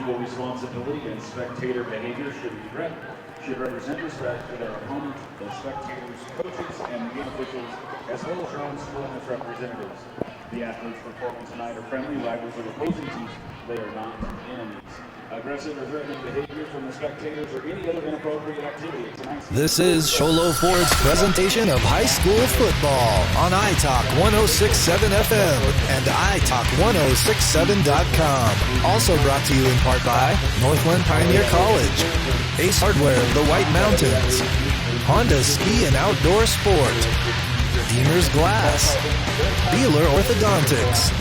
individual responsibility and spectator behavior should represent respect for their opponent, the spectators, coaches, and game officials, as well as your own school and its representatives. The athletes performing tonight are friendly rivals of opposing teams. They are not enemies. Aggressive or threatening behavior from the spectators or any other inappropriate activity. This is Sholo Ford's presentation of high school football on iTalk 106.7 FM and iTalk1067.com. Also brought to you in part by Northland Pioneer College, Ace Hardware of the White Mountains, Honda Ski and Outdoor Sport, Deemer's Glass, Beeler Orthodontics,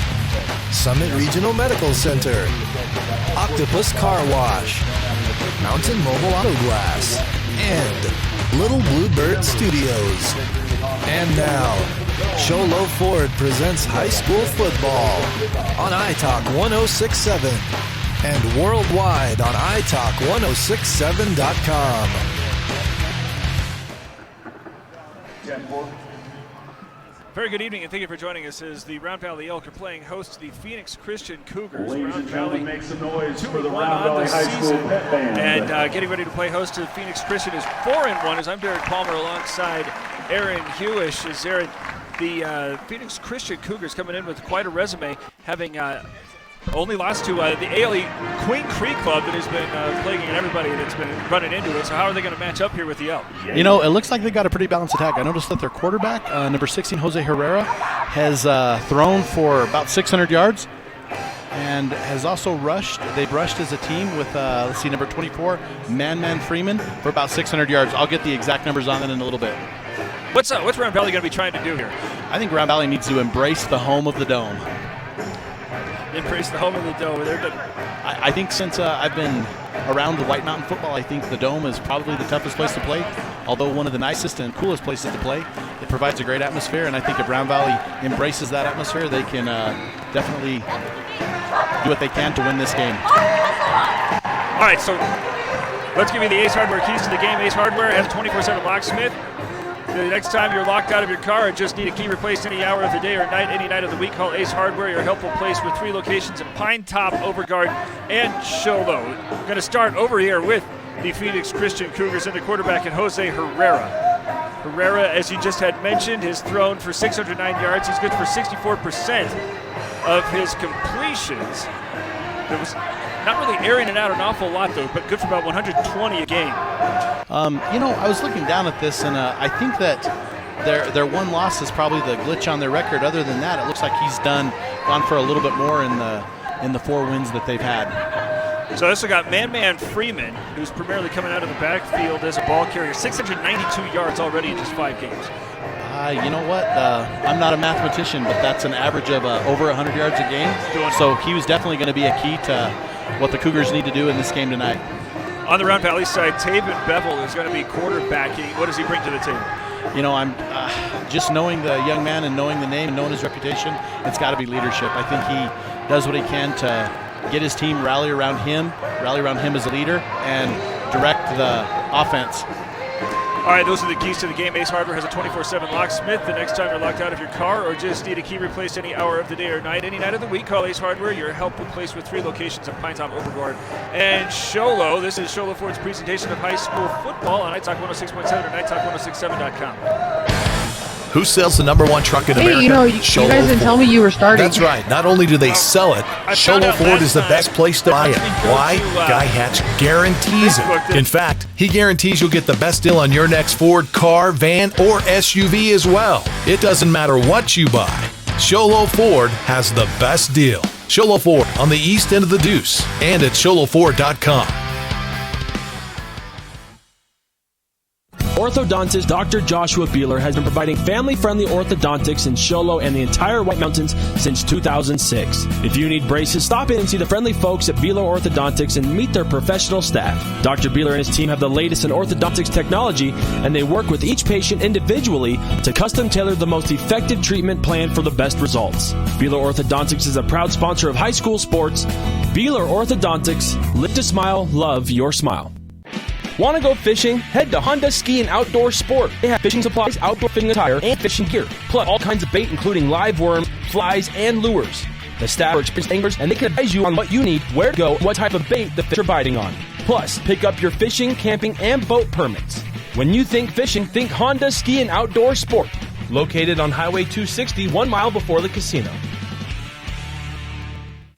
Summit Regional Medical Center, Octopus Car Wash, Mountain Mobile Auto Glass, and Little Bluebird Studios. And now, Sholo Ford presents high school football on iTalk 106.7 and worldwide on iTalk1067.com. 10-4. Very good evening, and thank you for joining us as the Round Valley Elks are playing host to the Phoenix Christian Cougars. Ladies and gentlemen, make some noise for the 2-1 Round Valley High School Pet Band. And getting ready to play host to the Phoenix Christian is 4-1 as I'm Derek Palmer alongside Aaron Hewish. As Aaron, the Phoenix Christian Cougars coming in with quite a resume, having only lost to the ALE Queen Creek club that has been plaguing everybody that's been running into it. So how are they going to match up here with the Elks? You know, it looks like they got a pretty balanced attack. I noticed that their quarterback, number 16, Jose Herrera, has thrown for about 600 yards and has also rushed. They've rushed as a team with, let's see, number 24, Man Freeman, for about 600 yards. I'll get the exact numbers on that in a little bit. What's Round Valley going to be trying to do here? I think Round Valley needs to embrace the home of the Dome. Embrace the home of the Dome. I think since I've been around the White Mountain football, I think the Dome is probably the toughest place to play, although one of the nicest and coolest places to play. It provides a great atmosphere, and I think if Round Valley embraces that atmosphere, they can definitely do what they can to win this game. All right, so let's give you the Ace Hardware keys to the game. Ace Hardware has a 24/7 locksmith. The next time you're locked out of your car or just need a key replaced any hour of the day or night, any night of the week, call Ace Hardware, your helpful place with 3 locations in Pine Top, Overguard, and Sholo. We're going to start over here with the Phoenix Christian Cougars and the quarterback in Jose Herrera. Herrera, as he just had mentioned, has thrown for 609 yards. He's good for 64% of his completions. It was not really airing it out an awful lot, though, but good for about 120 a game. You know, I was looking down at this, and I think that their one loss is probably the glitch on their record. Other than that, it looks like he's gone for a little bit more in the 4 wins that they've had. So this one got Man Freeman, who's primarily coming out of the backfield as a ball carrier. 692 yards already in just 5 games. You know what? I'm not a mathematician, but that's an average of over 100 yards a game. So he was definitely going to be a key to what the Cougars need to do in this game tonight. On the Round Valley side, Taven Bevels is going to be quarterbacking. What does he bring to the table? You know, I'm just knowing the young man and knowing the name and knowing his reputation, it's got to be leadership. I think he does what he can to get his team rally around him as a leader, and direct the offense. All right, those are the keys to the game. Ace Hardware has a 24/7 locksmith. The next time you're locked out of your car or just need a key replaced any hour of the day or night, any night of the week, call Ace Hardware, your helpful place with 3 locations in Pine Top, Overguard, and Sholo. This is Sholo Ford's presentation of high school football on iTalk 106.7 or iTalk1067.com. Who sells the #1 truck in America? Hey, you know, you guys didn't tell me you were starting. That's right. Not only do they sell it, Sholo Ford is the best place to buy it. Why? Guy Hatch guarantees it. In fact, he guarantees you'll get the best deal on your next Ford car, van, or SUV as well. It doesn't matter what you buy. Sholo Ford has the best deal. Sholo Ford on the east end of the Deuce and at sholoford.com. Orthodontist Dr. Joshua Beeler has been providing family-friendly orthodontics in Sholo and the entire White Mountains since 2006. If you need braces, stop in and see the friendly folks at Beeler Orthodontics and meet their professional staff. Dr. Beeler and his team have the latest in orthodontics technology, and they work with each patient individually to custom tailor the most effective treatment plan for the best results. Beeler Orthodontics is a proud sponsor of high school sports. Beeler Orthodontics, live to smile, love your smile. Want to go fishing? Head to Honda Ski and Outdoor Sport. They have fishing supplies, outdoor fishing attire, and fishing gear, plus all kinds of bait including live worms, flies, and lures. The staff are experienced anglers, and they can advise you on what you need, where to go, and what type of bait the fish are biting on. Plus, pick up your fishing, camping, and boat permits. When you think fishing, think Honda Ski and Outdoor Sport. Located on Highway 260, 1 mile before the casino.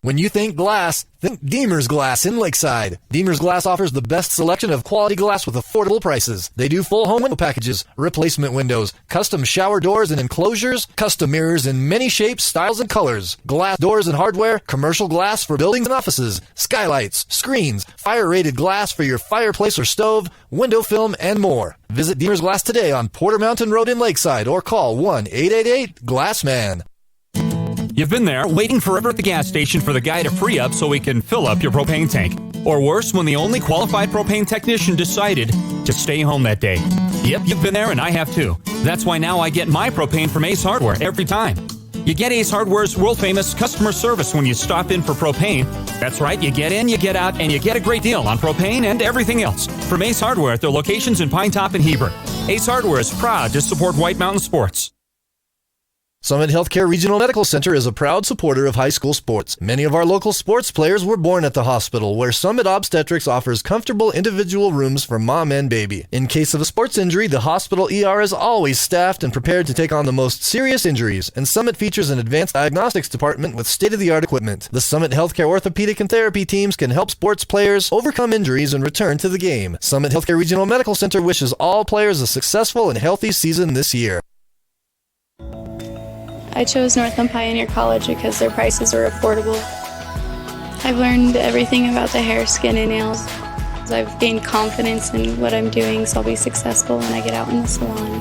When you think glass, think Deemer's Glass in Lakeside. Deemer's Glass offers the best selection of quality glass with affordable prices. They do full home window packages, replacement windows, custom shower doors and enclosures, custom mirrors in many shapes, styles, and colors, glass doors and hardware, commercial glass for buildings and offices, skylights, screens, fire-rated glass for your fireplace or stove, window film, and more. Visit Deemer's Glass today on Porter Mountain Road in Lakeside or call 1-888-GLASSMAN. You've been there, waiting forever at the gas station for the guy to free up so he can fill up your propane tank. Or worse, when the only qualified propane technician decided to stay home that day. Yep, you've been there and I have too. That's why now I get my propane from Ace Hardware every time. You get Ace Hardware's world-famous customer service when you stop in for propane. That's right, you get in, you get out, and you get a great deal on propane and everything else. From Ace Hardware at their locations in Pine Top and Heber. Ace Hardware is proud to support White Mountain sports. Summit Healthcare Regional Medical Center is a proud supporter of high school sports. Many of our local sports players were born at the hospital, where Summit Obstetrics offers comfortable individual rooms for mom and baby. In case of a sports injury, the hospital ER is always staffed and prepared to take on the most serious injuries, and Summit features an advanced diagnostics department with state-of-the-art equipment. The Summit Healthcare orthopedic and therapy teams can help sports players overcome injuries and return to the game. Summit Healthcare Regional Medical Center wishes all players a successful and healthy season this year. I chose Northland Pioneer College because their prices were affordable. I've learned everything about the hair, skin, and nails. I've gained confidence in what I'm doing, so I'll be successful when I get out in the salon.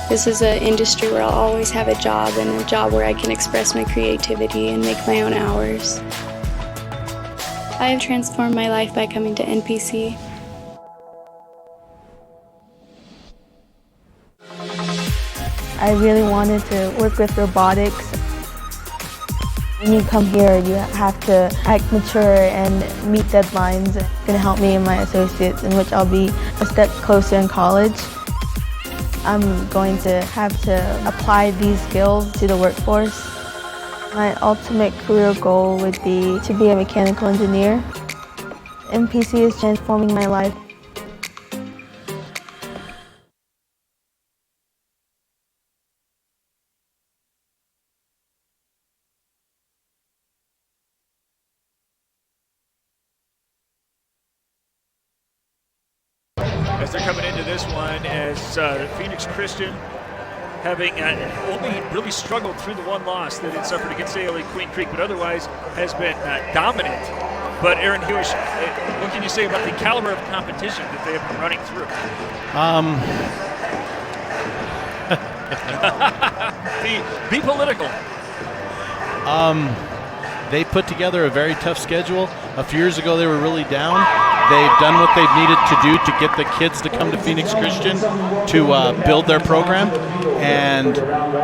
This is an industry where I'll always have a job, and a job where I can express my creativity and make my own hours. I have transformed my life by coming to NPC. I really wanted to work with robotics. When you come here, you have to act mature and meet deadlines. It's going to help me and my associates, in which I'll be a step closer in college. I'm going to have to apply these skills to the workforce. My ultimate career goal would be to be a mechanical engineer. NPC is transforming my life. As they're coming into this one, as Phoenix Christian having only really struggled through the one loss that it suffered against ALA Queen Creek, but otherwise has been dominant. But Aaron Hewish, what can you say about the caliber of competition that they have been running through? Be political. They put together a very tough schedule. A few years ago, they were really down. They've done what they've needed to do to get the kids to come to Phoenix Christian to build their program, and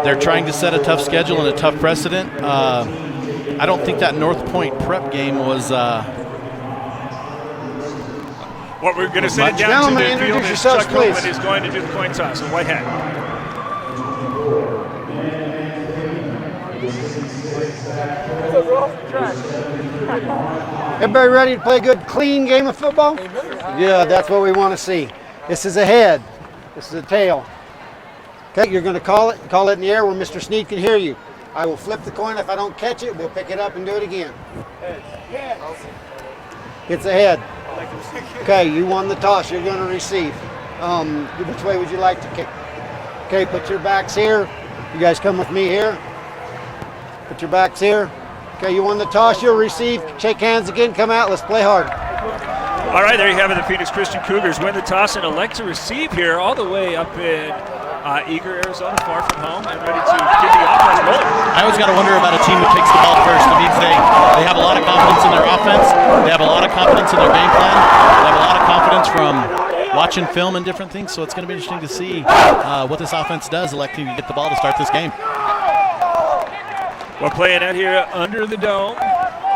they're trying to set a tough schedule and a tough precedent. I don't think that North Point prep game was what we're going to send it down to the field is Chuck Coleman is going to do the coin toss, a white hat. Everybody ready to play a good, clean game of football? Yeah, that's what we want to see. This is a head. This is a tail. Okay, you're going to call it in the air where Mr. Sneed can hear you. I will flip the coin. If I don't catch it, we'll pick it up and do it again. It's a head. Okay, you won the toss. You're going to receive. Which way would you like to kick? Okay, put your backs here. You guys come with me here. Put your backs here. Okay, you won the toss, you'll receive. Shake hands again, come out, let's play hard. All right, there you have it. The Phoenix Christian Cougars win the toss and elect to receive here all the way up in Eager, Arizona, far from home, and ready to get the offense rolling. I always got to wonder about a team that kicks the ball first. It means they have a lot of confidence in their offense. They have a lot of confidence in their game plan. They have a lot of confidence from watching film and different things, so it's going to be interesting to see what this offense does, electing to get the ball to start this game. We're playing out here under the dome.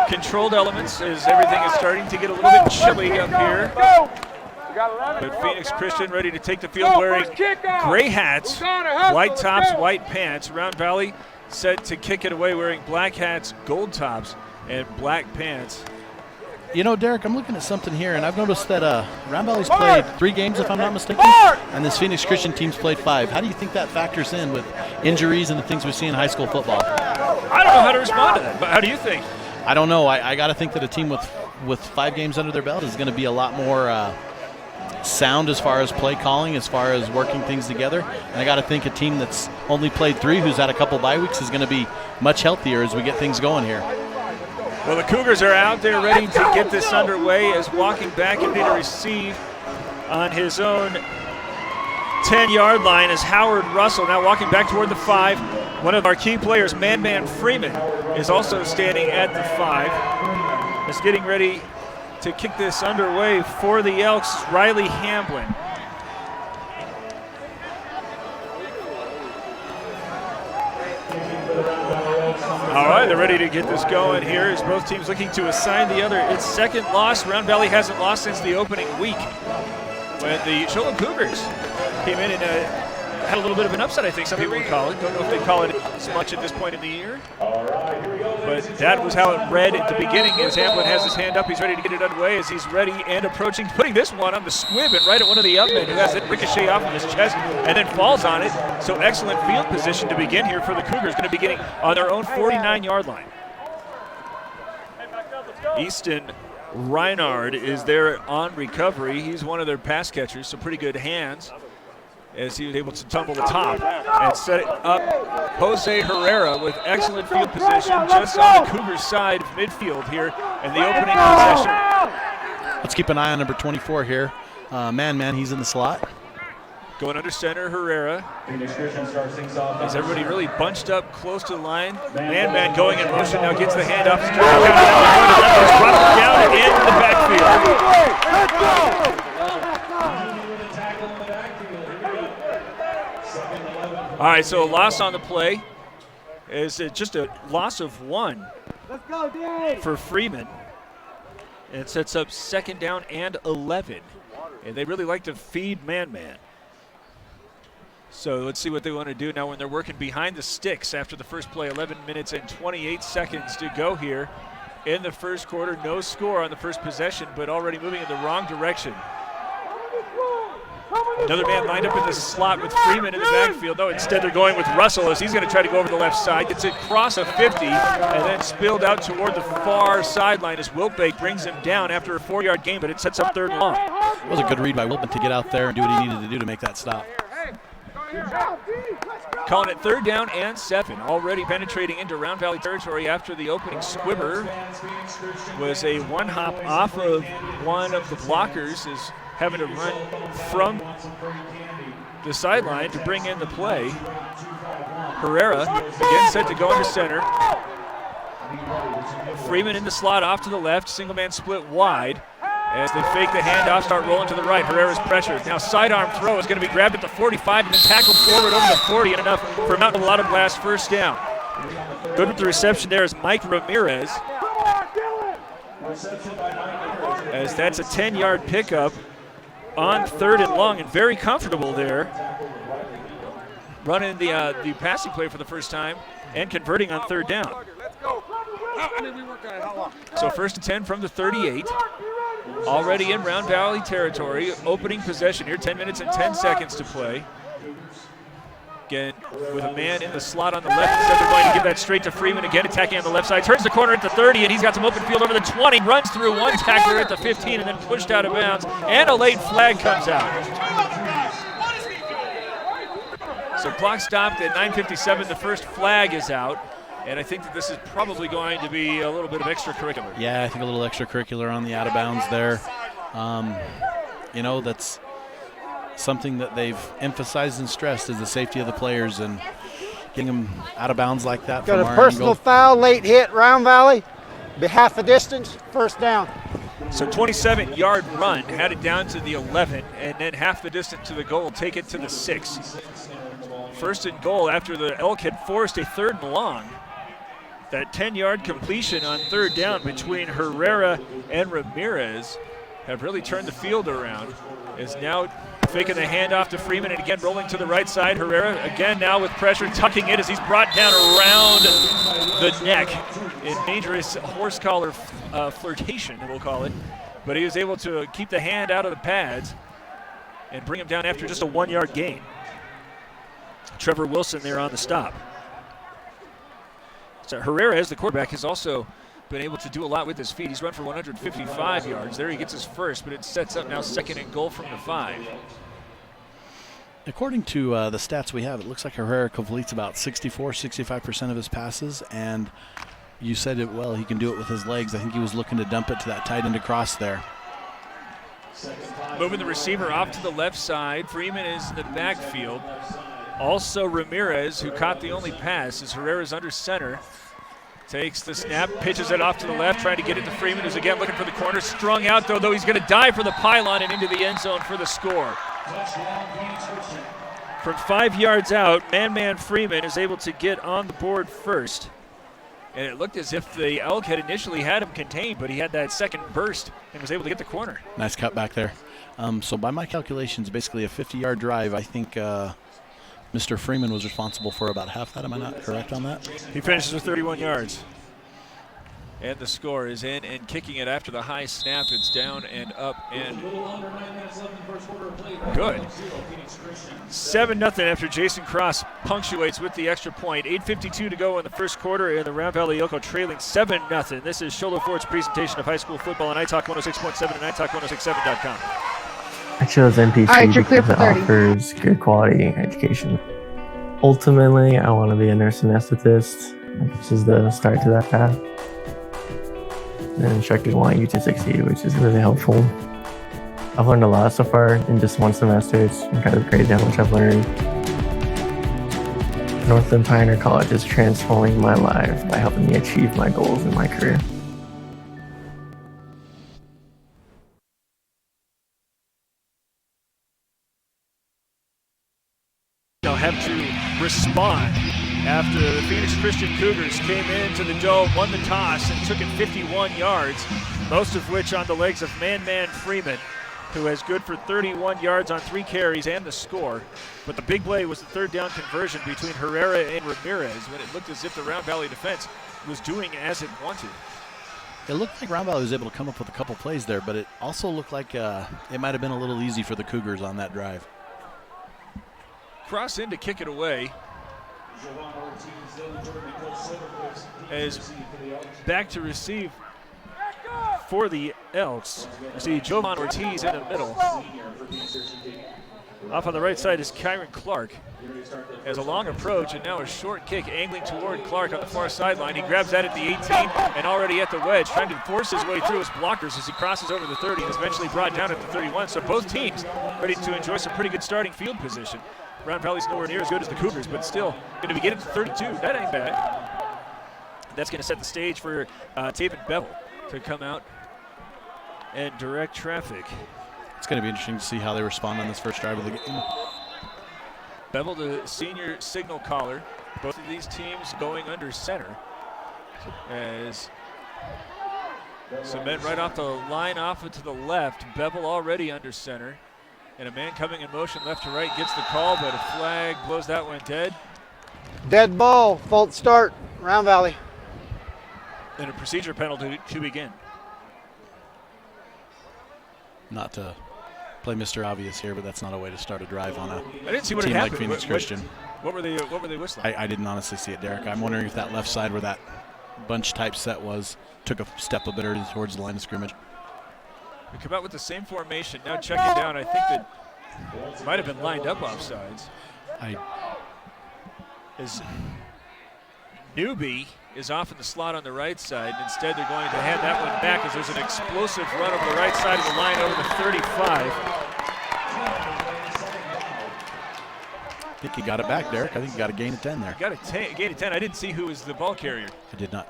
Controlled elements as everything is starting to get a little bit chilly up here. But Phoenix Christian ready to take the field wearing gray hats, white tops, white pants. Round Valley set to kick it away wearing black hats, gold tops, and black pants. You know, Derek, I'm looking at something here, and I've noticed that Round Valley's played 3 games, if I'm not mistaken, and this Phoenix Christian team's played 5. How do you think that factors in with injuries and the things we see in high school football? I don't know how to respond to that, but how do you think? I don't know. I got to think that a team with 5 games under their belt is going to be a lot more sound as far as play calling, as far as working things together. And I got to think a team that's only played 3, who's had a couple bye weeks, is going to be much healthier as we get things going here. Well, the Cougars are out there ready to get this underway as walking back and to receive on his own 10-yard line is Howard Russell. Now walking back toward the 5. One of our key players, Man Freeman, is also standing at the 5. Is getting ready to kick this underway for the Elks, Riley Hamblin. All right, they're ready to get this going here as both teams looking to assign the other its second loss. Round Valley hasn't lost since the opening week when the Shola Cougars came in and had a little bit of an upset, I think some people would call it. Don't know if they call it as much at this point in the year. But that was how it read at the beginning as Hamblin has his hand up. He's ready to get it underway as he's ready and approaching, putting this one on the squib and right at one of the upmen who has it ricochet off of his chest and then falls on it. So excellent field position to begin here for the Cougars, going to be getting on their own 49-yard line. Easton Reinhard is there on recovery. He's one of their pass catchers, so pretty good hands, as he was able to tumble the top and set it up. Jose Herrera with excellent field position just on the Cougars side of midfield here in the opening possession. Let's keep an eye on number 24 here. Man, he's in the slot. Going under center, Herrera. As everybody really bunched up close to the line. Man going in motion, now gets the handoff. Dropped down and in the backfield. All right, so a loss on the play is just a loss of 1 for Freeman. And it sets up 2nd down and 11. And they really like to feed man. So let's see what they want to do now when they're working behind the sticks after the first play. 11 minutes and 28 seconds to go here in the first quarter. No score on the first possession, but already moving in the wrong direction. Another man lined up in the slot with Freeman in the backfield. No, instead they're going with Russell as he's going to try to go over the left side. Gets it across a 50 and then spilled out toward the far sideline as Wiltbeck brings him down after a 4-yard gain, but it sets up 3rd and long. It was a good read by Wiltbeck to get out there and do what he needed to do to make that stop. Calling it 3rd down and 7. Already penetrating into Round Valley territory after the opening squibber was a one-hop off of one of the blockers, is having to run from the sideline to bring in the play. Herrera again set to go into center. Freeman in the slot off to the left, single man split wide. As they fake the handoff, start rolling to the right. Herrera's pressured. Now sidearm throw is going to be grabbed at the 45 and then tackled forward over the 40 and enough for Mountain Mulatto Blast 1st down. Good with the reception there is Mike Ramirez. As that's a 10-yard pickup on 3rd and long, and very comfortable there. Running the passing play for the first time and converting on 3rd down. So 1st and 10 from the 38. Already in Round Valley territory. Opening possession here, 10 minutes and 10 seconds to play. Again, with a man in the slot on the left, instead they're going to give that straight to Freeman. Again, attacking on the left side. Turns the corner at the 30, and he's got some open field over the 20. Runs through one tackler at the 15, and then pushed out of bounds. And a late flag comes out. So clock stopped at 9:57. The first flag is out. And I think that this is probably going to be a little bit of extracurricular. Yeah, I think a little extracurricular on the out of bounds there. You know, that's something that they've emphasized and stressed is the safety of the players, and getting them out of bounds like that. Got a personal foul, late hit, Round Valley. Be half the distance, 1st down. So 27-yard run, had it down to the 11, and then half the distance to the goal, take it to the 6. 1st and goal after the Elk had forced a 3rd and long. That 10-yard completion on 3rd down between Herrera and Ramirez have really turned the field around. As now faking the handoff to Freeman, and again rolling to the right side. Herrera again now with pressure, tucking it as he's brought down around the neck in dangerous horse collar flirtation, we'll call it. But he was able to keep the hand out of the pads and bring him down after just a 1-yard gain. Trevor Wilson there on the stop. So Herrera, as the quarterback, has also been able to do a lot with his feet. He's run for 155 yards. There he gets his first, but it sets up now 2nd and goal from the 5. According to the stats we have, it looks like Herrera completes about 65% of his passes, and you said it well, he can do it with his legs. I think he was looking to dump it to that tight end across there. Moving the receiver off to the left side. Freeman is in the backfield. Also Ramirez, who caught the only pass, as Herrera's under center. Takes the snap, pitches it off to the left, trying to get it to Freeman, who's again looking for the corner. Strung out, though he's going to dive for the pylon and into the end zone for the score. From 5 yards out, man Freeman is able to get on the board first. And it looked as if the Elk had initially had him contained, but he had that second burst and was able to get the corner. Nice cut back there. So by my calculations, basically a 50-yard drive. I think Mr. Freeman was responsible for about half that. Am I not correct on that? He finishes with 31 yards. And the score is in, and kicking it after the high snap. It's down and up and good. 7-0 after Jason Cross punctuates with the extra point. 8:52 to go in the first quarter, and the Round Valley Yoko trailing 7-0. This is Shoulder Ford's presentation of high school football on iTalk 106.7 and iTalk1067.com. I chose NPC clear because for it 30. offers good quality education. Ultimately, I want to be a nurse anesthetist, which is the start to that path. And instructors want you to succeed, which is really helpful. I've learned a lot so far in just one semester. It's incredibly crazy how much I've learned. Northland Pioneer College is transforming my life by helping me achieve my goals in my career. They'll have to respond after the Phoenix Christian Cougars came into the Dome, won the toss, and took it 51 yards, most of which on the legs of man Freeman, who has good for 31 yards on 3 carries and the score. But the big play was the third down conversion between Herrera and Ramirez when it looked as if the Round Valley defense was doing as it wanted. It looked like Round Valley was able to come up with a couple plays there, but it also looked like it might have been a little easy for the Cougars on that drive. Cross in to kick it away. As back to receive for the Elks. You see Jovan Ortiz in the middle. Off on the right side is Kyron Clark. Has a long approach and now a short kick angling toward Clark on the far sideline. He grabs that at the 18 and already at the wedge, trying to force his way through his blockers as he crosses over the 30 and is eventually brought down at the 31. So both teams ready to enjoy some pretty good starting field position. Round Valley's nowhere near as good as the Cougars, but still going to be getting to 32. That ain't bad. That's going to set the stage for Taven Bevel to come out and direct traffic. It's going to be interesting to see how they respond on this first drive of the game. Bevel, the senior signal caller. Both of these teams going under center. As some men right off the line off to the left. Bevel already under center. And a man coming in motion left to right gets the call, but a flag blows that one dead. Dead ball, false start, Round Valley. And a procedure penalty to begin. Not to play Mr. Obvious here, but that's not a way to start a drive on a I didn't see what team had like happened. Phoenix Christian. What were they whistling? I didn't honestly see it, Derek. I'm wondering if that left side where that bunch type set was took a step a bit early towards the line of scrimmage. We come out with the same formation. Now checking down, I think that it might have been lined up offsides. As Newby is off in the slot on the right side. Instead, they're going to hand that one back as there's an explosive run over the right side of the line over the 35. I think he got it back, Derek. I think he got a gain of 10 there. Got a gain of 10. I didn't see who was the ball carrier. I did not.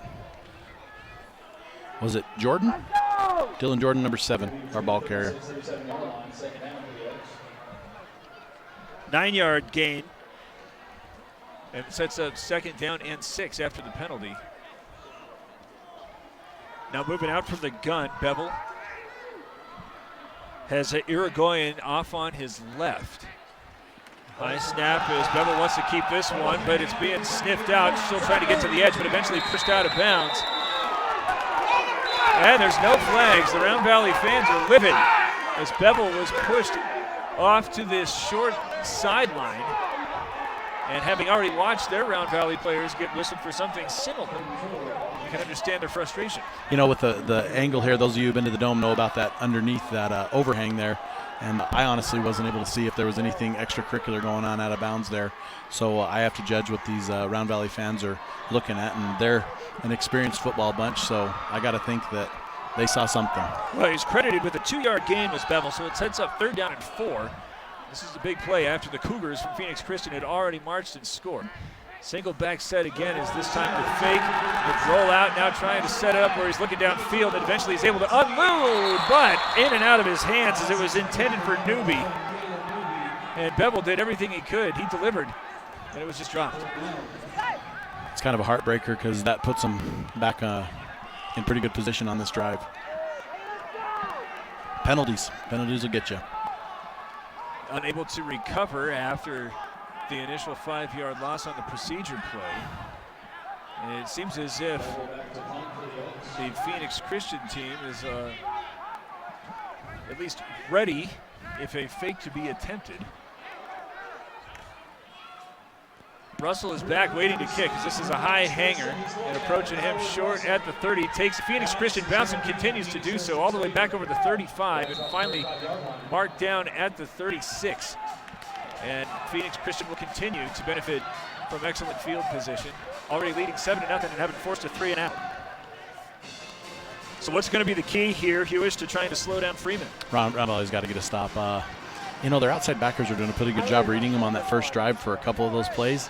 Was it Jordan? Dylan Jordan, number 7, our ball carrier. 9-yard gain. And sets up 2nd down and 6 after the penalty. Now moving out from the gun, Bevel has Irigoyen off on his left. High snap as Bevel wants to keep this one, but it's being sniffed out. Still trying to get to the edge, but eventually pushed out of bounds. And there's no flags. The Round Valley fans are livid as Bevel was pushed off to this short sideline. And having already watched their Round Valley players get whistled for something similar, you can understand their frustration. You know, with the angle here, those of you who've been to the Dome know about that underneath that overhang there. And I honestly wasn't able to see if there was anything extracurricular going on out of bounds there. So I have to judge what these Round Valley fans are looking at. And they're an experienced football bunch, so I got to think that they saw something. Well, he's credited with a 2-yard gain was Bevel, so it sets up 3rd down and 4. This is a big play after the Cougars from Phoenix Christian had already marched and scored. Single back set again is this time to fake. The roll out, now trying to set it up where he's looking downfield, and eventually he's able to unload, but in and out of his hands as it was intended for Newby. And Bevel did everything he could. He delivered, and it was just dropped. It's kind of a heartbreaker because that puts them back in pretty good position on this drive. Penalties will get you. Unable to recover after the initial 5-yard loss on the procedure play. And it seems as if the Phoenix Christian team is at least ready if a fake to be attempted. Russell is back waiting to kick as this is a high hanger, and approaching him short at the 30. Takes Phoenix Christian bounce and continues to do so all the way back over the 35 and finally marked down at the 36. And Phoenix Christian will continue to benefit from excellent field position. Already leading 7-0 and having forced a 3 and out. So what's going to be the key here, Hewish, to trying to slow down Freeman? Round Valley's got to get a stop. Their outside backers are doing a pretty good job reading them on that first drive for a couple of those plays.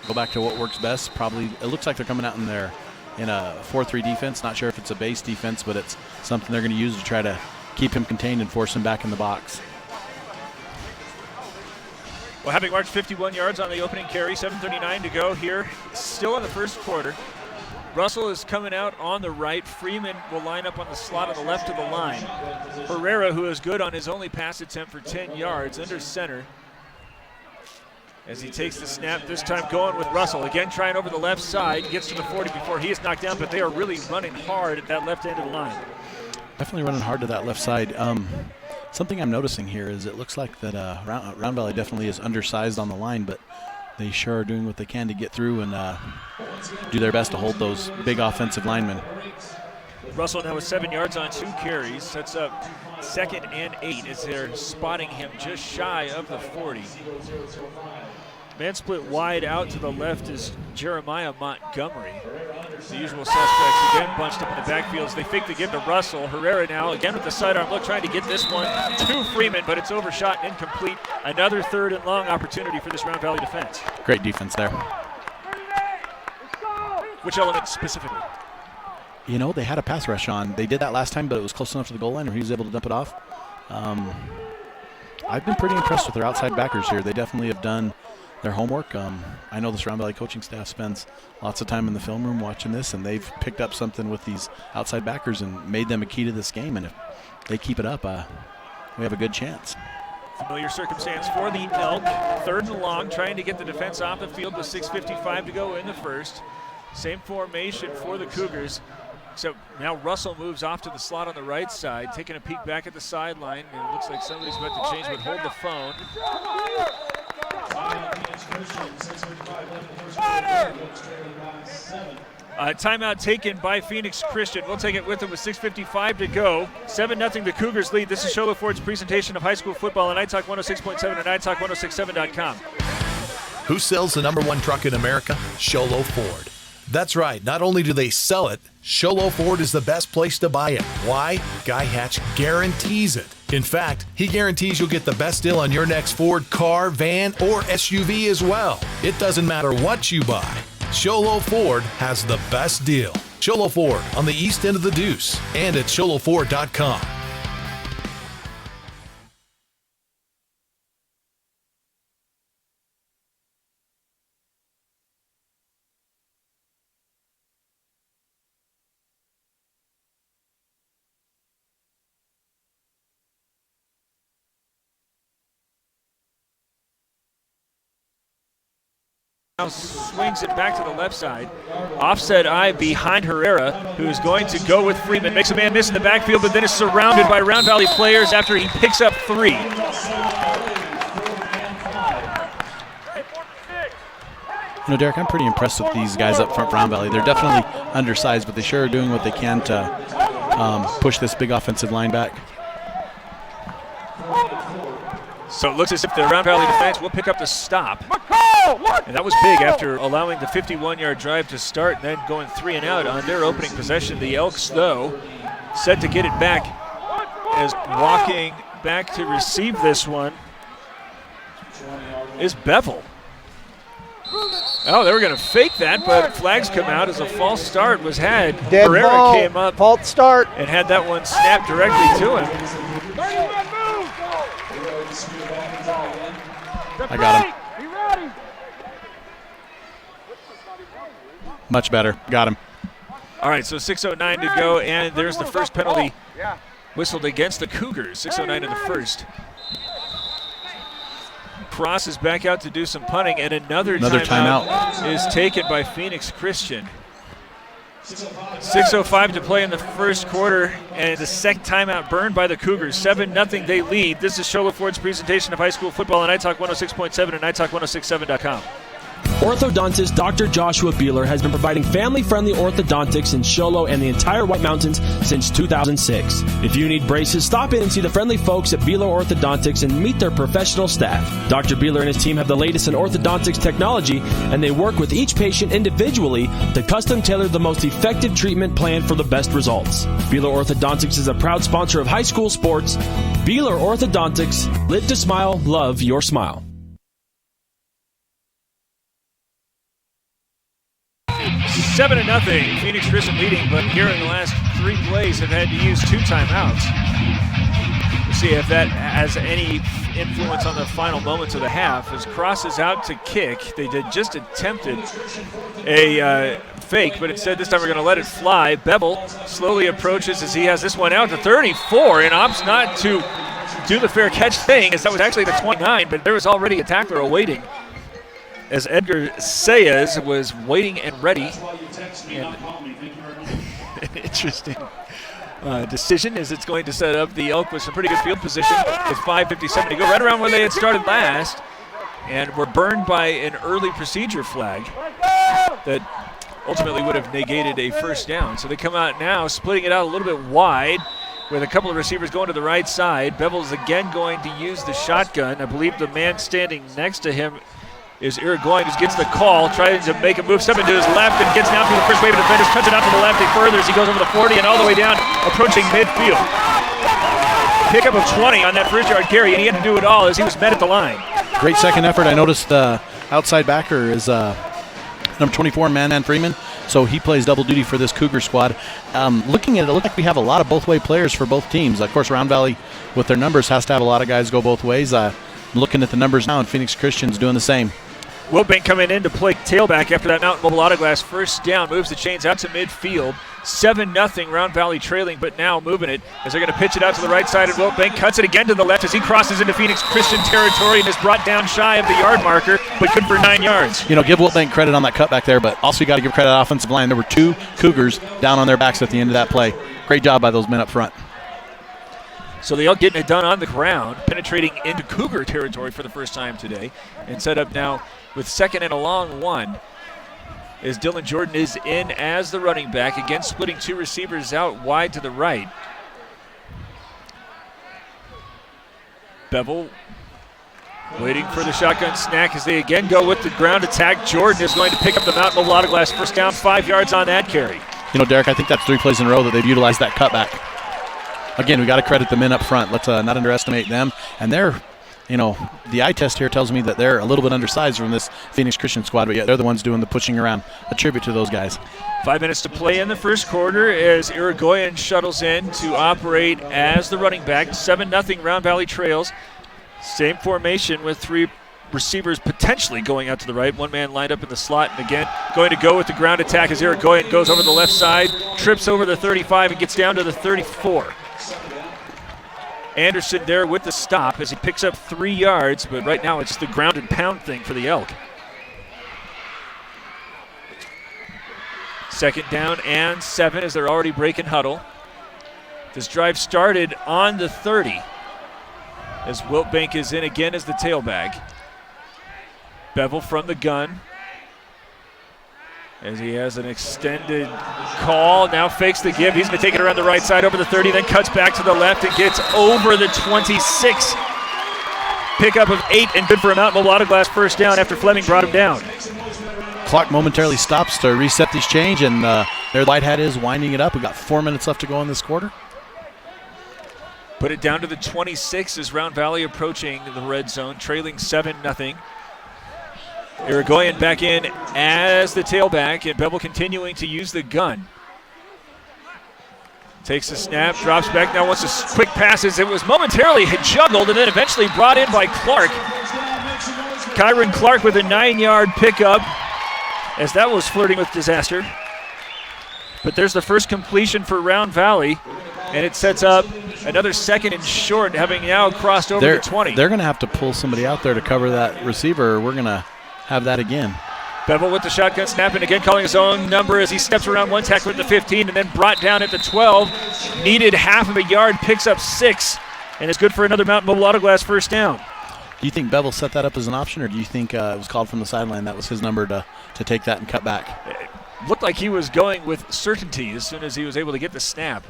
Go back to what works best. Probably, it looks like they're coming out in a 4-3 defense. Not sure if it's a base defense, but it's something they're going to use to try to keep him contained and force him back in the box. Well, having marched 51 yards on the opening carry, 7:39 to go here, still in the first quarter. Russell is coming out on the right. Freeman will line up on the slot on the left of the line. Herrera, who is good on his only pass attempt for 10 yards, under center. As he takes the snap, this time going with Russell. Again, trying over the left side, gets to the 40 before he is knocked down, but they are really running hard at that left end of the line. Definitely running hard to that left side. Something I'm noticing here is it looks like that Round Valley definitely is undersized on the line, but they sure are doing what they can to get through and do their best to hold those big offensive linemen. Russell now with 7 yards on 2 carries, sets up 2nd and 8 as they're spotting him just shy of the 40. Man split wide out to the left is Jeremiah Montgomery. The usual suspects again bunched up in the backfields. They fake the give to Russell. Herrera now again with the sidearm look, trying to get this one to Freeman, but it's overshot and incomplete. Another 3rd and long opportunity for this Round Valley defense. Great defense there. Which element specifically? They had a pass rush on. They did that last time, but it was close enough to the goal line where he was able to dump it off. I've been pretty impressed with their outside backers here. They definitely have done their homework. I know this Round Valley coaching staff spends lots of time in the film room watching this, and they've picked up something with these outside backers and made them a key to this game. And if they keep it up, we have a good chance. Familiar circumstance for the Elk. 3rd and long, trying to get the defense off the field with 6:55 to go in the first. Same formation for the Cougars. So now Russell moves off to the slot on the right side, taking a peek back at the sideline, and it looks like somebody's about to change, but hold the phone. Timeout taken by Phoenix Christian. We'll take it with them with 6:55 to go. 7-0 the Cougars lead. This is Sholo Ford's presentation of high school football on iTalk 106.7 and iTalk1067.com. Who sells the #1 truck in America? Sholo Ford. That's right. Not only do they sell it, Sholo Ford is the best place to buy it. Why? Guy Hatch guarantees it. In fact, he guarantees you'll get the best deal on your next Ford car, van, or SUV as well. It doesn't matter what you buy. Sholo Ford has the best deal. Sholo Ford on the east end of the Deuce and at sholoford.com. now swings it back to the left side. Offset eye behind Herrera, who is going to go with Freeman. Makes a man miss in the backfield, but then is surrounded by Round Valley players after he picks up 3. Derek, I'm pretty impressed with these guys up front for Round Valley. They're definitely undersized, but they sure are doing what they can to push this big offensive line back. So it looks as if the Round Valley defense will pick up the stop. And that was big after allowing the 51-yard drive to start and then going 3 and out on their opening possession. The Elks, though, set to get it back as walking back to receive this one is Bevels. Oh, they were going to fake that, but flags come out as a false start was had. Dead Herrera ball. came up, False start, and had that one snapped directly to him. I got him. Much better. Got him. All right, so 6:09 to go, and there's the first penalty whistled against the Cougars. 6:09 in the first. Cross is back out to do some punting, and another timeout is taken by Phoenix Christian. 6:05 to play in the first quarter, and the second timeout burned by the Cougars. 7-0 they lead. This is Shola Ford's presentation of high school football on iTalk 106.7 and iTalk1067.com. Orthodontist Dr. Joshua Beeler has been providing family-friendly orthodontics in Show Low and the entire White Mountains since 2006. If you need braces, stop in and see the friendly folks at Beeler Orthodontics and meet their professional staff. Dr. Beeler and his team have the latest in orthodontics technology, and they work with each patient individually to custom tailor the most effective treatment plan for the best results. Beeler Orthodontics is a proud sponsor of high school sports. Beeler Orthodontics, live to smile, love your smile. 7-0, Phoenix Christian leading, but here in the last 3 plays have had to use 2 timeouts. We'll see if that has any influence on the final moments of the half. As Cross is out to kick, they did just attempted a fake, but instead this time we're going to let it fly. Bevels slowly approaches as he has this one out to 34 and opts not to do the fair catch thing, as that was actually the 29, but there was already a tackler awaiting, as Edgar Sayas was waiting and ready. And an interesting decision as it's going to set up the Elk with some pretty good field position with 5:57 to go, right around where they had started last, and were burned by an early procedure flag that ultimately would have negated a first down. So they come out now, splitting it out a little bit wide, with a couple of receivers going to the right side. Bevels again going to use the shotgun. I believe the man standing next to him is Irigoyen, who gets the call, trying to make a move, stepping to his left, and gets down through the first wave of defenders, cuts it out to the left, he furthers, he goes over the 40 and all the way down, approaching midfield. Pickup of 20 on that first yard carry, and he had to do it all as he was met at the line. Great second effort. I noticed the outside backer is number 24, Man Freeman, so he plays double duty for this Cougar squad. Looking at it, it looks like we have a lot of both-way players for both teams. Of course, Round Valley, with their numbers, has to have a lot of guys go both ways. Looking at the numbers now, and Phoenix Christian's doing the same. Wilbank coming in to play tailback after that Mountain Mobile Autoglass first down, moves the chains out to midfield. 7-0 Round Valley trailing, but now moving it as they're going to pitch it out to the right side, and Wilbank cuts it again to the left as he crosses into Phoenix Christian territory and is brought down shy of the yard marker, but good for 9 yards. Give Wilbank credit on that cutback there, but also you got to give credit to the offensive line. There were 2 Cougars down on their backs at the end of that play. Great job by those men up front. So the Elk getting it done on the ground, penetrating into Cougar territory for the first time today, and set up now with second and a long one, as Dylan Jordan is in as the running back, again splitting 2 receivers out wide to the right. Bevel waiting for the shotgun snack as they again go with the ground attack. Jordan is going to pick up the Mountain Mobile Autoglass first down, 5 yards on that carry. Derek, I think that's 3 plays in a row that they've utilized that cutback. Again, we got to credit the men up front. Let's not underestimate them. And they're, the eye test here tells me that they're a little bit undersized from this Phoenix Christian squad, but yet they're the ones doing the pushing around. A tribute to those guys. 5 minutes to play in the first quarter as Irigoyen shuttles in to operate as the running back. 7-0 Round Valley trails. Same formation with 3 receivers potentially going out to the right. 1 man lined up in the slot, and again going to go with the ground attack as Irigoyen goes over the left side, trips over the 35 and gets down to the 34. Anderson there with the stop as he picks up 3 yards, but right now it's the ground and pound thing for the Elk. Second down and 7 as they're already breaking huddle. This drive started on the 30 as Wiltbank is in again as the tailback. Bevel from the gun as he has an extended call. Now fakes the give. He's going to take it around the right side over the 30, then cuts back to the left and gets over the 26. Pickup of 8 and good for a Mount Mobile Autoglass first down after Fleming brought him down. Clock momentarily stops to reset these change, and their white hat is winding it up. We've got 4 minutes left to go in this quarter. Put it down to the 26 as Round Valley approaching the red zone, trailing 7-0. Irigoyen back in as the tailback, and Bevel continuing to use the gun. Takes the snap, drops back, now wants a quick passes. It was momentarily juggled and then eventually brought in by Clark. Kyron Clark with a 9-yard pickup as that was flirting with disaster. But there's the first completion for Round Valley, and it sets up another second and short, having now crossed over the 20. They're going to have to pull somebody out there to cover that receiver. We're going to have that again. Bevel with the shotgun snap, and again calling his own number as he steps around one tackler at the 15 and then brought down at the 12. Needed half of a yard, picks up 6, and it's good for another Mountain Mobile Autoglass first down. Do you think Bevel set that up as an option, or do you think it was called from the sideline? That was his number to take that and cut back? It looked like he was going with certainty as soon as he was able to get the snap.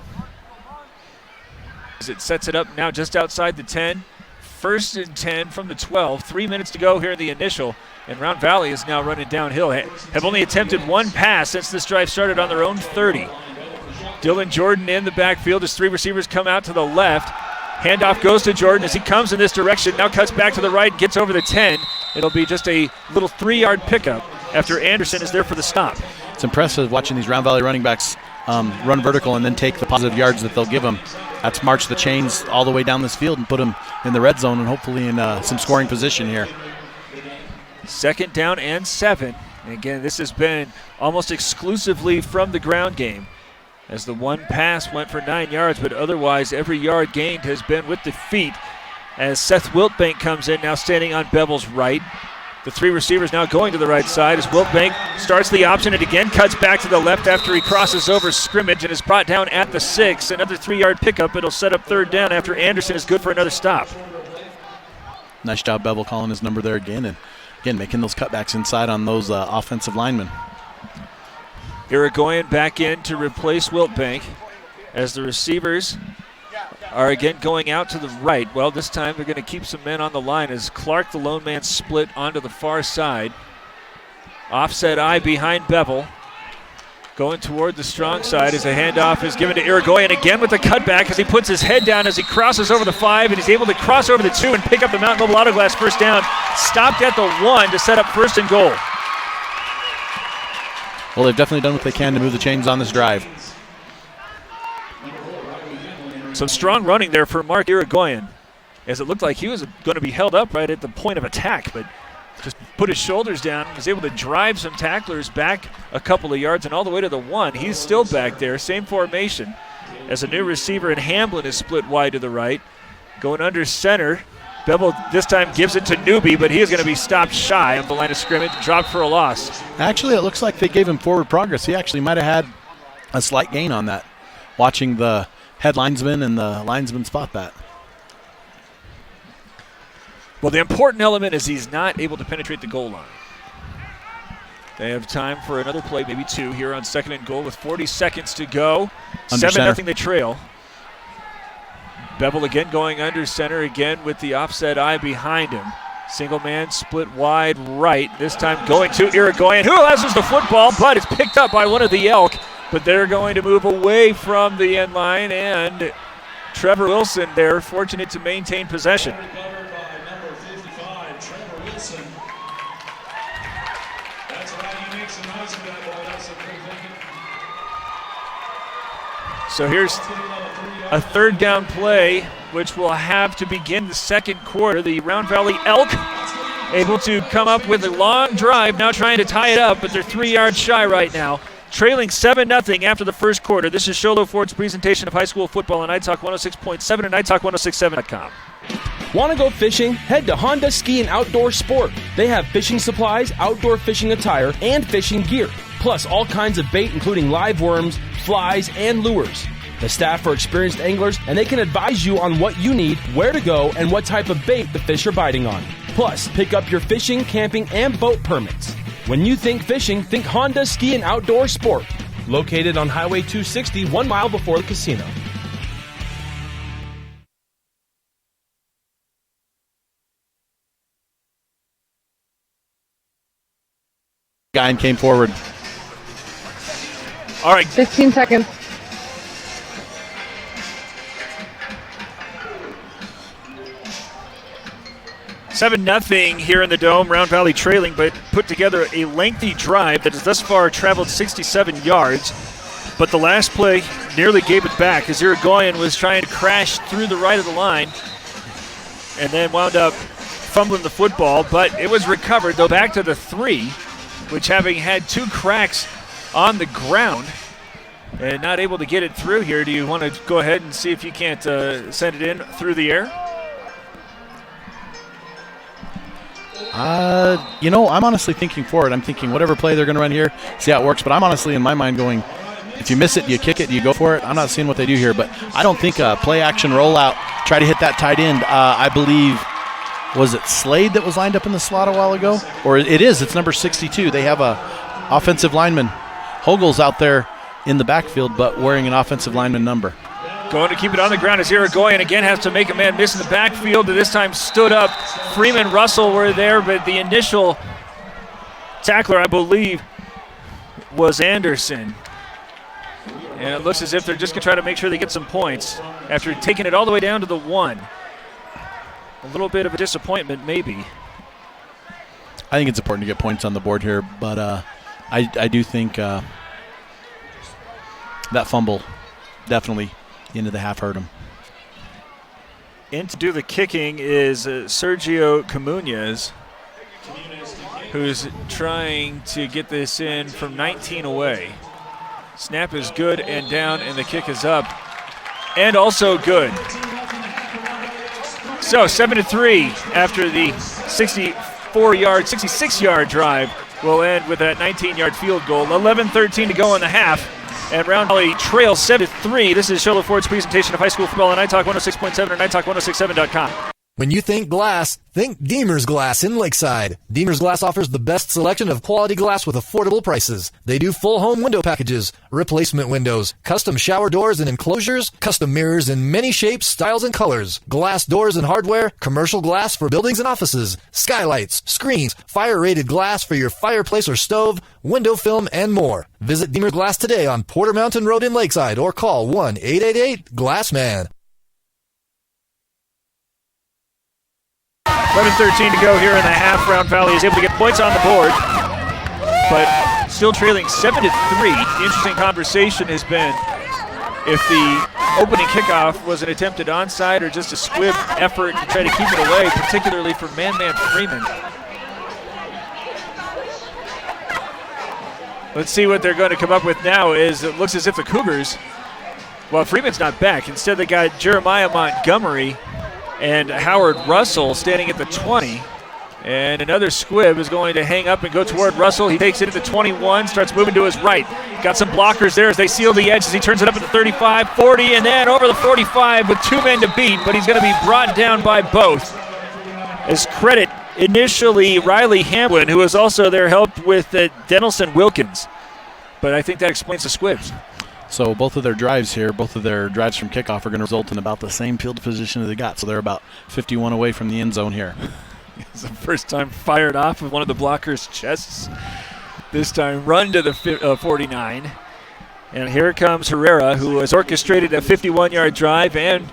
As it sets it up now just outside the 10. First and 10 from the 12. 3 minutes to go here in the initial. And Round Valley is now running downhill. Have only attempted one pass since this drive started on their own 30. Dylan Jordan in the backfield as 3 receivers come out to the left. Handoff goes to Jordan as he comes in this direction. Now cuts back to the right, gets over the 10. It'll be just a little 3-yard pickup after Anderson is there for the stop. It's impressive watching these Round Valley running backs run vertical and then take the positive yards that they'll give them. That's march the chains all the way down this field and put them in the red zone and hopefully in some scoring position here. Second down and 7. And again, this has been almost exclusively from the ground game, as the one pass went for 9 yards, but otherwise every yard gained has been with the feet. As Seth Wiltbank comes in, now standing on Bevel's right. The 3 receivers now going to the right side as Wiltbank starts the option and again cuts back to the left after he crosses over scrimmage and is brought down at the 6. Another 3-yard pickup. It'll set up third down after Anderson is good for another stop. Nice job, Bevel, calling his number there again, and again making those cutbacks inside on those offensive linemen. Irigoyen back in to replace Wiltbank as the receivers are again going out to the right. Well, this time they're going to keep some men on the line as Clark, the lone man, split onto the far side. Offset eye behind Bevel. Going toward the strong side as a handoff is given to Irigoyen again with the cutback as he puts his head down as he crosses over the 5 and he's able to cross over the 2 and pick up the Mountain Mobile Autoglass first down. Stopped at the 1 to set up first and goal. Well, they've definitely done what they can to move the chains on this drive. Some strong running there for Mark Irigoyen, as it looked like he was going to be held up right at the point of attack, but just put his shoulders down, was able to drive some tacklers back a couple of yards and all the way to the 1. He's still back there, same formation as a new receiver, and Hamblin is split wide to the right. Going under center, Bevel this time gives it to Newby, but he is going to be stopped shy of the line of scrimmage, dropped for a loss. Actually, it looks like they gave him forward progress. He actually might have had a slight gain on that, watching the head linesman and the linesman spot that. Well, the important element is he's not able to penetrate the goal line. They have time for another play, maybe 2 here on second and goal with 40 seconds to go. 7-0 they trail. Bevel again going under center again with the offset eye behind him. Single man split wide right. This time going to Irigoyen, who has the football, but it's picked up by one of the Elk. But they're going to move away from the end line, and Trevor Wilson there fortunate to maintain possession. So here's a third down play, which will have to begin the second quarter. The Round Valley Elk able to come up with a long drive, now trying to tie it up, but they're 3 yards shy right now. Trailing 7-0 after the first quarter. This is Sholo Ford's presentation of high school football on iTalk 106.7 and iTalk1067.com. Want to go fishing? Head to Honda Ski and Outdoor Sport. They have fishing supplies, outdoor fishing attire, and fishing gear. plus all kinds of bait including live worms, flies, and lures. The staff are experienced anglers, and they can advise you on what you need, where to go, and what type of bait the fish are biting on. Plus, pick up your fishing, camping, and boat permits. When you think fishing, think Honda Ski and Outdoor Sport. Located on Highway 260, 1 mile before the casino. Guy and came forward. All right. 15 seconds. Seven 0 here in the Dome. Round Valley trailing, but put together a lengthy drive that has thus far traveled 67 yards. But the last play nearly gave it back as Irigoyen was trying to crash through the right of the line and then wound up fumbling the football. But it was recovered, though, back to the 3, which having had 2 cracks on the ground and not able to get it through here. Do you want to go ahead and see if you can't send it in through the air? I'm honestly thinking forward. I'm thinking whatever play they're going to run here, see how it works. But I'm honestly in my mind going, if you miss it, you kick it, you go for it. I'm not seeing what they do here, but I don't think a play action rollout, try to hit that tight end. I believe, was it Slade that was lined up in the slot a while ago? Or it's number 62. They have a offensive lineman. Hogel's out there in the backfield, but wearing an offensive lineman number. Going to keep it on the ground as Irigoyen again has to make a man miss in the backfield. This time stood up. Freeman, Russell were there, but the initial tackler, I believe, was Anderson. And it looks as if they're just going to try to make sure they get some points after taking it all the way down to the 1. A little bit of a disappointment, maybe. I think it's important to get points on the board here, but I do think that fumble definitely into the half hurt him. In to do the kicking is Sergio Commune, who's trying to get this in from 19 away. Snap is good and down, and the kick is up and also good. So 7-3 after the 66-yard drive will end with that 19-yard field goal. 11:13 to go in the half. And Round Valley trails 7-3. This is Sherlock Ford's presentation of high school football on iTalk 106.7 or iTalk1067.com. When you think glass, think Deemer's Glass in Lakeside. Deemer's Glass offers the best selection of quality glass with affordable prices. They do full home window packages, replacement windows, custom shower doors and enclosures, custom mirrors in many shapes, styles, and colors, glass doors and hardware, commercial glass for buildings and offices, skylights, screens, fire-rated glass for your fireplace or stove, window film, and more. Visit Deemer Glass today on Porter Mountain Road in Lakeside or call 1-888-GLASSMAN. 11:13 to go here in the half. Round Valley is able to get points on the board, but still trailing 7-3. The interesting conversation has been if the opening kickoff was an attempted onside or just a squib effort to try to keep it away, particularly for man-man Freeman. Let's see what they're going to come up with now. It looks as if the Cougars, well, Freeman's not back. Instead, they got Jeremiah Montgomery and Howard Russell standing at the 20. And another squib is going to hang up and go toward Russell. He takes it at the 21, starts moving to his right. Got some blockers there as they seal the edge as he turns it up at the 35, 40, and then over the 45 with 2 men to beat, but he's going to be brought down by both. As credit, initially Riley Hamblin, who was also there, helped with Denelson Wilkins. But I think that explains the squibs. So both of their drives here, both of their drives from kickoff are going to result in about the same field position as they got. So they're about 51 away from the end zone here. It's the first time fired off of one of the blockers' chests. This time run to the 49. And here comes Herrera, who has orchestrated a 51-yard drive and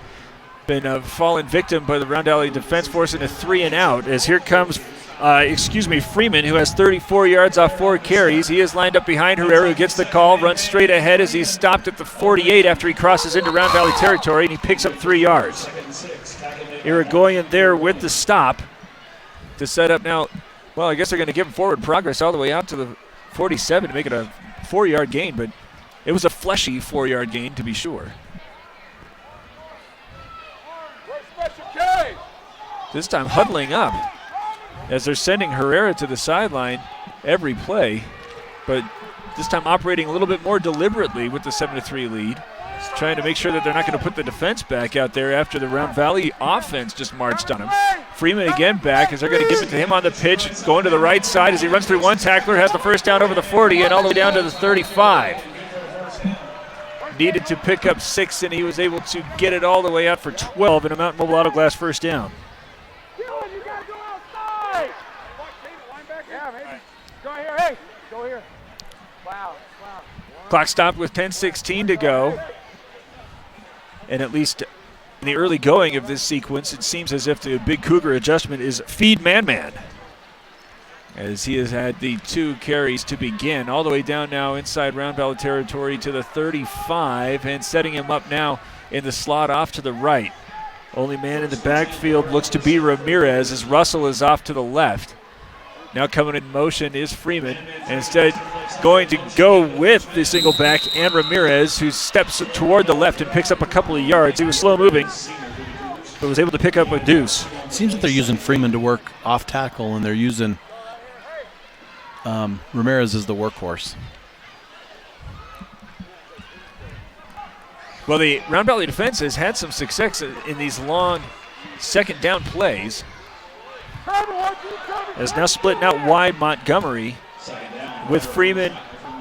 been a fallen victim by the Round Valley defense, forcing a 3-and-out. As here comes Freeman, who has 34 yards off 4 carries. He is lined up behind Herrera, who gets the call, runs straight ahead as he's stopped at the 48 after he crosses into Round Valley territory, and he picks up 3 yards. Irigoyen there with the stop to set up now. Well, I guess they're going to give him forward progress all the way out to the 47 to make it a 4-yard gain, but it was a fleshy 4-yard gain to be sure. This time huddling up as they're sending Herrera to the sideline every play, but this time operating a little bit more deliberately with the 7-3 lead. Just trying to make sure that they're not going to put the defense back out there after the Round Valley offense just marched on him. Freeman again back as they're going to give it to him on the pitch, going to the right side as he runs through one tackler, has the first down over the 40 and all the way down to the 35. Needed to pick up 6, and he was able to get it all the way out for 12 in a Mountain Mobile Auto Glass first down. Clock stopped with 10:16 to go. And at least in the early going of this sequence, it seems as if the big Cougar adjustment is feed man-man, as he has had the 2 carries to begin, all the way down now inside Round Valley territory to the 35, and setting him up now in the slot off to the right. Only man in the backfield looks to be Ramirez, as Russell is off to the left. Now coming in motion is Freeman, and instead going to go with the single back and Ramirez, who steps toward the left and picks up a couple of yards. He was slow moving, but was able to pick up a Deuce. It seems that they're using Freeman to work off tackle, and they're using Ramirez as the workhorse. Well, the Round Valley defense has had some success in these long second down plays. As now splitting out wide Montgomery with Freeman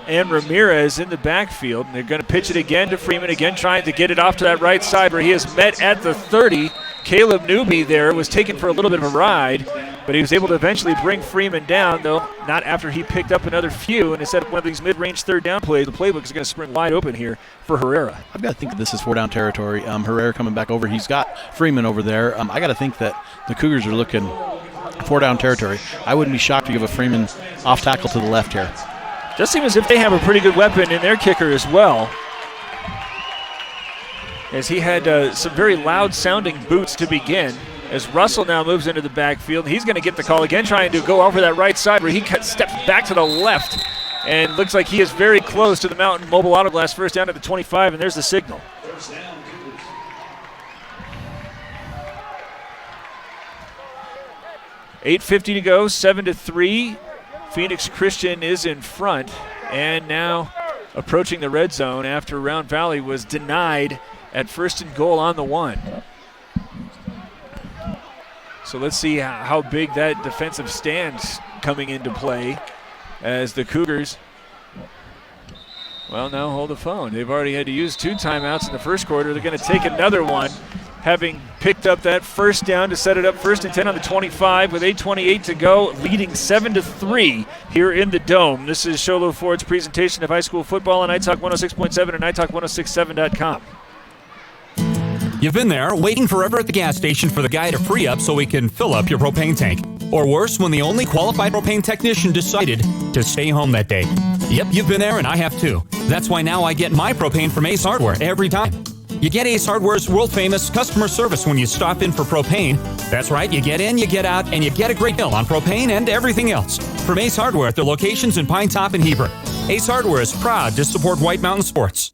and Ramirez in the backfield. And they're going to pitch it again to Freeman, again trying to get it off to that right side where he is met at the 30. Caleb Newby there was taken for a little bit of a ride, but he was able to eventually bring Freeman down, though not after he picked up another few. And instead of one of these mid-range third down plays, the playbook is going to spring wide open here for Herrera. I've got to think that this is 4-down territory. Herrera coming back over. He's got Freeman over there. I got to think that the Cougars are looking 4-down territory. I wouldn't be shocked to give a Freeman off tackle to the left here. Does seem as if they have a pretty good weapon in their kicker as well, as he had some very loud sounding boots to begin. As Russell now moves into the backfield, he's going to get the call again, trying to go over that right side where he steps back to the left, and looks like he is very close to the Mountain Mobile Auto Glass first down at the 25, and there's the signal. $8:50 to go, 7-3. Phoenix Christian is in front, and now approaching the red zone after Round Valley was denied at first and goal on the 1. So let's see how big that defensive stand's coming into play as the Cougars, well, now hold the phone. They've already had to use 2 timeouts in the first quarter. They're going to take another one, having picked up that first down to set it up 1st and 10 on the 25 with 8:28 to go, leading 7-3 here in the Dome. This is Sholo Ford's presentation of high school football on iTalk 106.7 and iTalk1067.com. You've been there, waiting forever at the gas station for the guy to free up so we can fill up your propane tank. Or worse, when the only qualified propane technician decided to stay home that day. Yep, you've been there and I have too. That's why now I get my propane from Ace Hardware every time. You get Ace Hardware's world-famous customer service when you stop in for propane. That's right, you get in, you get out, and you get a great deal on propane and everything else. From Ace Hardware at their locations in Pine Top and Heber. Ace Hardware is proud to support White Mountain Sports.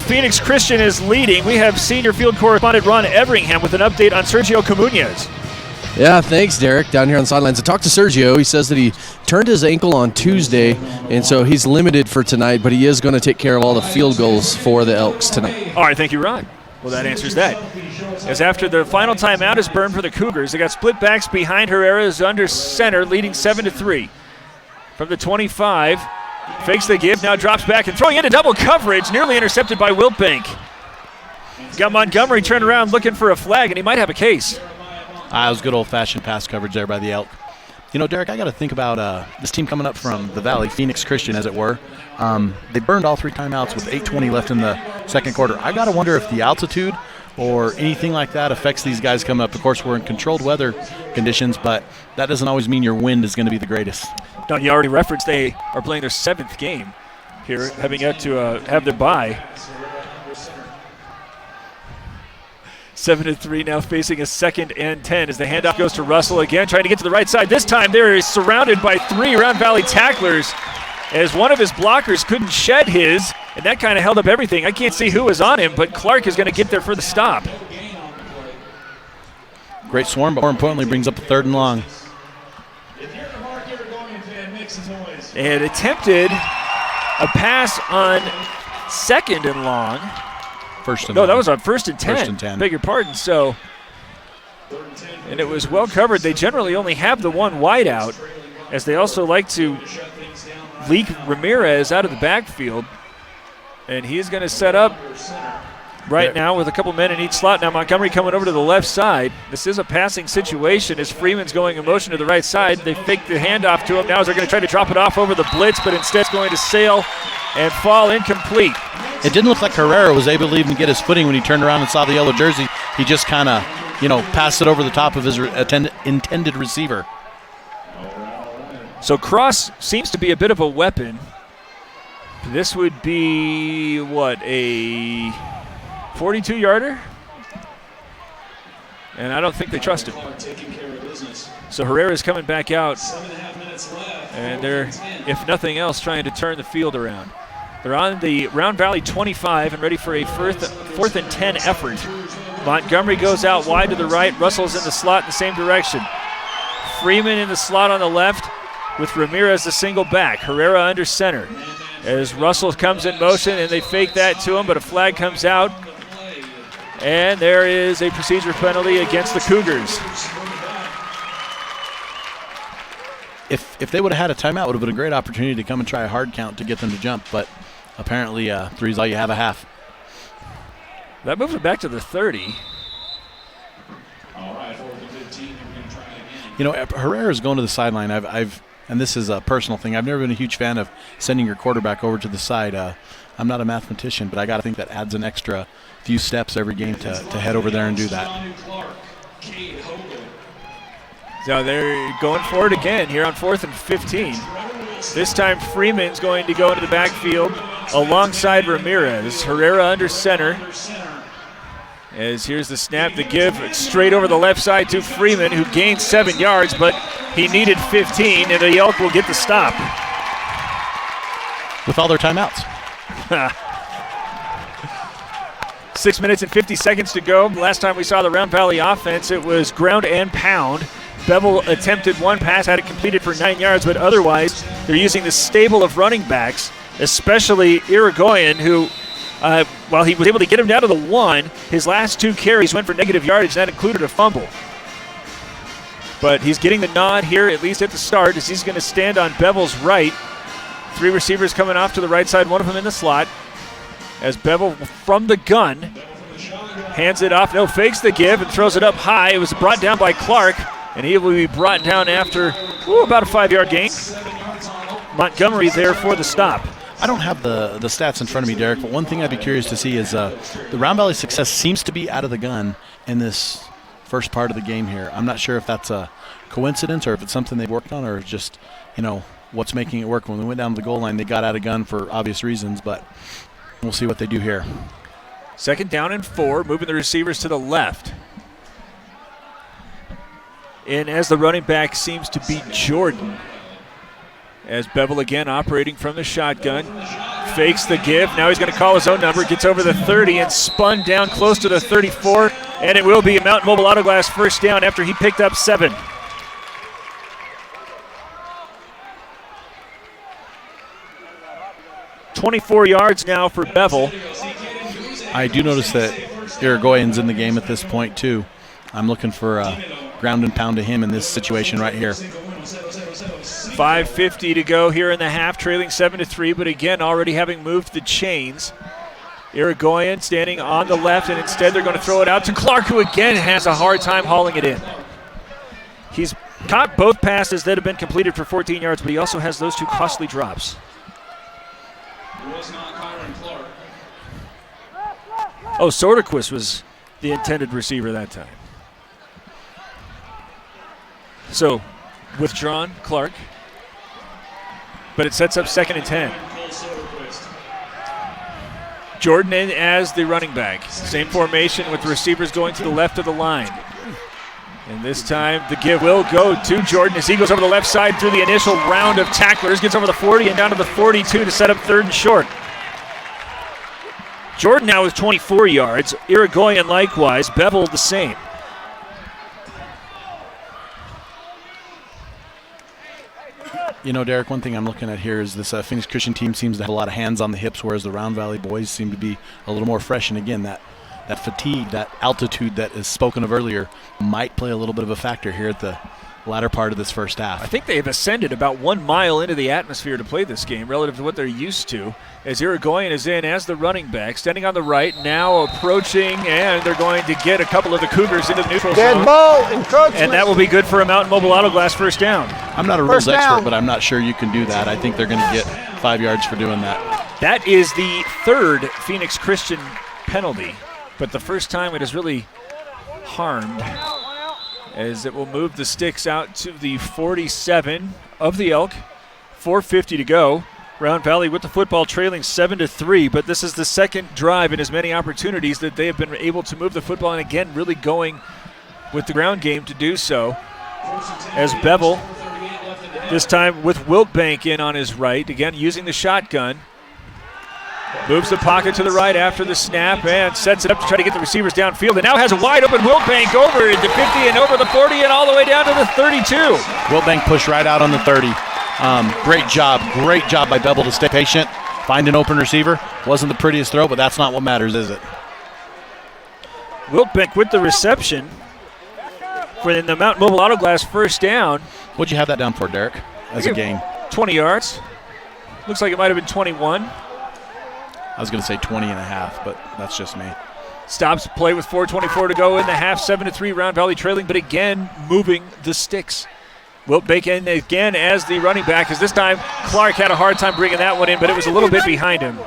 Phoenix Christian is leading. We have senior field correspondent Ron Everingham with an update on Sergio Comunez. Yeah, thanks, Derek. Down here on the sidelines. I talked to Sergio. He says that he turned his ankle on Tuesday, and so he's limited for tonight, but he is going to take care of all the field goals for the Elks tonight. All right, thank you, Ron. Well, that answers that. As after the final timeout is burned for the Cougars, they got split backs behind Herrera is under center, leading 7-3. From the 25, fakes the give, now drops back and throwing into double coverage, nearly intercepted by Wiltbank. Got Montgomery turned around looking for a flag, and he might have a case. It was good old-fashioned pass coverage there by the Elk. You know, Derek, I got to think about this team coming up from the Valley, Phoenix Christian, as it were. They burned all 3 timeouts with 8:20 left in the second quarter. I got to wonder if the altitude or anything like that affects these guys coming up. Of course, we're in controlled weather conditions, but that doesn't always mean your wind is going to be the greatest. No, you already referenced they are playing their 7th game here, having yet to have their bye. 7-3 now facing a 2nd and 10 as the handoff goes to Russell again, trying to get to the right side. This time there is surrounded by 3 Round Valley tacklers as one of his blockers couldn't shed his, and that kind of held up everything. I can't see who was on him, but Clark is going to get there for the stop. Great swarm, but more importantly brings up a 3rd and long. They had attempted a pass on 2nd and long. First and no, long. that was on 1st and 10. 1st and 10. Beg your pardon. So, and it was well covered. They generally only have the one wide out, as they also like to leak Ramirez out of the backfield. And he's going to set up right now with a couple men in each slot. Now Montgomery coming over to the left side. This is a passing situation as Freeman's going in motion to the right side. They fake the handoff to him. Now as they're going to try to drop it off over the blitz, but instead it's going to sail and fall incomplete. It didn't look like Herrera was able to even get his footing when he turned around and saw the yellow jersey. He just kind of, passed it over the top of his intended receiver. So Cross seems to be a bit of a weapon. This would be, a 42-yarder? And I don't think they trust him. So Herrera's coming back out. And they're, if nothing else, trying to turn the field around. They're on the Round Valley 25 and ready for a 4th and 10 effort. Montgomery goes out wide to the right. Russell's in the slot in the same direction. Freeman in the slot on the left with Ramirez the single back. Herrera under center. As Russell comes in motion and they fake that to him, but a flag comes out. And there is a procedure penalty against the Cougars. If they would have had a timeout, it would have been a great opportunity to come and try a hard count to get them to jump, but apparently 3 is all you have a half. That moves it back to the 30. Herrera's going to the sideline. And this is a personal thing, I've never been a huge fan of sending your quarterback over to the side. I'm not a mathematician, but I got to think that adds an extra few steps every game to head over there and do that. So they're going for it again here on 4th and 15. This time Freeman's going to go into the backfield alongside Ramirez. Herrera under center. As here's the snap, the give straight over the left side to Freeman, who gained 7 yards, but he needed 15, and the Elk will get the stop. With all their timeouts. 6 minutes and 50 seconds to go. Last time we saw the Round Valley offense, it was ground and pound. Bevels attempted one pass, had it completed for 9 yards, but otherwise they're using the stable of running backs, especially Irigoyen, who while he was able to get him down to the 1, his last 2 carries went for negative yardage. That included a fumble. But he's getting the nod here, at least at the start, as he's going to stand on Bevels' right. 3 receivers coming off to the right side, one of them in the slot. As Bevels from the gun hands it off, fakes the give and throws it up high. It was brought down by Clark, and he will be brought down after about a 5-yard gain. Montgomery there for the stop. I don't have the stats in front of me, Derek, but one thing I'd be curious to see is the Round Valley success seems to be out of the gun in this first part of the game here. I'm not sure if that's a coincidence or if it's something they've worked on or just, what's making it work. When they went down to the goal line, they got out of gun for obvious reasons, but we'll see what they do here. 2nd down and 4, moving the receivers to the left. And as the running back seems to be Jordan. As Bevels again operating from the shotgun. Fakes the give. Now he's going to call his own number. Gets over the 30 and spun down close to the 34. And it will be a Mountain Mobile Auto Glass first down after he picked up 7. "24 yards now for Bevels. I do notice that Irigoyen's in the game at this point too. I'm looking for a ground and pound to him in this situation right here. 5:50 to go here in the half, trailing 7-3, but again, already having moved the chains. Irigoyen standing on the left, and instead they're going to throw it out to Clark, who again has a hard time hauling it in. He's caught both passes that have been completed for 14 yards, but he also has those 2 costly drops. Soderquist was the intended receiver that time. So, withdrawn, Clark. But it sets up 2nd and 10. Jordan in as the running back. Same formation with the receivers going to the left of the line. And this time the give will go to Jordan as he goes over the left side through the initial round of tacklers. Gets over the 40 and down to the 42 to set up 3rd and short. Jordan now with 24 yards. Irigoyen likewise. Bevels the same. You know, Derek, one thing I'm looking at here is this Phoenix Christian team seems to have a lot of hands on the hips, whereas the Round Valley boys seem to be a little more fresh. And again, that fatigue, that altitude that is spoken of earlier might play a little bit of a factor here at the latter part of this first half. I think they've ascended about 1 mile into the atmosphere to play this game relative to what they're used to. As Irigoyen is in as the running back, standing on the right, now approaching, and they're going to get a couple of the Cougars into the neutral zone. Dead ball, encroachment. And that will be good for a Mountain Mobile Auto Glass first down. I'm not a rules expert, but I'm not sure you can do that. I think they're going to get 5 yards for doing that. That is the third Phoenix Christian penalty, but the first time it has really harmed, as it will move the sticks out to the 47 of the Elk. 4:50 to go. Round Valley with the football trailing 7-3, but this is the second drive in as many opportunities that they have been able to move the football, and again, really going with the ground game to do so. As Bevel, this time with Wiltbank in on his right, again using the shotgun. Moves the pocket to the right after the snap and sets it up to try to get the receivers downfield, and now has a wide open Wiltbank over into 50 and over the 40 and all the way down to the 32. Wiltbank pushed right out on the 30. Great job by Bevel to stay patient, find an open receiver. Wasn't the prettiest throw, but that's not what matters, is it? Wiltbank with the reception for the Mountain Mobile Auto Glass first down. What'd you have that down for, Derek, as a gain? 20 yards. Looks like it might have been 21. I was going to say 20 and a half, but that's just me. Stops play with 4:24 to go in the half, 7-3, Round Valley trailing, but again moving the sticks. Wiltbank in again as the running back, as this time Clark had a hard time bringing that one in, but it was a little bit behind him.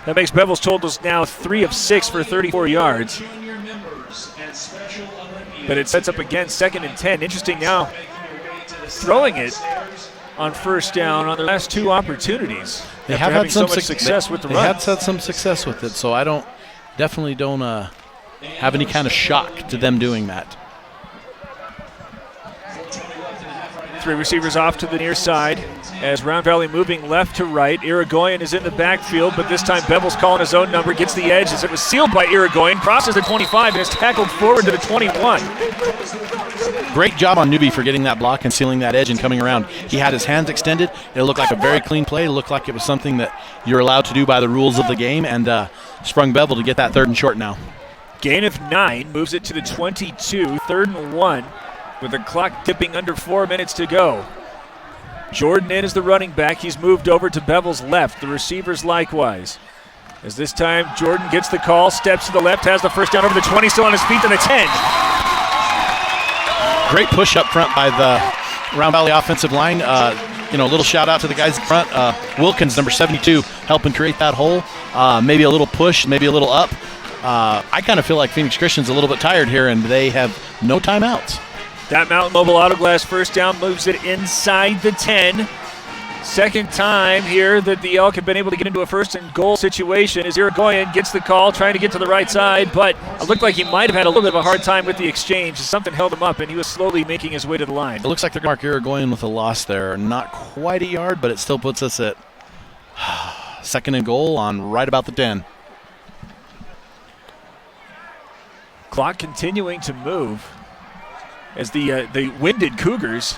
That makes Bevels totals now 3 of 6 for 34 yards. But it sets up again 2nd and 10. Interesting now, throwing it on first down on the last 2 opportunities. They have had some success with the run. They have had some success with it, so I definitely don't have any kind of shock to them doing that. 3 receivers off to the near side as Round Valley moving left to right. Irigoyen is in the backfield, but this time Bevels calling his own number, gets the edge as it was sealed by Irigoyen, crosses the 25 and is tackled forward to the 21. Great job on Newby for getting that block and sealing that edge and coming around. He had his hands extended. It looked like a very clean play. It looked like it was something that you're allowed to do by the rules of the game, and sprung Bevel to get that 3rd and short now. Gain of 9 moves it to the 22, 3rd and 1, with the clock tipping under 4 minutes to go. Jordan in as the running back. He's moved over to Bevel's left. The receivers likewise. As this time Jordan gets the call, steps to the left, has the first down over the 20, still on his feet to the 10. Great push up front by the Round Valley offensive line. A little shout out to the guys in front. Wilkins, number 72, helping create that hole. Maybe a little push, maybe a little up. I kind of feel like Phoenix Christian's a little bit tired here, and they have no timeouts. That Mountain Mobile Auto Glass first down moves it inside the 10. Second time here that the Elk have been able to get into a 1st and goal situation as Irigoyen gets the call, trying to get to the right side, but it looked like he might have had a little bit of a hard time with the exchange. Something held him up, and he was slowly making his way to the line. It looks like they're going to mark Irigoyen with a loss there. Not quite a yard, but it still puts us at 2nd and goal on right about the 10. Clock continuing to move as the winded Cougars.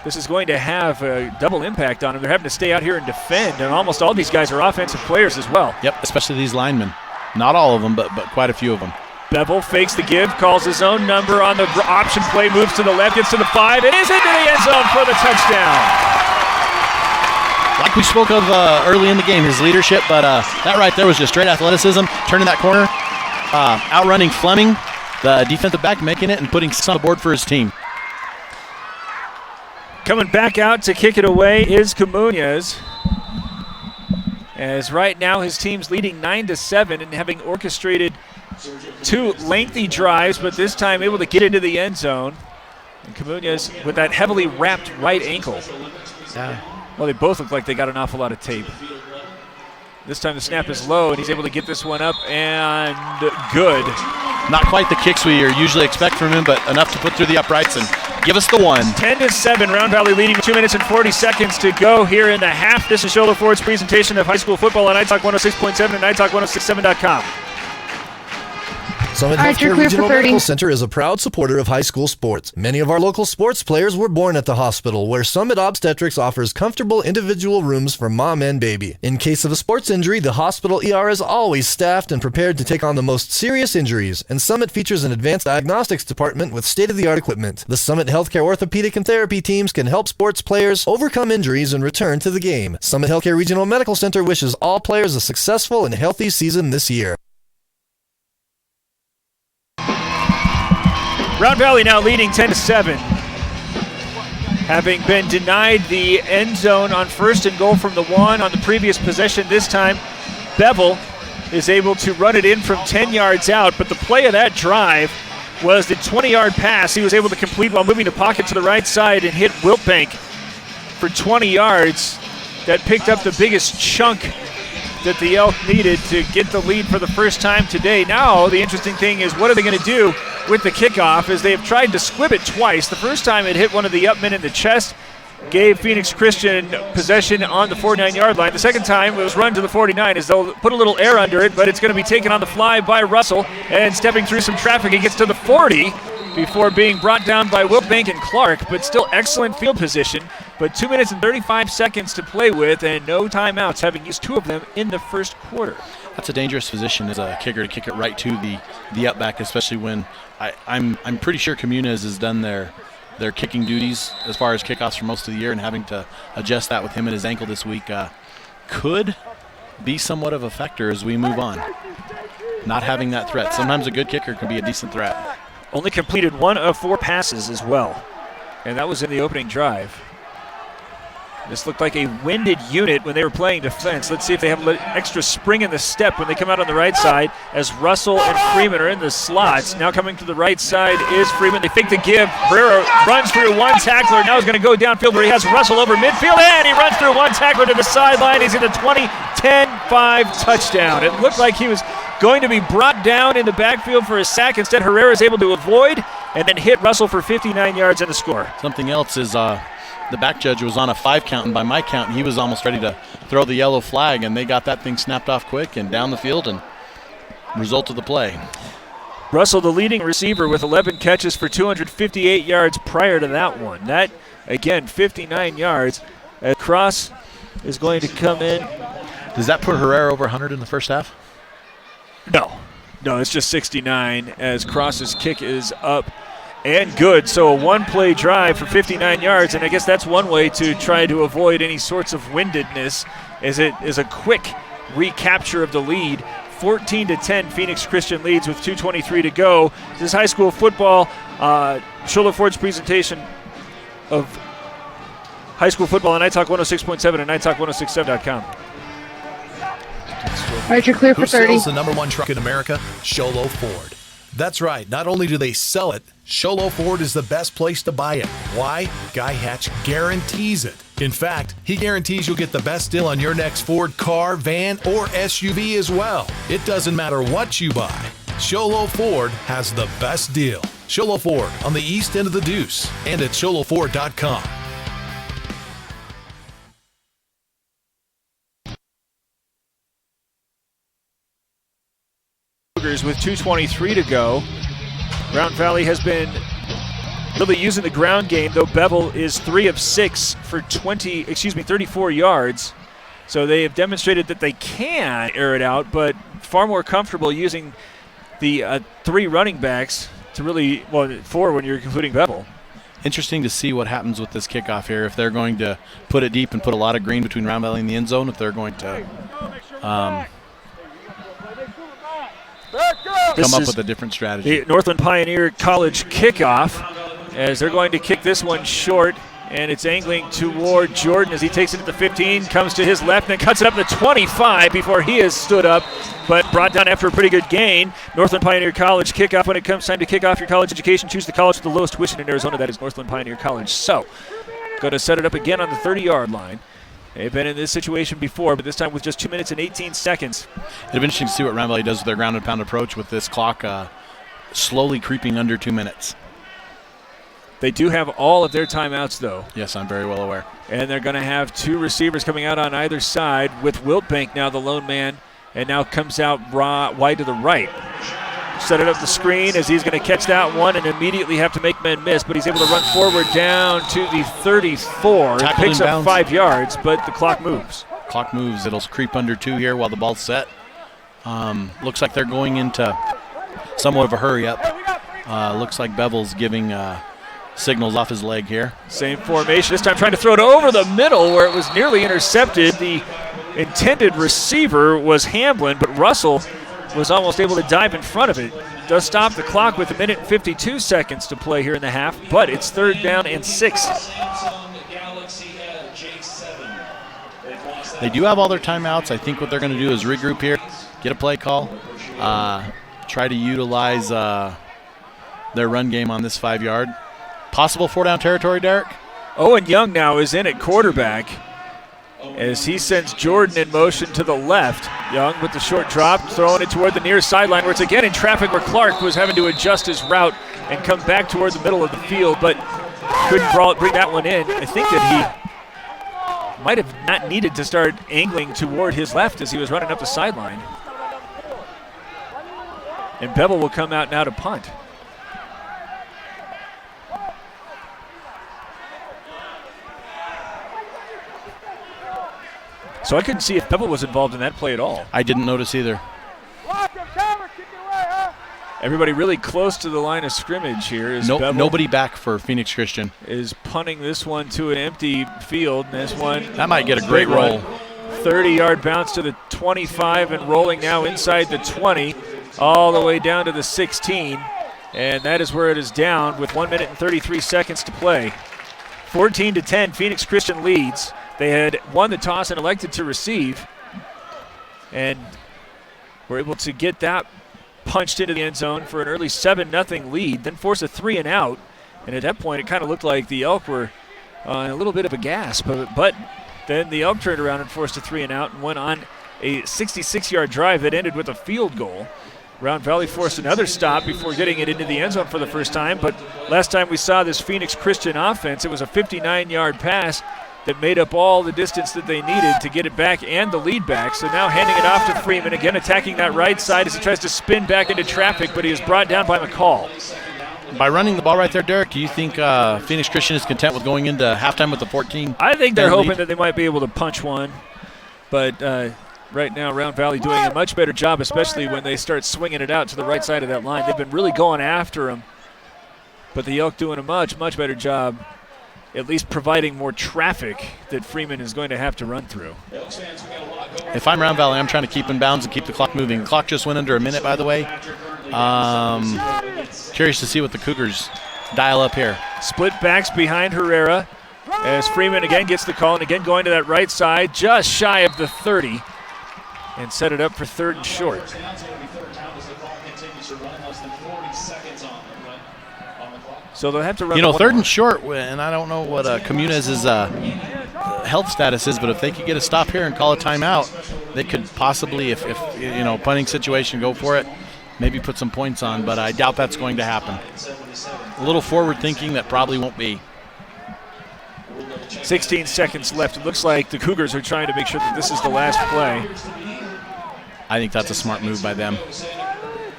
This is going to have a double impact on them. They're having to stay out here and defend, and almost all these guys are offensive players as well. Yep, especially these linemen. Not all of them, but quite a few of them. Bevel fakes the give, calls his own number on the option play, moves to the left, gets to the 5, and is into the end zone for the touchdown. Like we spoke of early in the game, his leadership, but that right there was just straight athleticism, turning that corner, outrunning Fleming, the defensive back, making it and putting 6 on the board for his team. Coming back out to kick it away is Commune, as right now his team's leading 9-7 and having orchestrated 2 lengthy drives, but this time able to get into the end zone. And Commune with that heavily wrapped right ankle. Yeah. Well, they both look like they got an awful lot of tape. This time the snap is low, and he's able to get this one up, and good. Not quite the kicks we usually expect from him, but enough to put through the uprights and give us the 1. 10-7, Round Valley leading with 2 minutes and 40 seconds to go here in the half. This is Shoulder Ford's presentation of high school football on iTalk 106.7 and iTalk1067.com. Summit All right, you're Healthcare clear for Regional 30. Medical Center is a proud supporter of high school sports. Many of our local sports players were born at the hospital, where Summit Obstetrics offers comfortable individual rooms for mom and baby. In case of a sports injury, the hospital ER is always staffed and prepared to take on the most serious injuries, and Summit features an advanced diagnostics department with state-of-the-art equipment. The Summit Healthcare orthopedic and therapy teams can help sports players overcome injuries and return to the game. Summit Healthcare Regional Medical Center wishes all players a successful and healthy season this year. Round Valley now leading 10-7. Having been denied the end zone on 1st and goal from the 1 on the previous possession, this time Bevels is able to run it in from 10 yards out, but the play of that drive was the 20-yard pass he was able to complete while moving the pocket to the right side and hit Wiltbank for 20 yards. That picked up the biggest chunk that the Elk needed to get the lead for the first time today. Now the interesting thing is, what are they going to do with the kickoff, as they have tried to squib it twice. The first time it hit one of the upmen in the chest, gave Phoenix Christian possession on the 49-yard line. The second time it was run to the 49 as they'll put a little air under it, but it's going to be taken on the fly by Russell, and stepping through some traffic, he gets to the 40 before being brought down by Wiltbank and Clark, but still excellent field position. But 2 minutes and 35 seconds to play with and no timeouts, having used 2 of them in the first quarter. That's a dangerous position as a kicker, to kick it right to the up back, especially when I'm pretty sure Commune has done their kicking duties as far as kickoffs for most of the year, and having to adjust that with him and his ankle this week could be somewhat of a factor as we move on. Not having that threat. Sometimes a good kicker can be a decent threat. Only completed 1 of 4 passes as well, and that was in the opening drive. This looked like a winded unit when they were playing defense. Let's see if they have a little extra spring in the step when they come out on the right side, as Russell and Freeman are in the slots. Now coming to the right side is Freeman. They fake the give. Herrera runs through one tackler. Now he's going to go downfield where he has Russell over midfield, and he runs through one tackler to the sideline. He's in the 20-10-5 touchdown. It looked like he was going to be brought down in the backfield for a sack. Instead, Herrera is able to avoid and then hit Russell for 59 yards in the score. Something else is the back judge was on a 5 count, and by my count, he was almost ready to throw the yellow flag, and they got that thing snapped off quick and down the field, and result of the play. Russell, the leading receiver, with 11 catches for 258 yards prior to that one. That, again, 59 yards. Cross is going to come in. Does that put Herrera over 100 in the first half? No, it's just 69, as Cross's kick is up and good. So a one-play drive for 59 yards, and I guess that's one way to try to avoid any sorts of windedness, as it is a quick recapture of the lead. 14-10, Phoenix Christian leads with 2:23 to go. This is high school football. Shola Ford's presentation of high school football on iTalk 106.7 and iTalk1067.com. All right, you're clear for 30. Who sells the #1 truck in America? Sholo Ford. That's right. Not only do they sell it, Sholo Ford is the best place to buy it. Why? Guy Hatch guarantees it. In fact, he guarantees you'll get the best deal on your next Ford car, van, or SUV as well. It doesn't matter what you buy. Sholo Ford has the best deal. Sholo Ford on the east end of the Deuce and at sholoford.com. Cougars with 2:23 to go. Round Valley has been really using the ground game, though Bevels is 3 of 6 for 34 yards. So they have demonstrated that they can air it out, but far more comfortable using the 3 running backs to really, 4 when you're including Bevels. Interesting to see what happens with this kickoff here, if they're going to put it deep and put a lot of green between Round Valley and the end zone, if they're going to come up with a different strategy. The Northland Pioneer College kickoff, as they're going to kick this one short, and it's angling toward Jordan as he takes it at the 15, comes to his left, and cuts it up to the 25 before he is stood up, but brought down after a pretty good gain. Northland Pioneer College kickoff. When it comes time to kick off your college education, choose the college with the lowest tuition in Arizona. That is Northland Pioneer College. So, going to set it up again on the 30-yard line. They've been in this situation before, but this time with just 2 minutes and 18 seconds. It'll be interesting to see what Round Valley does with their ground and pound approach with this clock slowly creeping under 2 minutes. They do have all of their timeouts, though. Yes, I'm very well aware. And they're going to have 2 receivers coming out on either side, with Wiltbank now the lone man, and now comes out wide to the right. Set it up the screen as he's going to catch that one and immediately have to make men miss, but he's able to run forward down to the 34. Tackled Picks in up bounds. 5 yards, but the clock moves. Clock moves. It'll creep under 2 here while the ball's set. Looks like they're going into somewhat of a hurry up. Looks like Bevels giving signals off his leg here. Same formation, this time trying to throw it over the middle where it was nearly intercepted. The intended receiver was Hamblin, but Russell was almost able to dive in front of it. Does stop the clock with 1 minute and 52 seconds to play here in the half, but it's 3rd down and 6. They do have all their timeouts. I think what they're going to do is regroup here, get a play call, try to utilize their run game on this 5-yard. Possible 4-down territory, Derek? Owen Young now is in at quarterback as he sends Jordan in motion to the left. Young with the short drop, throwing it toward the near sideline where it's again in traffic where Clark was having to adjust his route and come back toward the middle of the field, but couldn't bring that one in. I think that he might have not needed to start angling toward his left as he was running up the sideline. And Bevel will come out now to punt. So I couldn't see if Bevel was involved in that play at all. I didn't notice either. Everybody really close to the line of scrimmage here. Is Bevel nobody back for Phoenix Christian. Is punting this one to an empty field. And this one, that might get a great roll. 30-yard bounce to the 25 and rolling now inside the 20 all the way down to the 16. And that is where it is down with 1 minute and 33 seconds to play. 14-10, Phoenix Christian leads. They had won the toss and elected to receive, and were able to get that punched into the end zone for an early 7-0 lead, then force a 3-and-out. And at that point, it kind of looked like the Elk were in a little bit of a gasp. But then the Elk turned around and forced a 3-and-out and went on a 66-yard drive that ended with a field goal. Round Valley forced another stop before getting it into the end zone for the first time. But last time we saw this Phoenix Christian offense, it was a 59-yard pass that made up all the distance that they needed to get it back and the lead back. So now handing it off to Freeman, again attacking that right side as he tries to spin back into traffic, but he is brought down by McCall. By running the ball right there, Derek, do you think Phoenix Christian is content with going into halftime with the 14? I think they're hoping that they might be able to punch one, but right now Round Valley doing a much better job, especially when they start swinging it out to the right side of that line. They've been really going after him, but the Elk doing a much better job, at least providing more traffic that Freeman is going to have to run through. If I'm Round Valley, I'm trying to keep in bounds and keep the clock moving. The clock just went under a minute, by the way. Curious to see what the Cougars dial up here. Split backs behind Herrera as Freeman again gets the call and again going to that right side, just shy of the 30, and set it up for 3rd and short. So they'll have to run. 3rd and short, and I don't know what Commune's health status is, but if they could get a stop here and call a timeout, they could possibly, if punting situation, go for it, maybe put some points on, but I doubt that's going to happen. A little forward thinking that probably won't be. 16 seconds left. It looks like the Cougars are trying to make sure that this is the last play. I think that's a smart move by them.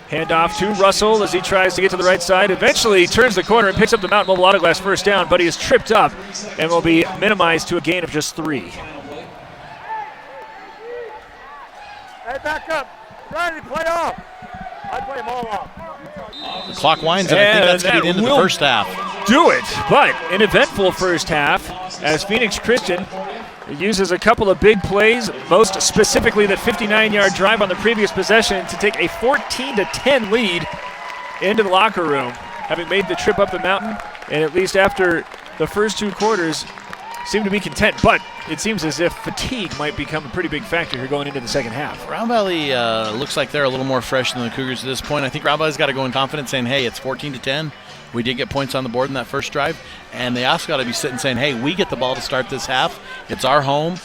Handoff to Russell as he tries to get to the right side. Eventually turns the corner and picks up the Mountain Mobile Auto Glass first down, but he is tripped up and will be minimized to a gain of just 3. Hey, back up. Ready, play off. I play them all off. The clock winds, and I think that's going to be the end of the first half. Do it, but an eventful first half as Phoenix Christian uses a couple of big plays, most specifically that 59-yard drive on the previous possession to take a 14-10 lead into the locker room, having made the trip up the mountain, and at least after the first 2 quarters seem to be content, but it seems as if fatigue might become a pretty big factor here going into the second half. Round Valley looks like they're a little more fresh than the Cougars at this point. I think Round Valley's got to go in confidence saying, hey, it's 14-10. We did get points on the board in that first drive, and they also got to be sitting saying, hey, we get the ball to start this half. It's our home.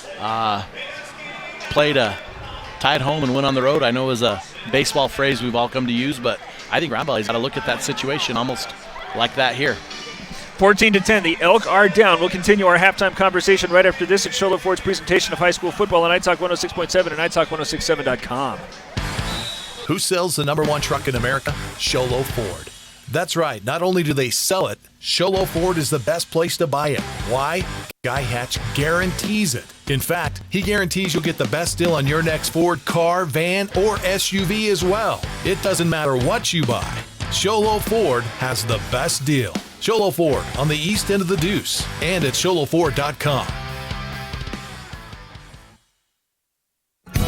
Played a tied home and win on the road. I know is a baseball phrase we've all come to use, but I think Round Valley's got to look at that situation almost like that here. 14-10, the Elk are down. We'll continue our halftime conversation right after this at Charlotte Ford's presentation of high school football on iTalk 106.7 and iTalk1067.com. Who sells the #1 truck in America? Sholo Ford. That's right. Not only do they sell it, Sholo Ford is the best place to buy it. Why? Guy Hatch guarantees it. In fact, he guarantees you'll get the best deal on your next Ford car, van, or SUV as well. It doesn't matter what you buy. Sholo Ford has the best deal. Sholo Ford on the east end of the Deuce and at sholoford.com.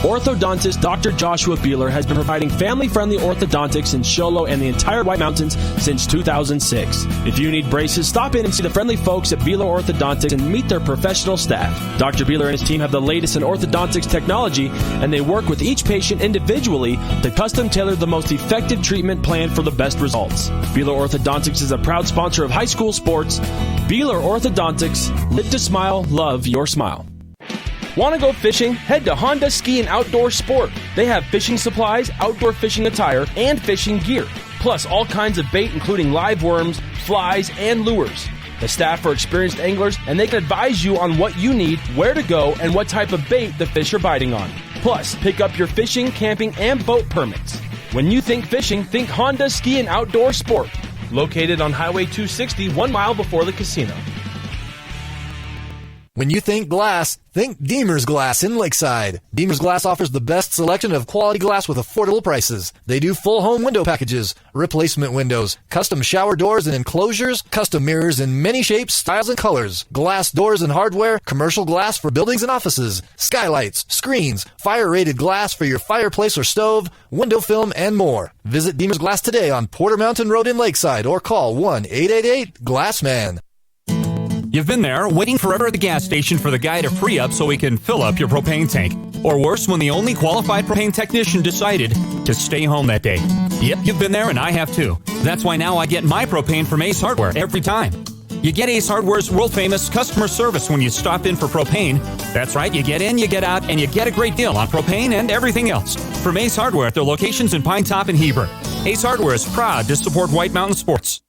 Orthodontist Dr. Joshua Beeler has been providing family-friendly orthodontics in Show Low and the entire White Mountains since 2006. If you need braces, stop in and see the friendly folks at Beeler Orthodontics and meet their professional staff. Dr. Beeler and his team have the latest in orthodontics technology, and they work with each patient individually to custom tailor the most effective treatment plan for the best results. Beeler Orthodontics is a proud sponsor of high school sports. Beeler Orthodontics, live to smile, love your smile. Want to go fishing? Head to Honda Ski and Outdoor Sport. They have fishing supplies, outdoor fishing attire, and fishing gear. Plus all kinds of bait including live worms, flies, and lures. The staff are experienced anglers and they can advise you on what you need, where to go, and what type of bait the fish are biting on. Plus, pick up your fishing, camping, and boat permits. When you think fishing, think Honda Ski and Outdoor Sport. Located on Highway 260, 1 mile before the casino. When you think glass, think Deemer's Glass in Lakeside. Deemer's Glass offers the best selection of quality glass with affordable prices. They do full home window packages, replacement windows, custom shower doors and enclosures, custom mirrors in many shapes, styles, and colors, glass doors and hardware, commercial glass for buildings and offices, skylights, screens, fire-rated glass for your fireplace or stove, window film, and more. Visit Deemer's Glass today on Porter Mountain Road in Lakeside or call 1-888-GLASSMAN. You've been there, waiting forever at the gas station for the guy to free up so he can fill up your propane tank. Or worse, when the only qualified propane technician decided to stay home that day. Yep, you've been there and I have too. That's why now I get my propane from Ace Hardware every time. You get Ace Hardware's world-famous customer service when you stop in for propane. That's right, you get in, you get out, and you get a great deal on propane and everything else. From Ace Hardware at their locations in Pine Top and Heber. Ace Hardware is proud to support White Mountain sports.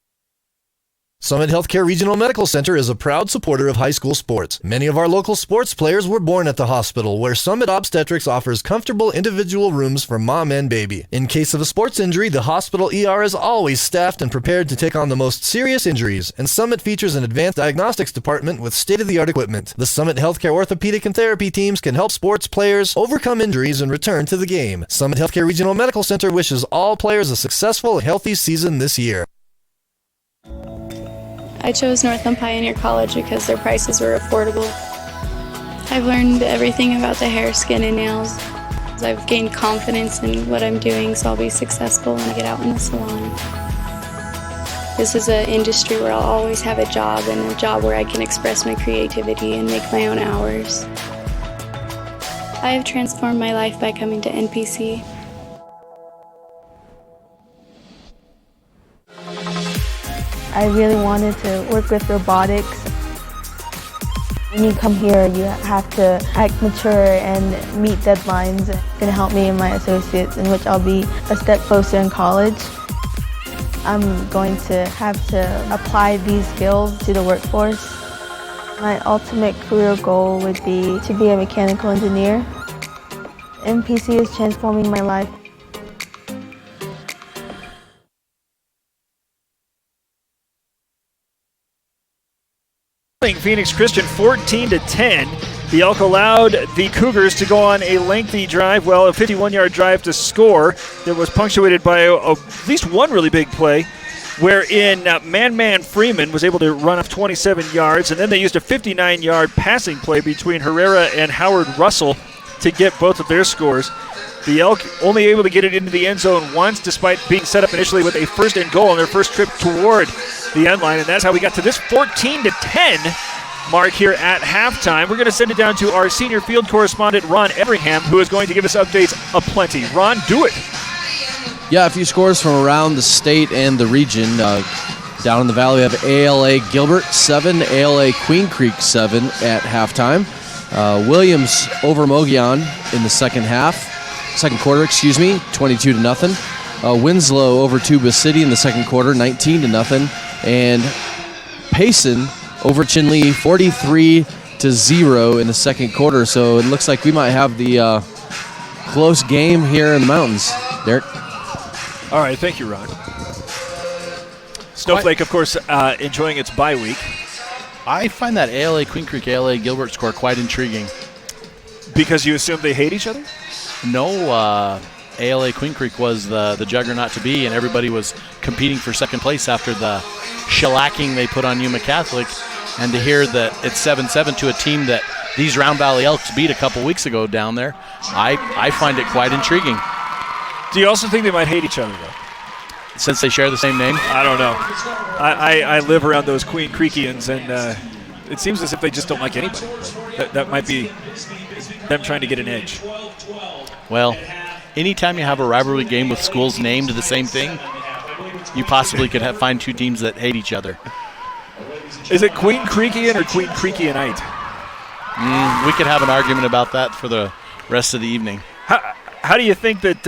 Summit Healthcare Regional Medical Center is a proud supporter of high school sports. Many of our local sports players were born at the hospital, where Summit Obstetrics offers comfortable individual rooms for mom and baby. In case of a sports injury, the hospital ER is always staffed and prepared to take on the most serious injuries, and Summit features an advanced diagnostics department with state-of-the-art equipment. The Summit Healthcare orthopedic and therapy teams can help sports players overcome injuries and return to the game. Summit Healthcare Regional Medical Center wishes all players a successful and healthy season this year. I chose Northland Pioneer College because their prices were affordable. I've learned everything about the hair, skin, and nails. I've gained confidence in what I'm doing, so I'll be successful when I get out in the salon. This is an industry where I'll always have a job, and a job where I can express my creativity and make my own hours. I have transformed my life by coming to NPC. I really wanted to work with robotics. When you come here, you have to act mature and meet deadlines. It's going to help me and my associates, in which I'll be a step closer in college. I'm going to have to apply these skills to the workforce. My ultimate career goal would be to be a mechanical engineer. NPC is transforming my life. Phoenix Christian 14-10. The Elk allowed the Cougars to go on a lengthy drive, a 51-yard drive to score that was punctuated by at least one really big play, wherein man Freeman was able to run off 27 yards, and then they used a 59-yard passing play between Herrera and Howard Russell to get both of their scores. The Elk only able to get it into the end zone once, despite being set up initially with a 1st and goal on their first trip toward the end line, and that's how we got to this 14-10 mark here at halftime. We're going to send it down to our senior field correspondent, Ron Everingham, who is going to give us updates aplenty. Ron, do it. Yeah, a few scores from around the state and the region. Down in the valley, we have ALA Gilbert 7, ALA Queen Creek 7 at halftime. Williams over Mogollon in the second quarter, 22-0. Winslow over Tuba City in the second quarter, 19-0. And Payson over Chinle, 43-0 in the second quarter. So it looks like we might have the close game here in the mountains. Derek? All right, thank you, Ron. Snowflake, of course, enjoying its bye week. I find that ALA Queen Creek, ALA Gilbert score quite intriguing. Because you assume they hate each other? No, ALA Queen Creek was the juggernaut to be, and everybody was competing for second place after the shellacking they put on Yuma Catholic. And to hear that it's 7-7 to a team that these Round Valley Elks beat a couple weeks ago down there, I find it quite intriguing. Do you also think they might hate each other, though? Since they share the same name? I don't know. I live around those Queen Creekians, and it seems as if they just don't like anybody. That might be them trying to get an edge. Well, anytime you have a rivalry game with schools named the same thing, you possibly could find two teams that hate each other. Is it Queen Creekian or Queen Creekianite? We could have an argument about that for the rest of the evening. How do you think that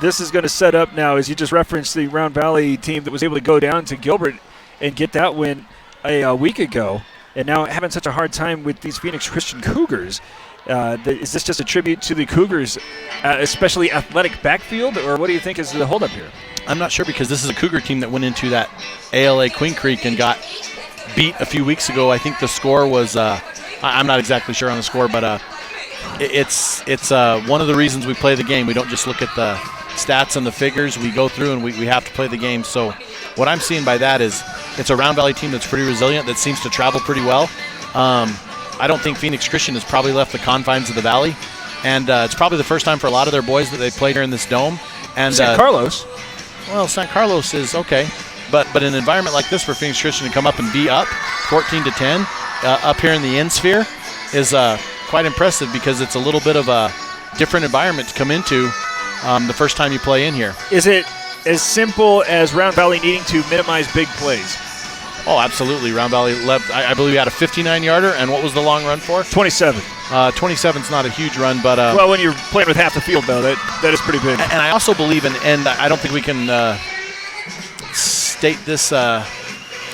this is going to set up now, as you just referenced the Round Valley team that was able to go down to Gilbert and get that win a week ago, and now having such a hard time with these Phoenix Christian Cougars? Is this just a tribute to the Cougars, especially athletic backfield, or what do you think is the holdup here? I'm not sure, because this is a Cougar team that went into that ALA Queen Creek and got beat a few weeks ago. I think the score was I'm not exactly sure on the score, but it's one of the reasons we play the game. We don't just look at the stats and the figures. We go through and we have to play the game. So what I'm seeing by that is it's a Round Valley team that's pretty resilient, that seems to travel pretty well. I don't think Phoenix Christian has probably left the confines of the valley, and it's probably the first time for a lot of their boys that they played here in this dome. And San Carlos. Well, San Carlos is okay, but in an environment like this for Phoenix Christian to come up and be up 14-10 up here in the end sphere is quite impressive, because it's a little bit of a different environment to come into the first time you play in here. Is it as simple as Round Valley needing to minimize big plays? Oh, absolutely. Round Valley left, I believe he had a 59-yarder, and what was the long run for? 27. 27's not a huge run, but... well, when you're playing with half the field, though, that is pretty big. And I also believe, and I don't think we can state this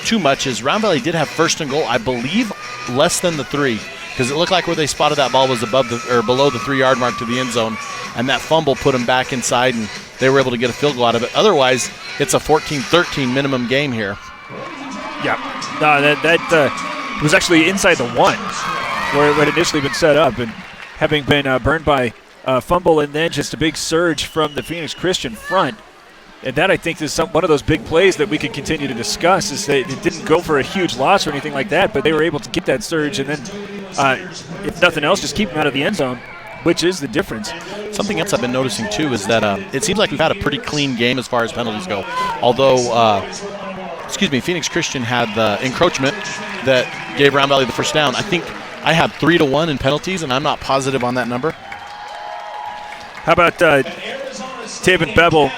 too much, is Round Valley did have first and goal, I believe, less than the 3, because it looked like where they spotted that ball was below the 3-yard mark to the end zone, and that fumble put them back inside, and they were able to get a field goal out of it. Otherwise, it's a 14-13 minimum game here. Yeah, no, that was actually inside the 1 where it had initially been set up, and having been burned by a fumble and then just a big surge from the Phoenix Christian front. And that, I think, is one of those big plays that we can continue to discuss, is that it didn't go for a huge loss or anything like that, but they were able to get that surge and then, if nothing else, just keep them out of the end zone, which is the difference. Something else I've been noticing, too, is that it seems like we've had a pretty clean game as far as penalties go. Although, Phoenix Christian had the encroachment that gave Round Valley the first down. I think I had 3-1 in penalties, and I'm not positive on that number. How about David Bevel,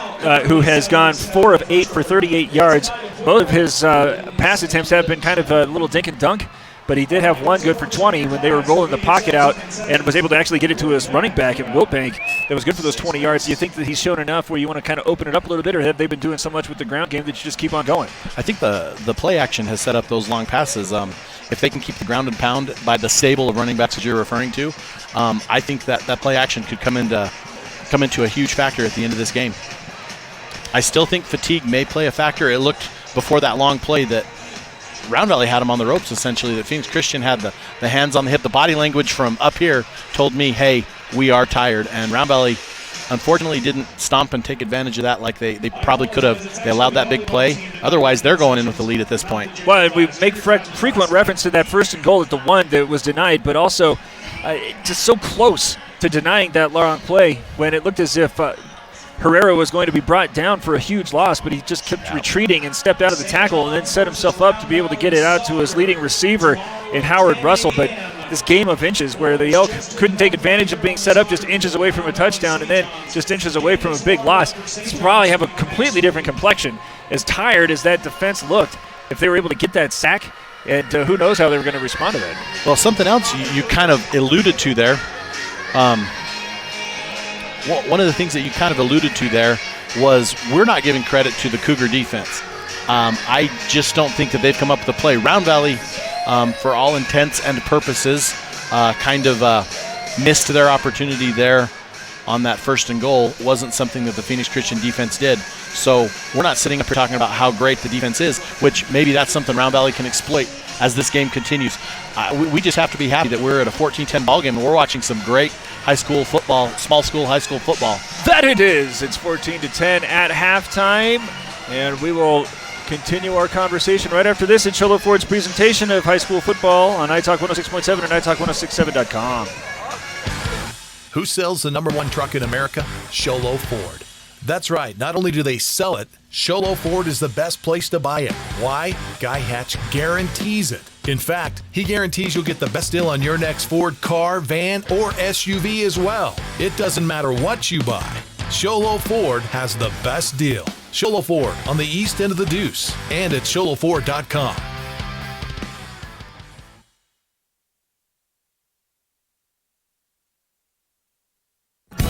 who has gone 4 of 8 for 38 yards. Both of his pass attempts have been kind of a little dink and dunk, but he did have one good for 20 when they were rolling the pocket out, and was able to actually get it to his running back at Wilbank. That was good for those 20 yards. Do you think that he's shown enough where you want to kind of open it up a little bit, or have they been doing so much with the ground game that you just keep on going? I think the play action has set up those long passes. If they can keep the ground and pound by the stable of running backs that you're referring to, I think that play action could come into a huge factor at the end of this game. I still think fatigue may play a factor. It looked before that long play that Round Valley had them on the ropes, essentially, that Phoenix Christian had the hands on the hip. The body language from up here told me, hey, we are tired. And Round Valley, unfortunately, didn't stomp and take advantage of that like they probably could have. They allowed that big play. Otherwise, they're going in with the lead at this point. Well, we make frequent reference to that first and goal at the 1 that was denied, but also just so close to denying that long play when it looked as if Herrera was going to be brought down for a huge loss, but he just kept retreating and stepped out of the tackle and then set himself up to be able to get it out to his leading receiver in Howard Russell. But this game of inches where the Elks couldn't take advantage of being set up just inches away from a touchdown and then just inches away from a big loss, this probably have a completely different complexion. As tired as that defense looked, if they were able to get that sack, and who knows how they were going to respond to that. Well, something else you kind of alluded to there, one of the things that you kind of alluded to there was we're not giving credit to the Cougar defense. I just don't think that they've come up with a play. Round Valley, for all intents and purposes, kind of missed their opportunity there on that 1st and goal wasn't something that the Phoenix Christian defense did. So we're not sitting up here talking about how great the defense is, which maybe that's something Round Valley can exploit as this game continues. We just have to be happy that we're at a 14-10 ball game and we're watching some great high school football, small school high school football. That it is. It's 14-10 at halftime, and we will continue our conversation right after this at Sholo Ford's presentation of high school football on iTalk 106.7 and iTalk1067.com. Who sells the #1 truck in America? Sholo Ford. That's right. Not only do they sell it, Sholo Ford is the best place to buy it. Why? Guy Hatch guarantees it. In fact, he guarantees you'll get the best deal on your next Ford car, van, or SUV as well. It doesn't matter what you buy. Sholo Ford has the best deal. Sholo Ford on the east end of the Deuce and at sholoford.com.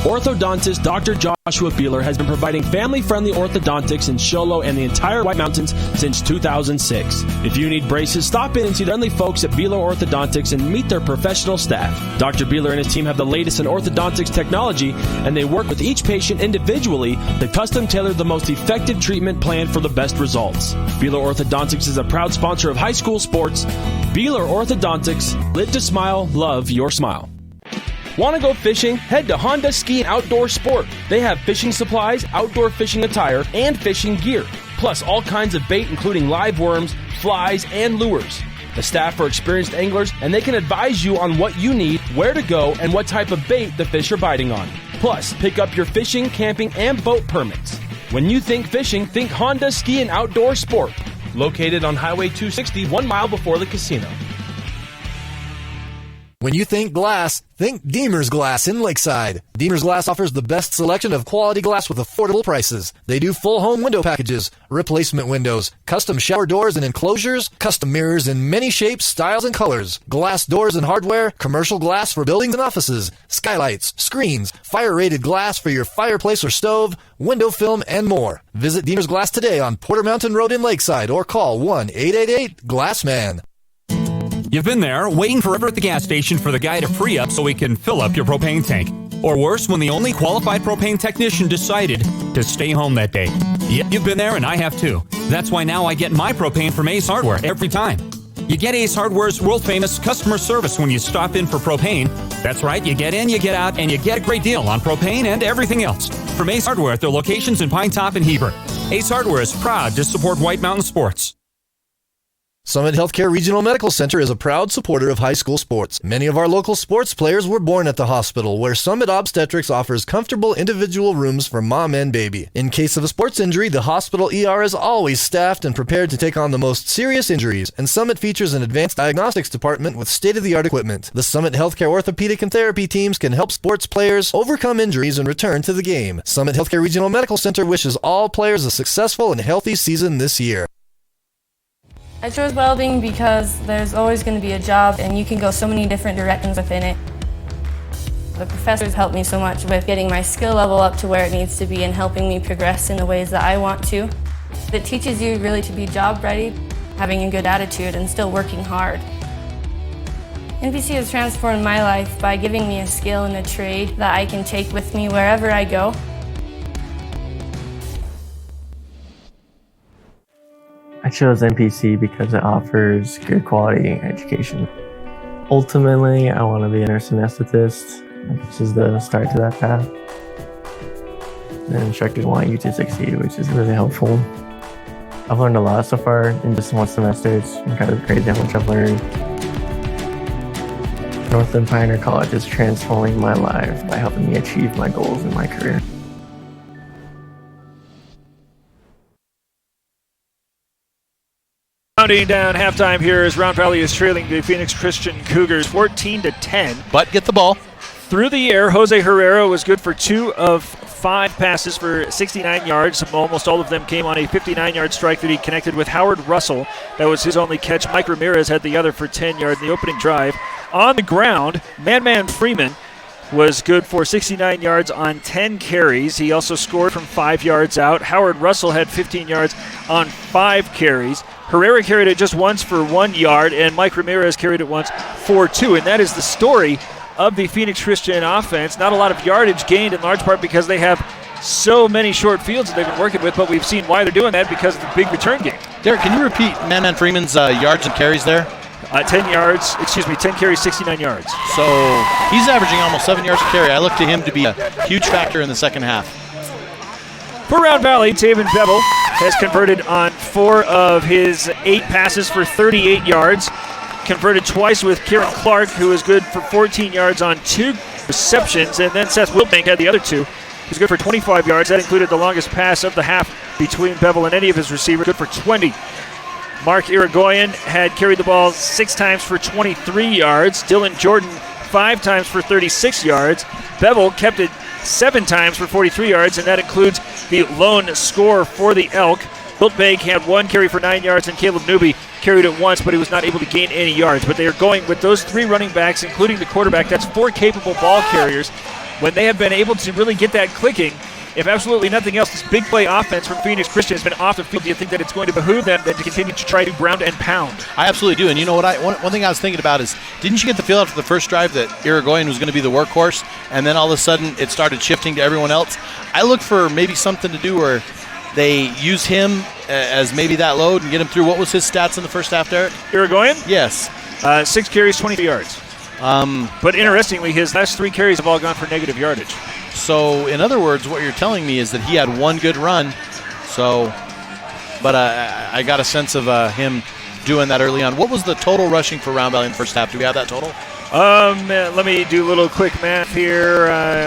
Orthodontist Dr. Joshua Beeler has been providing family-friendly orthodontics in Sholo and the entire White Mountains since 2006. If you need braces, stop in and see the friendly folks at Beeler Orthodontics and meet their professional staff. Dr. Beeler and his team have the latest in orthodontics technology, and they work with each patient individually to custom tailor the most effective treatment plan for the best results. Beeler Orthodontics is a proud sponsor of high school sports. Beeler Orthodontics, live to smile, love your smile. Want to go fishing? Head to Honda Ski and Outdoor Sport. They have fishing supplies, outdoor fishing attire, and fishing gear, plus all kinds of bait including live worms, flies, and lures. The staff are experienced anglers, and they can advise you on what you need, where to go, and what type of bait the fish are biting on. Plus, pick up your fishing, camping, and boat permits. When you think fishing, think Honda Ski and Outdoor Sport. Located on Highway 260, 1 mile before the casino. When you think glass, think Deemer's Glass in Lakeside. Deemer's Glass offers the best selection of quality glass with affordable prices. They do full home window packages, replacement windows, custom shower doors and enclosures, custom mirrors in many shapes, styles, and colors, glass doors and hardware, commercial glass for buildings and offices, skylights, screens, fire-rated glass for your fireplace or stove, window film, and more. Visit Deemer's Glass today on Porter Mountain Road in Lakeside or call 1-888-GLASSMAN. You've been there, waiting forever at the gas station for the guy to free up so we can fill up your propane tank. Or worse, when the only qualified propane technician decided to stay home that day. Yep, you've been there, and I have too. That's why now I get my propane from Ace Hardware every time. You get Ace Hardware's world-famous customer service when you stop in for propane. That's right, you get in, you get out, and you get a great deal on propane and everything else. From Ace Hardware at their locations in Pine Top and Heber. Ace Hardware is proud to support White Mountain sports. Summit Healthcare Regional Medical Center is a proud supporter of high school sports. Many of our local sports players were born at the hospital, where Summit Obstetrics offers comfortable individual rooms for mom and baby. In case of a sports injury, the hospital ER is always staffed and prepared to take on the most serious injuries, and Summit features an advanced diagnostics department with state-of-the-art equipment. The Summit Healthcare orthopedic and therapy teams can help sports players overcome injuries and return to the game. Summit Healthcare Regional Medical Center wishes all players a successful and healthy season this year. I chose welding because there's always going to be a job and you can go so many different directions within it. The professors helped me so much with getting my skill level up to where it needs to be and helping me progress in the ways that I want to. It teaches you really to be job ready, having a good attitude, and still working hard. NPC has transformed my life by giving me a skill and a trade that I can take with me wherever I go. I chose NPC because it offers good quality education. Ultimately, I want to be a nurse anesthetist, which is the start to that path. And instructors want U260, which is really helpful. I've learned a lot so far in just 1 semester. It's kind of crazy how much I've learned. Northland Pioneer College is transforming my life by helping me achieve my goals in my career. Counting down halftime here as Round Valley is trailing the Phoenix Christian Cougars 14-10. But get the ball. Through the air, Jose Herrera was good for 2 of 5 passes for 69 yards. Almost all of them came on a 59-yard strike that he connected with Howard Russell. That was his only catch. Mike Ramirez had the other for 10 yards in the opening drive. On the ground, Man Freeman was good for 69 yards on 10 carries. He also scored from 5 yards out. Howard Russell had 15 yards on 5 carries. Herrera carried it just once for 1 yard, and Mike Ramirez carried it once for 2. And that is the story of the Phoenix Christian offense. Not a lot of yardage gained in large part because they have so many short fields that they've been working with, but we've seen why they're doing that because of the big return game. Derek, can you repeat Man Freeman's yards and carries there? 10 carries, 69 yards. So he's averaging almost 7 yards a carry. I look to him to be a huge factor in the second half. For Round Valley, Taven Bevel has converted on 4 of his 8 passes for 38 yards. Converted twice with Kieran Clark, who is good for 14 yards on 2 receptions. And then Seth Wilbank had the other 2. He's good for 25 yards. That included the longest pass of the half between Bevel and any of his receivers, good for 20. Mark Irigoyen had carried the ball 6 times for 23 yards. Dylan Jordan 5 times for 36 yards. Bevel kept it 7 times for 43 yards, and that includes the lone score for the Elk. Wilbank had 1 carry for 9 yards, and Caleb Newby carried it once, but he was not able to gain any yards. But they are going with those 3 running backs, including the quarterback. That's 4 capable ball carriers. When they have been able to really get that clicking, if absolutely nothing else, this big play offense from Phoenix Christian has been off the field. Do you think that it's going to behoove them then to continue to try to ground and pound? I absolutely do. And you know what? One thing I was thinking about is, didn't you get the feel after the first drive that Irigoyen was going to be the workhorse, and then all of a sudden it started shifting to everyone else? I look for maybe something to do where they use him as maybe that load and get him through. What was his stats in the first half, Derek? Irigoyen? Yes. 6 carries, 23 yards. But interestingly, his last 3 carries have all gone for negative yardage. So, in other words, what you're telling me is that he had 1 good run. So, but I got a sense of him doing that early on. What was the total rushing for Round Valley in the first half? Do we have that total? Let me do a little quick math here.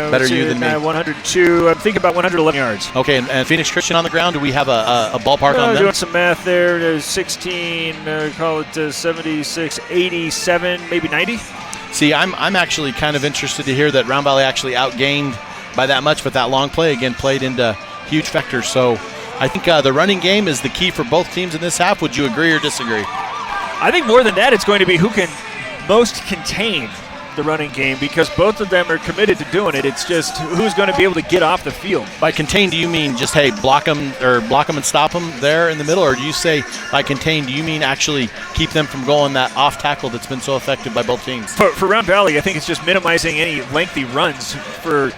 Better you than me. 102. I'm thinking about 111 yards. Okay, and Phoenix Christian on the ground. Do we have a ballpark on them? Doing some math there. There's 16. Call it 76, 87, maybe 90. See, I'm actually kind of interested to hear that Round Valley actually outgained by that much, but that long play again played into huge factors. So I think the running game is the key for both teams in this half. Would you agree or disagree? I think more than that, it's going to be who can most contain the running game, because both of them are committed to doing it. It's just who's going to be able to get off the field. By contain, do you mean just, hey, block them and stop them there in the middle? Or do you say by contain, do you mean actually keep them from going that off tackle that's been so effective by both teams? For Round Valley, I think it's just minimizing any lengthy runs. For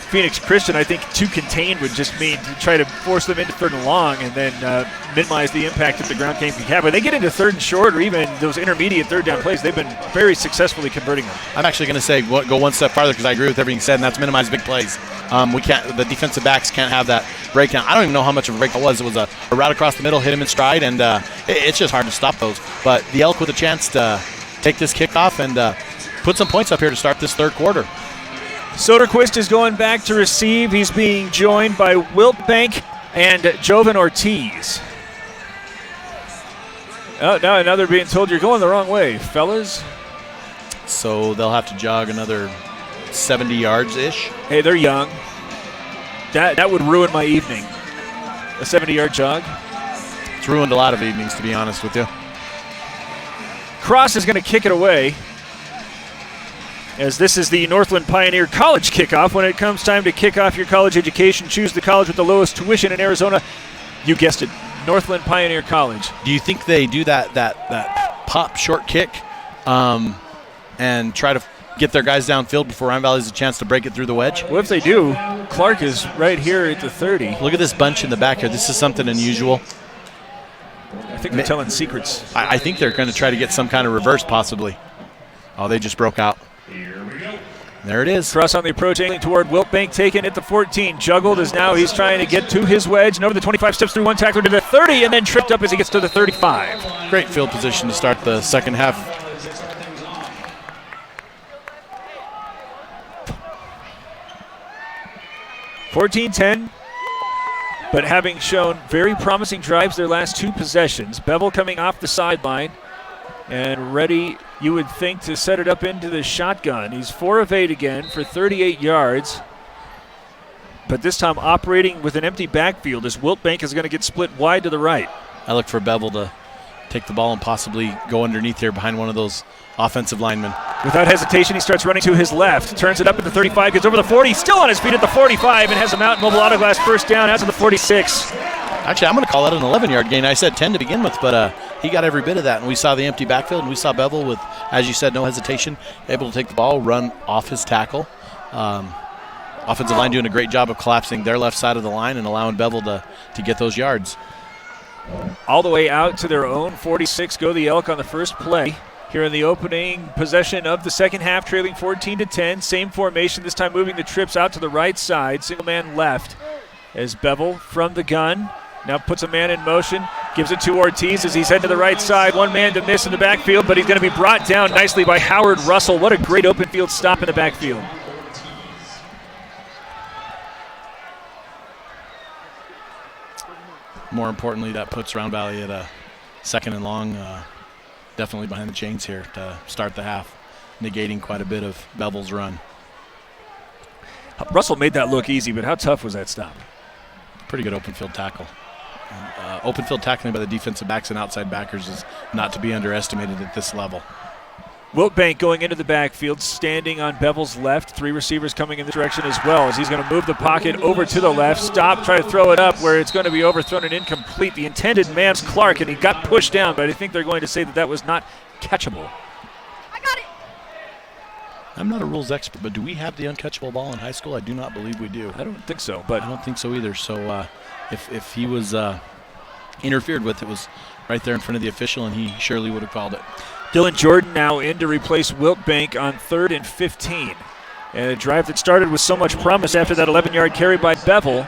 Phoenix Christian, I think to contain would just mean to try to force them into 3rd and long and then minimize the impact that the ground game can have. When they get into 3rd and short or even those intermediate 3rd down plays, they've been very successfully converting them. I'm actually going to say go one step farther because I agree with everything said, and that's minimize big plays. The defensive backs can't have that breakdown. I don't even know how much of a break it was. It was a route across the middle, hit him in stride, and it's just hard to stop those. But the Elk with a chance to take this kickoff and put some points up here to start this 3rd quarter. Soderquist is going back to receive. He's being joined by Wilbank and Jovan Ortiz. Oh, now they're being told you're going the wrong way, fellas. So they'll have to jog another 70 yards-ish. Hey, they're young. That would ruin my evening. A 70-yard jog. It's ruined a lot of evenings, to be honest with you. Cross is going to kick it away, as this is the Northland Pioneer College kickoff. When it comes time to kick off your college education, choose the college with the lowest tuition in Arizona. You guessed it, Northland Pioneer College. Do you think they do that pop short kick and try to get their guys downfield before Round Valley has a chance to break it through the wedge? Well, if they do, Clark is right here at the 30. Look at this bunch in the back here. This is something unusual. I think they're telling secrets. I think they're going to try to get some kind of reverse possibly. Oh, they just broke out. There it is. Cross on the approach, aiming toward Wilbank, taken at the 14. Juggled as now he's trying to get to his wedge. And over the 25, steps through one tackler to the 30, and then tripped up as he gets to the 35. Great field position to start the second half. (14-10), but having shown very promising drives their last 2 possessions. Bevel coming off the sideline and ready, you would think, to set it up into the shotgun. He's 4 of 8 again for 38 yards, but this time operating with an empty backfield as Wilbank is going to get split wide to the right. I look for Bevel to take the ball and possibly go underneath here behind one of those offensive linemen. Without hesitation, he starts running to his left, turns it up at the 35, gets over the 40, still on his feet at the 45, and has a Mountain Mobile Autoglass first down out to the 46. Actually, I'm going to call that an 11-yard gain. I said 10 to begin with, but he got every bit of that. And we saw the empty backfield, and we saw Bevel with, as you said, no hesitation, able to take the ball, run off his tackle. Offensive line doing a great job of collapsing their left side of the line and allowing Bevel to get those yards. All the way out to their own 46 go the Elk on the first play. Here in the opening possession of the second half, trailing 14-10. Same formation, this time moving the trips out to the right side. Single man left as Bevel from the gun. Now puts a man in motion, gives it to Ortiz as he's heading to the right side. One man to miss in the backfield, but he's going to be brought down nicely by Howard Russell. What a great open field stop in the backfield. More importantly, that puts Round Valley at a 2nd and long, definitely behind the chains here to start the half, negating quite a bit of Bevel's run. Russell made that look easy, but how tough was that stop? Pretty good open field tackle. Open field tackling by the defensive backs and outside backers is not to be underestimated at this level. Wiltbank going into the backfield, standing on Bevel's left. 3 receivers coming in this direction as well as he's going to move the pocket over to the left. Stop, try to throw it up where it's going to be overthrown and incomplete. The intended man's Clark, and he got pushed down, but I think they're going to say that that was not catchable. I got it. I'm not a rules expert, but do we have the uncatchable ball in high school? I do not believe we do. I don't think so, but I don't think so either. So if he was interfered with, it was right there in front of the official, and he surely would have called it. Dylan Jordan now in to replace Wiltbank on 3rd and 15. And a drive that started with so much promise after that 11-yard carry by Bevel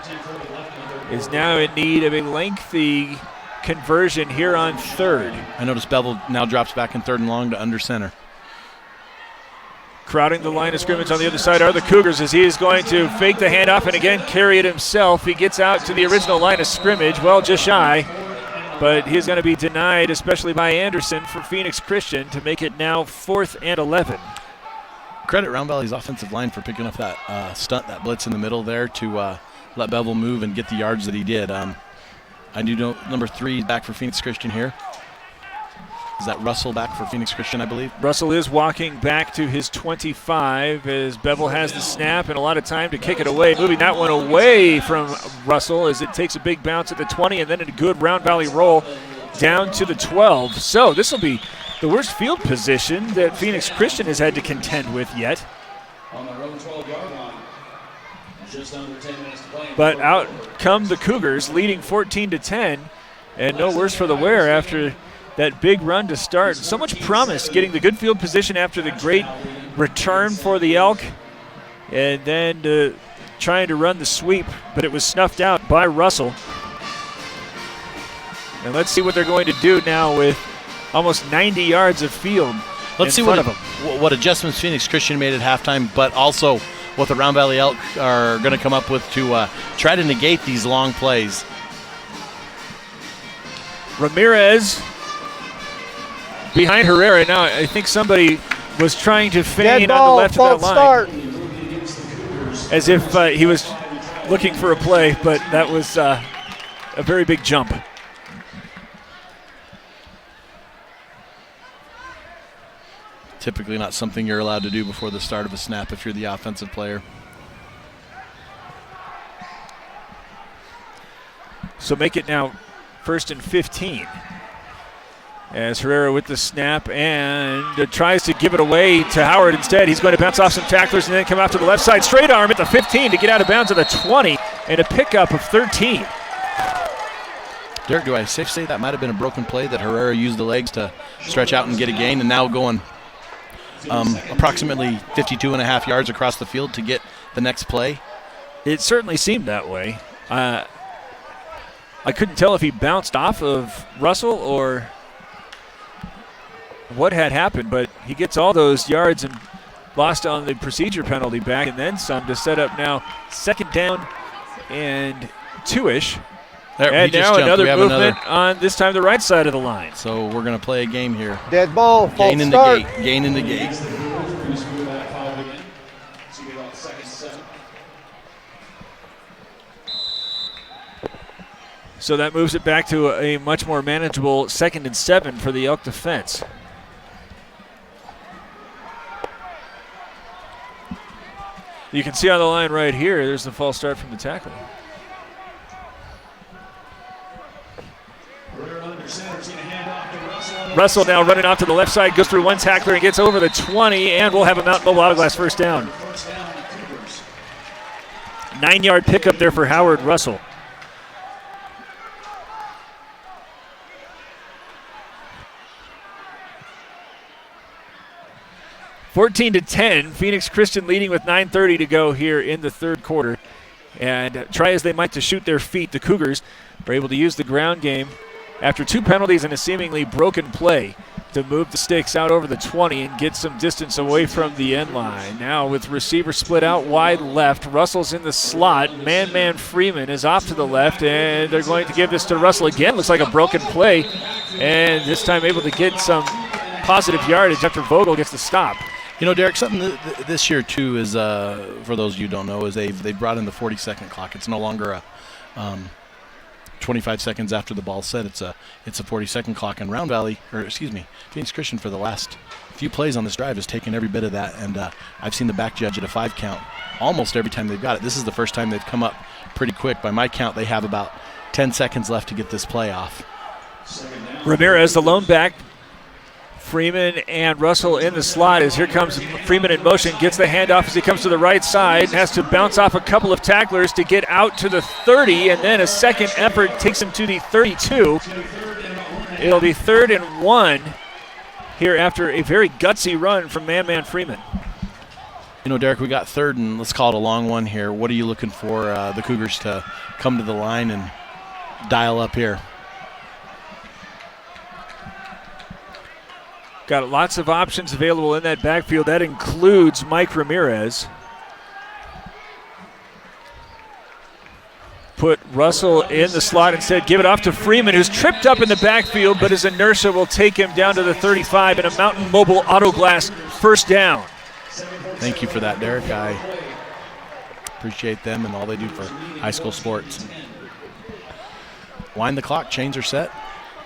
is now in need of a lengthy conversion here on 3rd. I notice Bevel now drops back in 3rd and long to under center. Crowding the line of scrimmage on the other side are the Cougars as he is going to fake the handoff and again carry it himself. He gets out to the original line of scrimmage, well, just shy. But he's going to be denied, especially by Anderson for Phoenix Christian, to make it now 4th and 11. Credit Round Valley's offensive line for picking up that stunt, that blitz in the middle there to let Bevel move and get the yards that he did. I do know number 3 back for Phoenix Christian here. Is that Russell back for Phoenix Christian, I believe? Russell is walking back to his 25 as Bevel has the snap and a lot of time to kick it away. Moving that one away from Russell as it takes a big bounce at the 20 and then a good Round Valley roll down to the 12. So this will be the worst field position that Phoenix Christian has had to contend with yet. On their own 12-yard line. Just under 10 minutes to play. But out come the Cougars, leading 14-10, and no worse for the wear after that big run to start. So much promise getting the good field position after the great return for the Elk, and then trying to run the sweep, but it was snuffed out by Russell. And let's see what they're going to do now with almost 90 yards of field. Let's see what adjustments Phoenix Christian made at halftime, but also what the Round Valley Elk are going to come up with to try to negate these long plays. Ramirez behind Herrera. Now I think somebody was trying to feign on the left of that line. As if he was looking for a play, but that was a very big jump. Typically not something you're allowed to do before the start of a snap if you're the offensive player. So make it now 1st and 15. As Herrera with the snap and tries to give it away to Howard instead. He's going to bounce off some tacklers and then come out to the left side. Straight arm at the 15 to get out of bounds at the 20 and a pickup of 13. Derek, do I safe say that might have been a broken play that Herrera used the legs to stretch out and get a gain and now going approximately 52 and a half yards across the field to get the next play? It certainly seemed that way. I couldn't tell if he bounced off of Russell or what had happened, but he gets all those yards and lost on the procedure penalty back and then some to set up now 2nd down and 2-ish. And now another movement on this time the right side of the line. So we're going to play a game here. Dead ball, false gain in start. the gate. Gain in the gate. So that moves it back to a much more manageable 2nd and 7 for the Elk defense. You can see on the line right here, there's the false start from the tackle. Herrera under center, he's going to hand off to Russell now running off to the left side, goes through one tackler and gets over the 20, and we'll have a Mountain Mobile Autoglass first down. 9-yard pickup there for Howard Russell. (14-10), Phoenix Christian leading with 9:30 to go here in the third quarter. And try as they might to shoot their feet, the Cougars are able to use the ground game after 2 penalties and a seemingly broken play to move the sticks out over the 20 and get some distance away from the end line. Now with receiver split out wide left, Russell's in the slot. Man Freeman is off to the left, and they're going to give this to Russell again. Looks like a broken play, and this time able to get some positive yardage after Vogel gets the stop. You know, Derek, something this year, too, is, for those of you who don't know, is they brought in the 40-second clock. It's no longer a 25 seconds after the ball's set. It's a 40-second clock. And Phoenix Christian for the last few plays on this drive has taken every bit of that. And I've seen the back judge at a 5 count almost every time they've got it. This is the first time they've come up pretty quick. By my count, they have about 10 seconds left to get this play off. Ramirez, the lone back. Freeman and Russell in the slot as here comes Freeman in motion, gets the handoff as he comes to the right side, has to bounce off a couple of tacklers to get out to the 30, and then a second effort takes him to the 32. It'll be 3rd and 1 here after a very gutsy run from Man Freeman. You know, Derek, we got 3rd and let's call it a long one here. What are you looking for the Cougars to come to the line and dial up here? Got lots of options available in that backfield. That includes Mike Ramirez. Put Russell in the slot instead. Give it off to Freeman, who's tripped up in the backfield, but his inertia will take him down to the 35 and a Mountain Mobile Autoglass first down. Thank you for that, Derek. I appreciate them and all they do for high school sports. Wind the clock. Chains are set.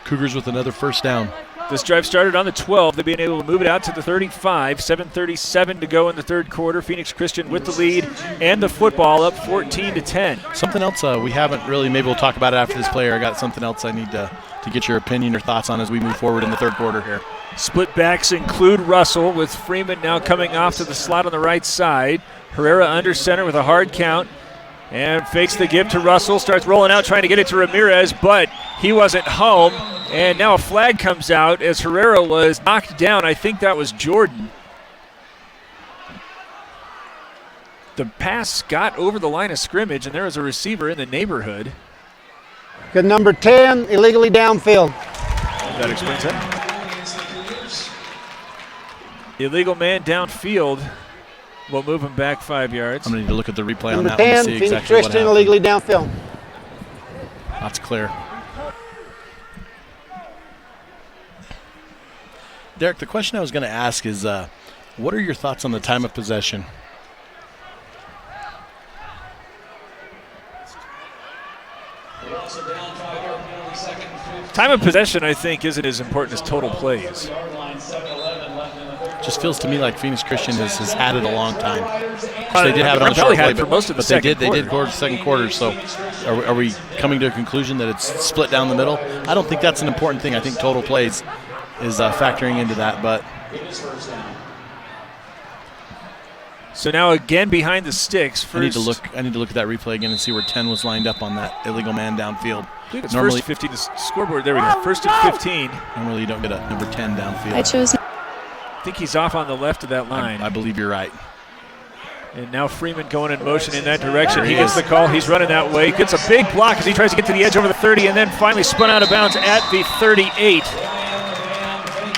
Cougars with another first down. This drive started on the 12. They've been able to move it out to the 35. 7:37 to go in the third quarter. Phoenix Christian with the lead and the football up 14-10. Something else we haven't really, maybe we'll talk about it after this play. I got something else I need to get your opinion or thoughts on as we move forward in the third quarter here. Split backs include Russell, with Freeman now coming off to the slot on the right side. Herrera under center with a hard count. And fakes the give to Russell, starts rolling out, trying to get it to Ramirez, but he wasn't home. And now a flag comes out as Herrera was knocked down. I think that was Jordan. The pass got over the line of scrimmage, and there was a receiver in the neighborhood. Good, number 10, illegally downfield. That explains that. Illegal man downfield. We'll move him back 5 yards. I'm going to need to look at the replay number on that 10, one to see Phoenix exactly what Christian, happened. illegally downfield. That's clear. Derek, the question I was going to ask is, what are your thoughts on the time of possession? Time of possession, I think, isn't as important as total plays. Just feels to me like Phoenix Christian has had it a long time. They did have it on the short play, but they did go to the second quarter. So are we coming to a conclusion that it's split down the middle? I don't think that's an important thing. I think total plays is factoring into that. But so now again behind the sticks. First, I need to look at that replay again and see where 10 was lined up on that illegal man downfield. I think it's normally first 15 to scoreboard. There we go. First and 15. Normally you don't get a number 10 downfield. I think he's off on the left of that line. I believe you're right. And now Freeman going in motion in that direction. He gets the call. He's running that way. Gets a big block as he tries to get to the edge over the 30 and then finally spun out of bounds at the 38.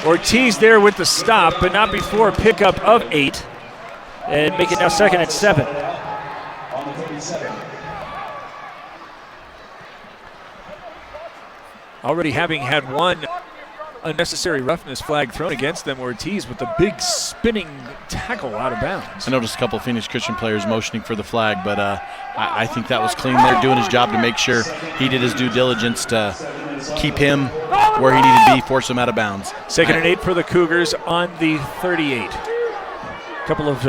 Ortiz there with the stop, but not before a pickup of 8. And make it now 2nd and 7. Already having had one unnecessary roughness flag thrown against them, Ortiz with the big spinning tackle out of bounds. I noticed a couple of Phoenix Christian players motioning for the flag, but I think that was clean there, doing his job to make sure he did his due diligence to keep him where he needed to be, force him out of bounds. 2nd and 8 for the Cougars on the 38. A couple of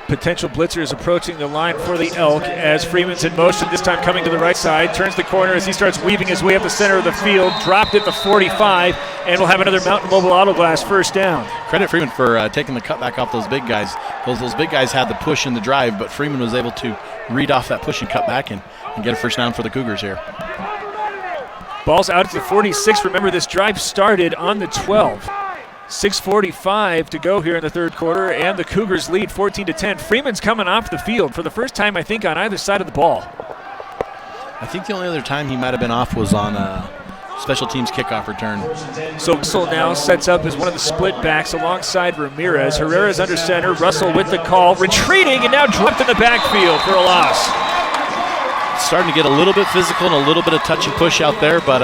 potential blitzers approaching the line for the Elk as Freeman's in motion, this time coming to the right side, turns the corner as he starts weaving his way up the center of the field, dropped at the 45, and will have another Mountain Mobile Auto Glass first down. Credit Freeman for taking the cutback off those big guys. Those big guys had the push in the drive, but Freeman was able to read off that push and cut back and get a first down for the Cougars here. Ball's out at the 46. Remember, this drive started on the 12. 6:45 to go here in the third quarter, and the Cougars lead 14-10. Freeman's coming off the field for the first time, I think, on either side of the ball. I think the only other time he might have been off was on a special teams kickoff return. So Russell now sets up as one of the split backs alongside Ramirez. Herrera's under center. Russell with the call, retreating, and now dropped in the backfield for a loss. It's starting to get a little bit physical and a little bit of touch and push out there, but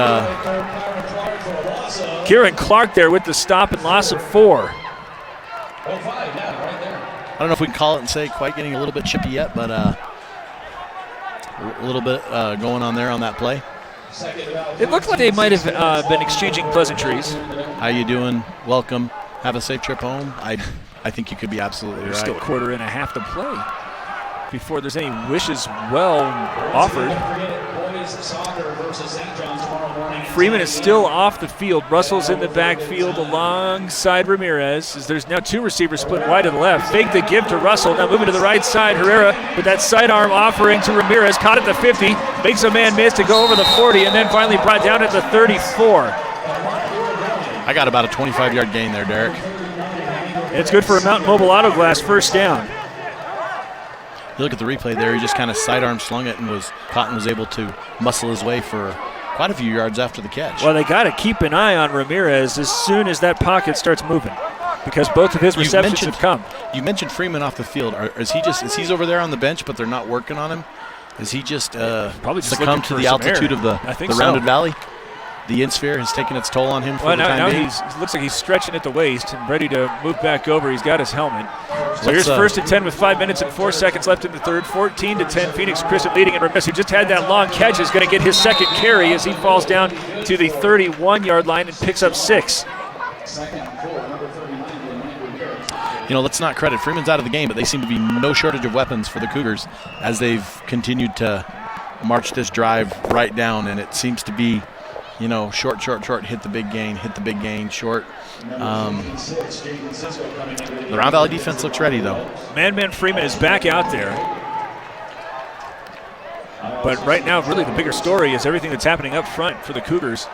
Kieran Clark there with the stop and loss of 4. I don't know if we can call it and say quite getting a little bit chippy yet, but a little bit going on there on that play. It looked like they might have been exchanging pleasantries. How you doing? Welcome. Have a safe trip home. I think you could be absolutely right. Still a quarter and a half to play before there's any wishes well offered. Freeman is still off the field. Russell's in the backfield alongside Ramirez. As there's now 2 receivers split wide to the left. Fake the give to Russell. Now moving to the right side. Herrera with that sidearm offering to Ramirez. Caught at the 50. Makes a man miss to go over the 40 and then finally brought down at the 34. I got about a 25-yard gain there, Derek. It's good for a Mountain Mobile Auto Glass first down. You look at the replay there, he just kind of sidearm slung it and Countin was able to muscle his way for quite a few yards after the catch. Well, they got to keep an eye on Ramirez as soon as that pocket starts moving, because both of his receptions have come. You mentioned Freeman off the field. Is he's over there on the bench, but they're not working on him? Is he just probably succumbed to the altitude of the rounded valley? The insphere has taken its toll on him for the time being. Now looks like he's stretching at the waist and ready to move back over. He's got his helmet. So here's first and 10 with 5 minutes and 4 seconds left in the third. 14-10. Phoenix Christian leading, and Ramirez, who just had that long catch, is going to get his second carry as he falls down to the 31-yard line and picks up 6. You know, let's not credit Freeman's out of the game, but they seem to be no shortage of weapons for the Cougars as they've continued to march this drive right down, and it seems to be, you know, short, hit the big gain, short. The Round Valley defense looks ready, though. Man Freeman is back out there. But right now, really the bigger story is everything that's happening up front for the Cougars.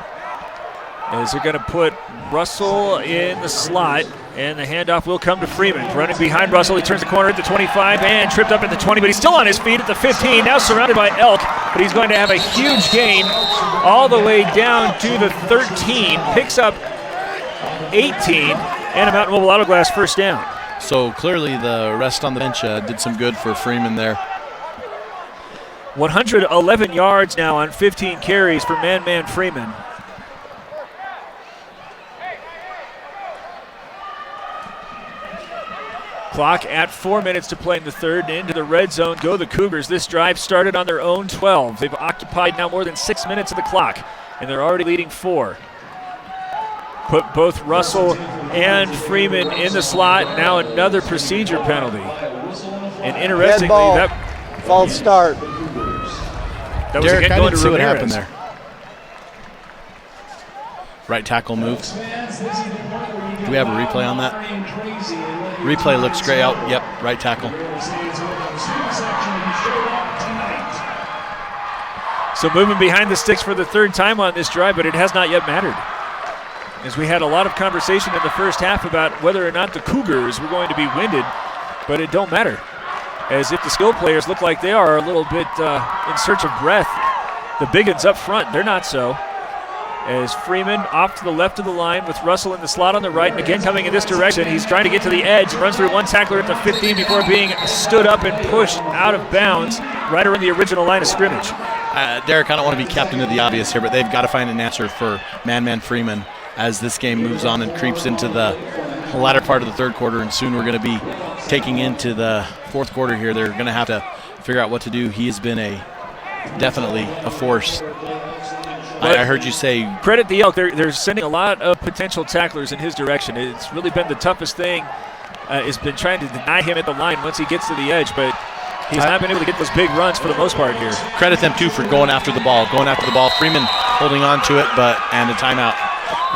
As they're going to put Russell in the slot, and the handoff will come to Freeman. Running behind Russell, he turns the corner at the 25 and tripped up at the 20, but he's still on his feet at the 15, now surrounded by Elk, but he's going to have a huge gain all the way down to the 13, picks up 18, and a Mountain Mobile Auto Glass first down. So clearly the rest on the bench did some good for Freeman there. 111 yards now on 15 carries for Man Freeman. Clock at 4 minutes to play in the third, and into the red zone go the Cougars. This drive started on their own 12. They've occupied now more than 6 minutes of the clock, and they're already leading 4. Put both Russell and Freeman in the slot. Now another procedure penalty. And interestingly, that false start. That was Derek, again I going didn't to see what Ramirez. happened there. Right tackle move. Do we have a replay on that? Replay looks great out. Yep, right tackle. So moving behind the sticks for the third time on this drive, but it has not yet mattered. As we had a lot of conversation in the first half about whether or not the Cougars were going to be winded, but it don't matter. As if the skill players look like they are a little bit in search of breath. The big uns up front, they're not so. As Freeman off to the left of the line with Russell in the slot on the right, and again coming in this direction. He's trying to get to the edge, runs through one tackler at the 15 before being stood up and pushed out of bounds right around the original line of scrimmage. Derek, I don't want to be captain of the obvious here, but they've got to find an answer for Man Freeman as this game moves on and creeps into the latter part of the third quarter, and soon we're going to be taking into the fourth quarter here. They're going to have to figure out what to do. He has been definitely a force. I heard you say credit the Elk. They're sending a lot of potential tacklers in his direction. It's really been the toughest thing has been trying to deny him at the line once he gets to the edge, but he's not been able to get those big runs for the most part here. Credit them, too, for going after the ball. Freeman holding on to it, and a timeout.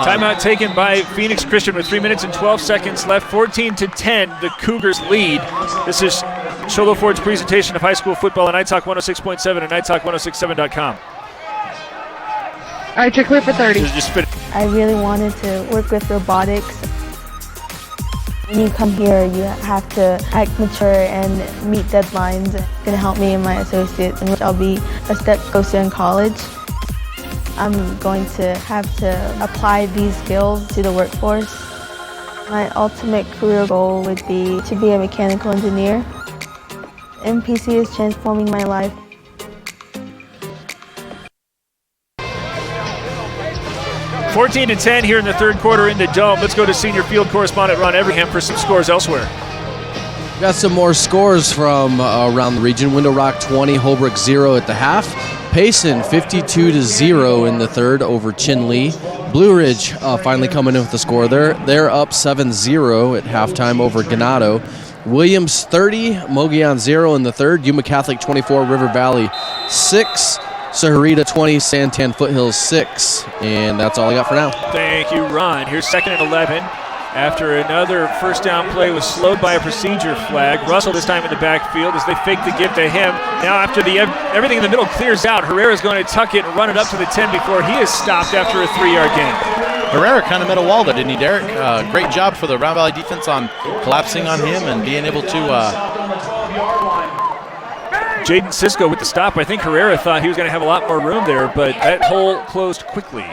Timeout taken by Phoenix Christian with 3 minutes and 12 seconds left. 14-10, the Cougars lead. This is Cholo Ford's presentation of high school football on iTalk 106.7 and iTalk1067.com. All right, you're clear for 30. I really wanted to work with robotics. When you come here, you have to act mature and meet deadlines. It's going to help me and my associates, in which I'll be a step closer in college. I'm going to have to apply these skills to the workforce. My ultimate career goal would be to be a mechanical engineer. MPC is transforming my life. (14-10) here in the third quarter in the Dome. Let's go to senior field correspondent Ron Everingham for some scores elsewhere. Got some more scores from around the region. Window Rock 20, Holbrook 0 at the half. Payson 52-0 in the third over Chin Lee. Blue Ridge finally coming in with the score. They're up 7-0 at halftime over Ganado. Williams 30, Mogollon 0 in the third. Yuma Catholic 24, River Valley 6. Saharita 20, Santan Foothills 6. And that's all I got for now. Thank you, Ron. Here's 2nd and 11. After another first down play was slowed by a procedure flag. Russell this time in the backfield as they fake the give to him. Now after everything in the middle clears out, Herrera's going to tuck it and run it up to the 10 before he is stopped after a 3-yard gain. Herrera kind of met a wall there, didn't he, Derek? Great job for the Round Valley defense on collapsing on him and being able to... Jaden Cisco with the stop. I think Herrera thought he was going to have a lot more room there, but that hole closed quickly.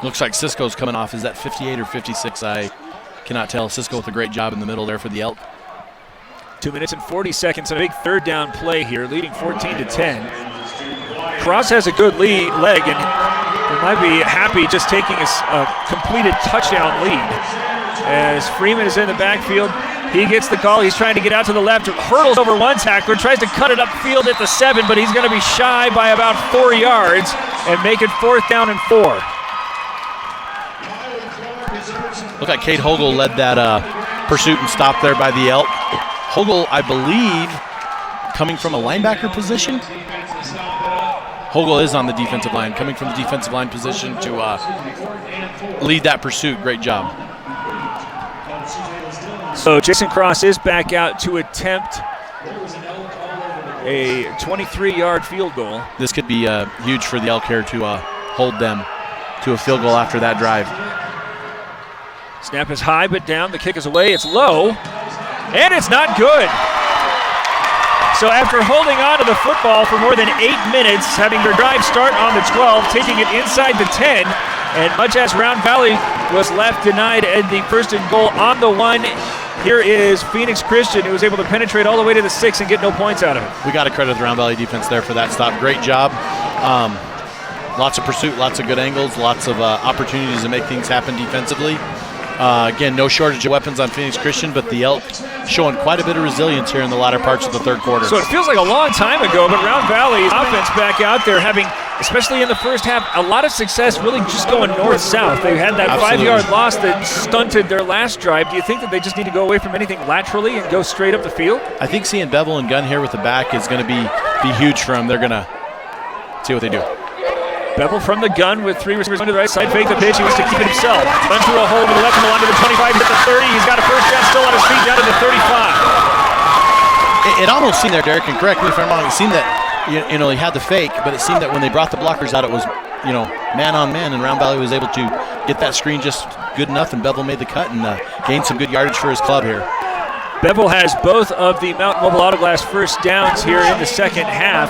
Looks like Cisco's coming off. Is that 58 or 56? I cannot tell. Cisco with a great job in the middle there for the Elk. 2 minutes and 40 seconds. A big third down play here, leading 14-10. Cross has a good leg, and they might be happy just taking a completed touchdown lead. As Freeman is in the backfield, he gets the call. He's trying to get out to the left, hurdles over one tackler, tries to cut it upfield at the 7, but he's going to be shy by about 4 yards and make it 4th down and 4. Look like Cade Hogle led that pursuit and stop there by the Elk. Hogle, I believe, coming from a linebacker position. Hogle is on the defensive line, coming from the defensive line position to lead that pursuit. Great job. So Jason Cross is back out to attempt a 23-yard field goal. This could be huge for the Elk here to hold them to a field goal after that drive. Snap is high but down. The kick is away. It's low, and it's not good. So after holding on to the football for more than 8 minutes, having their drive start on the 12, taking it inside the 10, and much as Round Valley was left denied at the 1st and goal on the 1, here is Phoenix Christian, who was able to penetrate all the way to the 6 and get no points out of it. We got to credit the Round Valley defense there for that stop. Great job. Lots of pursuit, lots of good angles, lots of opportunities to make things happen defensively. Again, no shortage of weapons on Phoenix Christian, but the Elk showing quite a bit of resilience here in the latter parts of the third quarter. So it feels like a long time ago, but Round Valley's offense back out there having, especially in the first half, a lot of success really just going north-south. They had that Absolutely. 5-yard loss that stunted their last drive. Do you think that they just need to go away from anything laterally and go straight up the field? I think seeing Bevel and Gunn here with the back is going to be huge for them. They're going to see what they do. Bevel from the gun with 3 receivers going to the right side. Fake the pitch. He wants to keep it himself. Run through a hole to the left and the line to the 25. Hit the 30. He's got a first down still on his feet down to the 35. It almost seemed there, Derek, and correct me if I'm wrong, it seemed that he had the fake, but it seemed that when they brought the blockers out, it was man on man, and Round Valley was able to get that screen just good enough, and Bevel made the cut and gained some good yardage for his club here. Bevel has both of the Mountain Mobile Autoglass first downs here in the second half.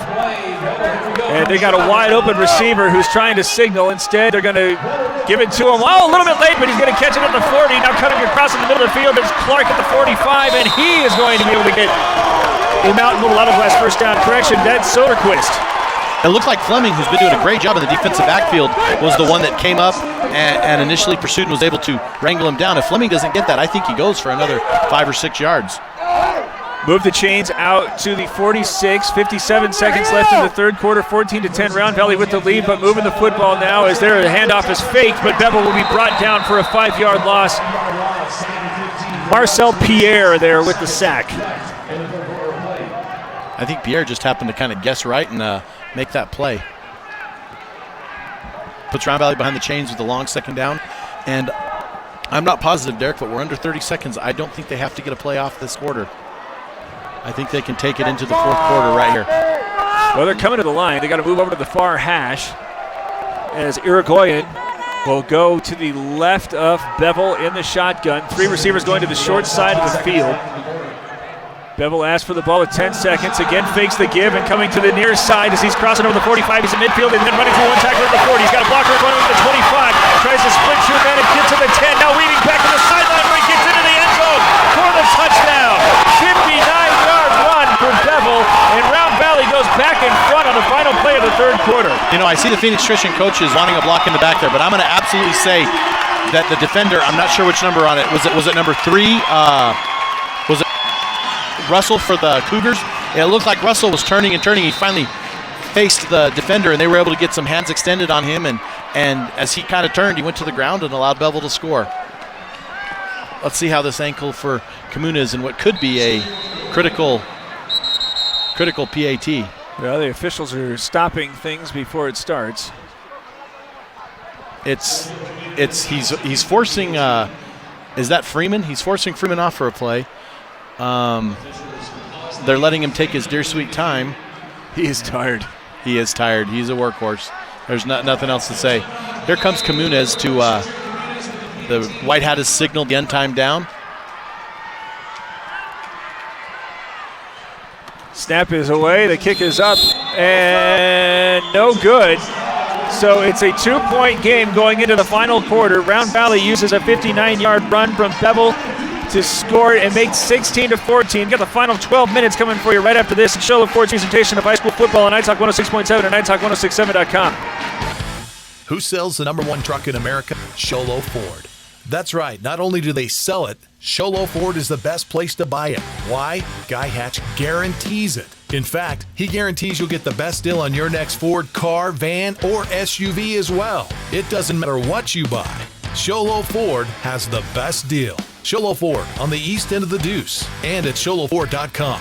And they got a wide open receiver who's trying to signal. Instead, they're going to give it to him. Oh, a little bit late, but he's going to catch it at the 40. Now cutting across in the middle of the field, there's Clark at the 45, and he is going to be able to get a Mountain Mobile Autoglass first down. Correction, that's Soderquist. It looked like Fleming, who's been doing a great job in the defensive backfield, was the one that came up and initially pursued and was able to wrangle him down. If Fleming doesn't get that, I think he goes for another 5 or 6 yards. Move the chains out to the 46. 57 seconds left in the third quarter. 14-10, Round Valley with the lead, but moving the football now as their handoff is faked, but Bevel will be brought down for a 5-yard loss. Marcel Pierre there with the sack. I think Pierre just happened to kind of guess right and make that play. Puts Round Valley behind the chains with a long second down. And I'm not positive, Derek, but we're under 30 seconds. I don't think they have to get a play off this quarter. I think they can take it into the fourth quarter right here. Well, they're coming to the line. They got to move over to the far hash as Irigoyen will go to the left of Bevel in the shotgun. 3 receivers going to the short side of the field. Bevel asks for the ball with 10 seconds. Again fakes the give and coming to the near side as he's crossing over the 45. He's in midfield and then running through one tackler at the 40. He's got a blocker going over the 25. Tries to sprint through that and gets to the 10. Now weaving back to the sideline where he gets into the end zone for the touchdown. 59-yard run for Bevel, and Round Valley goes back in front on the final play of the third quarter. You know, I see the Phoenix Christian coaches wanting a block in the back there, but I'm going to absolutely say that the defender, I'm not sure which number on it, was it number 3? Was it Russell for the Cougars? It looked like Russell was turning and turning. He finally faced the defender, and they were able to get some hands extended on him, and as he kind of turned, he went to the ground and allowed Bevel to score. Let's see how this ankle for Commune is and what could be a critical PAT. Well, the officials are stopping things before it starts. He's forcing. Is that Freeman? He's forcing Freeman off for a play. They're letting him take his dear sweet time. He is tired. He is tired. He's a workhorse. There's nothing else to say. Here comes Comunes to the white hat has signaled the end time down. Snap is away. The kick is up and no good. So it's a 2-point game going into the final quarter. Round Valley uses a 59-yard run from Bevel to score and make 16-14. Got the final 12 minutes coming for you right after this. Show of Ford's presentation of high school football on Night Talk 106.7 and NightTalk1067.com. Who sells the #1 truck in America? Sholo Ford. That's right. Not only do they sell it, Sholo Ford is the best place to buy it. Why? Guy Hatch guarantees it. In fact, he guarantees you'll get the best deal on your next Ford car, van, or SUV as well. It doesn't matter what you buy. Sholo Ford has the best deal. Sholo Ford on the east end of the Deuce and at sholoford.com.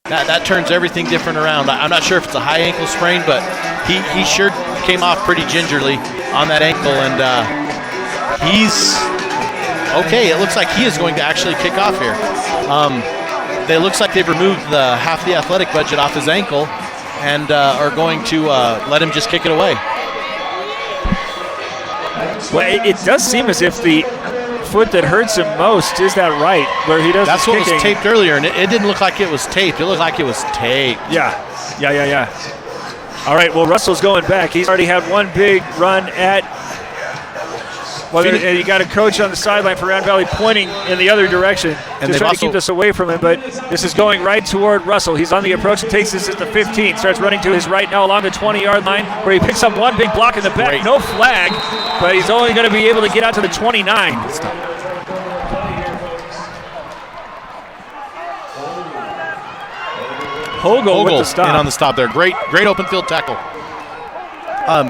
That turns everything different around. I'm not sure if it's a high ankle sprain, but he sure came off pretty gingerly on that ankle, and he's okay. It looks like he is going to actually kick off here. It looks like they've removed half the athletic budget off his ankle and are going to let him just kick it away. Well, it does seem as if the foot that hurts him most is that right, where he does. That's what was taped earlier, and it didn't look like it was taped. It looked like it was taped. Yeah. All right, well, Russell's going back. He's already had one big run at. Well, you got a coach on the sideline for Round Valley pointing in the other direction to try to keep this away from him, but this is going right toward Russell. He's on the approach and takes this at the 15, starts running to his right now along the 20-yard line where he picks up one big block in the back. Great. No flag, but he's only going to be able to get out to the 29. Hogel with the stop. In on the stop there. Great open field tackle.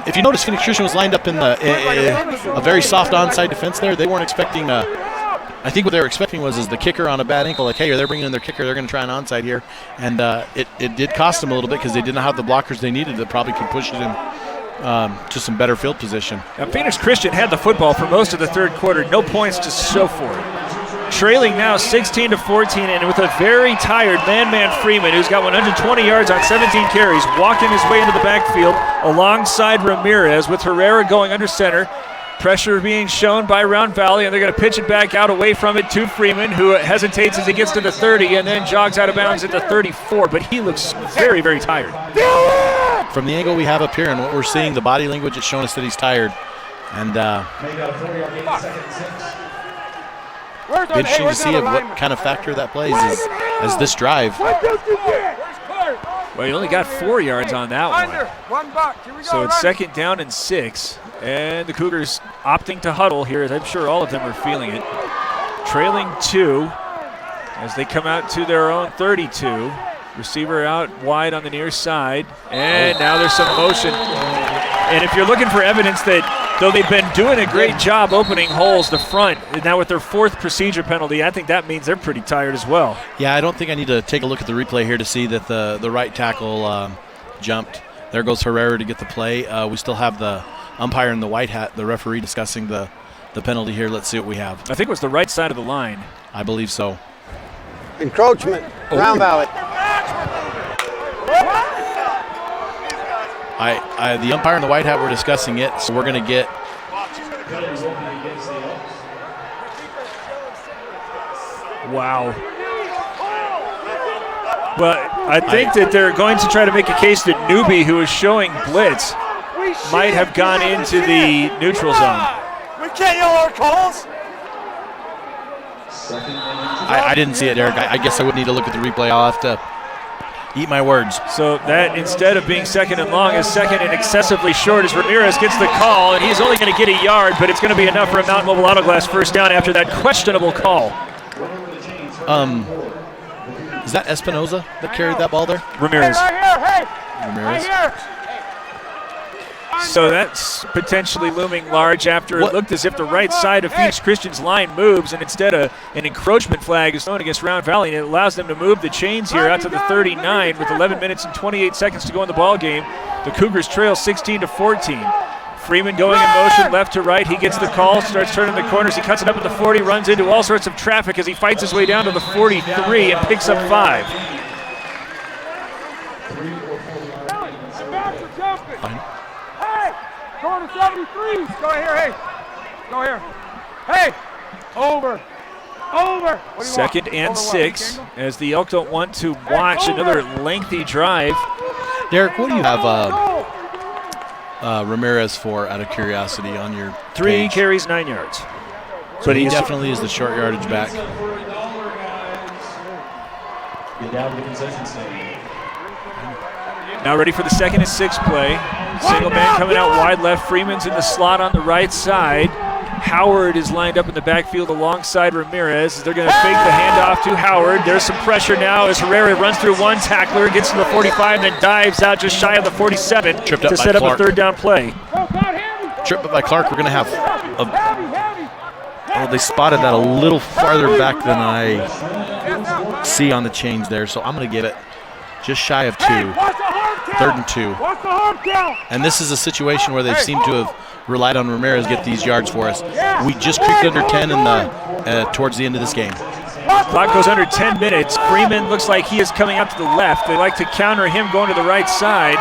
If you notice, Phoenix Christian was lined up in a very soft onside defense there. They weren't expecting. I think what they were expecting was the kicker on a bad ankle. Like, hey, they're bringing in their kicker. They're going to try an onside here, and it did cost them a little bit because they didn't have the blockers they needed that probably could push it in to some better field position. Now, Phoenix Christian had the football for most of the third quarter. No points to show for it. Trailing now 16-14, and with a very tired man Freeman, who's got 120 yards on 17 carries, walking his way into the backfield alongside Ramirez with Herrera going under center. Pressure being shown by Round Valley, and they're going to pitch it back out away from it to Freeman, who hesitates as he gets to the 30 and then jogs out of bounds at the 34, but he looks very, very tired. From the angle we have up here and what we're seeing, the body language is showing us that he's tired. And interesting to see what kind of factor that plays as this drive. Well, he only got 4 yards on that one. One buck. Here we go. So it's 2nd down and 6. And the Cougars opting to huddle here, as I'm sure all of them are feeling it. Trailing 2 as they come out to their own 32. Receiver out wide on the near side. And now there's some motion. And if you're looking for evidence that though they've been doing a great job opening holes the front, and now with their 4th procedure penalty, I think that means they're pretty tired as well. Yeah, I don't think I need to take a look at the replay here to see that the right tackle jumped. There goes Herrera to get the play. We still have the umpire in the white hat, the referee, discussing the penalty here. Let's see what we have. I think it was the right side of the line. I believe so. Encroachment, Round Valley. The umpire and the white hat were discussing it, so we're going to get. Wow. Well, I think that they're going to try to make a case that Newby, who is showing blitz, might have gone into the neutral zone. We can't yell our calls. I didn't see it, Derek. I guess I would need to look at the replay. I'll have to eat my words. So that, instead of being 2nd and long, is 2nd and excessively short as Ramirez gets the call, and he's only going to get a yard, but it's going to be enough for a Mountain Mobile Auto Glass first down after that questionable call. Is that Espinoza that carried that ball there? Ramirez. Ramirez. So that's potentially looming large after it looked as if the right side of Phoenix Christian's line moves, and instead an encroachment flag is thrown against Round Valley, and it allows them to move the chains here out to the 39 with 11 minutes and 28 seconds to go in the ball game. The Cougars trail 16-14. Freeman going in motion left to right. He gets the call, starts turning the corners. He cuts it up at the 40, runs into all sorts of traffic as he fights his way down to the 43 and picks up 5. Hey, going to 73. Go here, hey. Go here. Hey, over. Over. 2nd and 6 as the Elks don't want to watch another lengthy drive. Derek, what do you have Ramirez for, out of curiosity, on your 3 page? carries, 9 yards. So he definitely is the short yardage back. Now ready for the 2nd and 6 play. Single man coming out wide left. Freeman's in the slot on the right side. Howard is lined up in the backfield alongside Ramirez. They're going to fake the handoff to Howard. There's some pressure now as Herrera runs through one tackler, gets to the 45, then dives out just shy of the 47 to set up a 3rd down play. Tripped up by Clark. We're going to have they spotted that a little farther back than I see on the chains there, so I'm going to give it just shy of 2. 3rd and 2. And this is a situation where they've seemed to have relied on Ramirez to get these yards for us. We just creeped under 10 in the towards the end of this game. Clock goes under 10 minutes. Freeman looks like he is coming out to the left. They like to counter him going to the right side.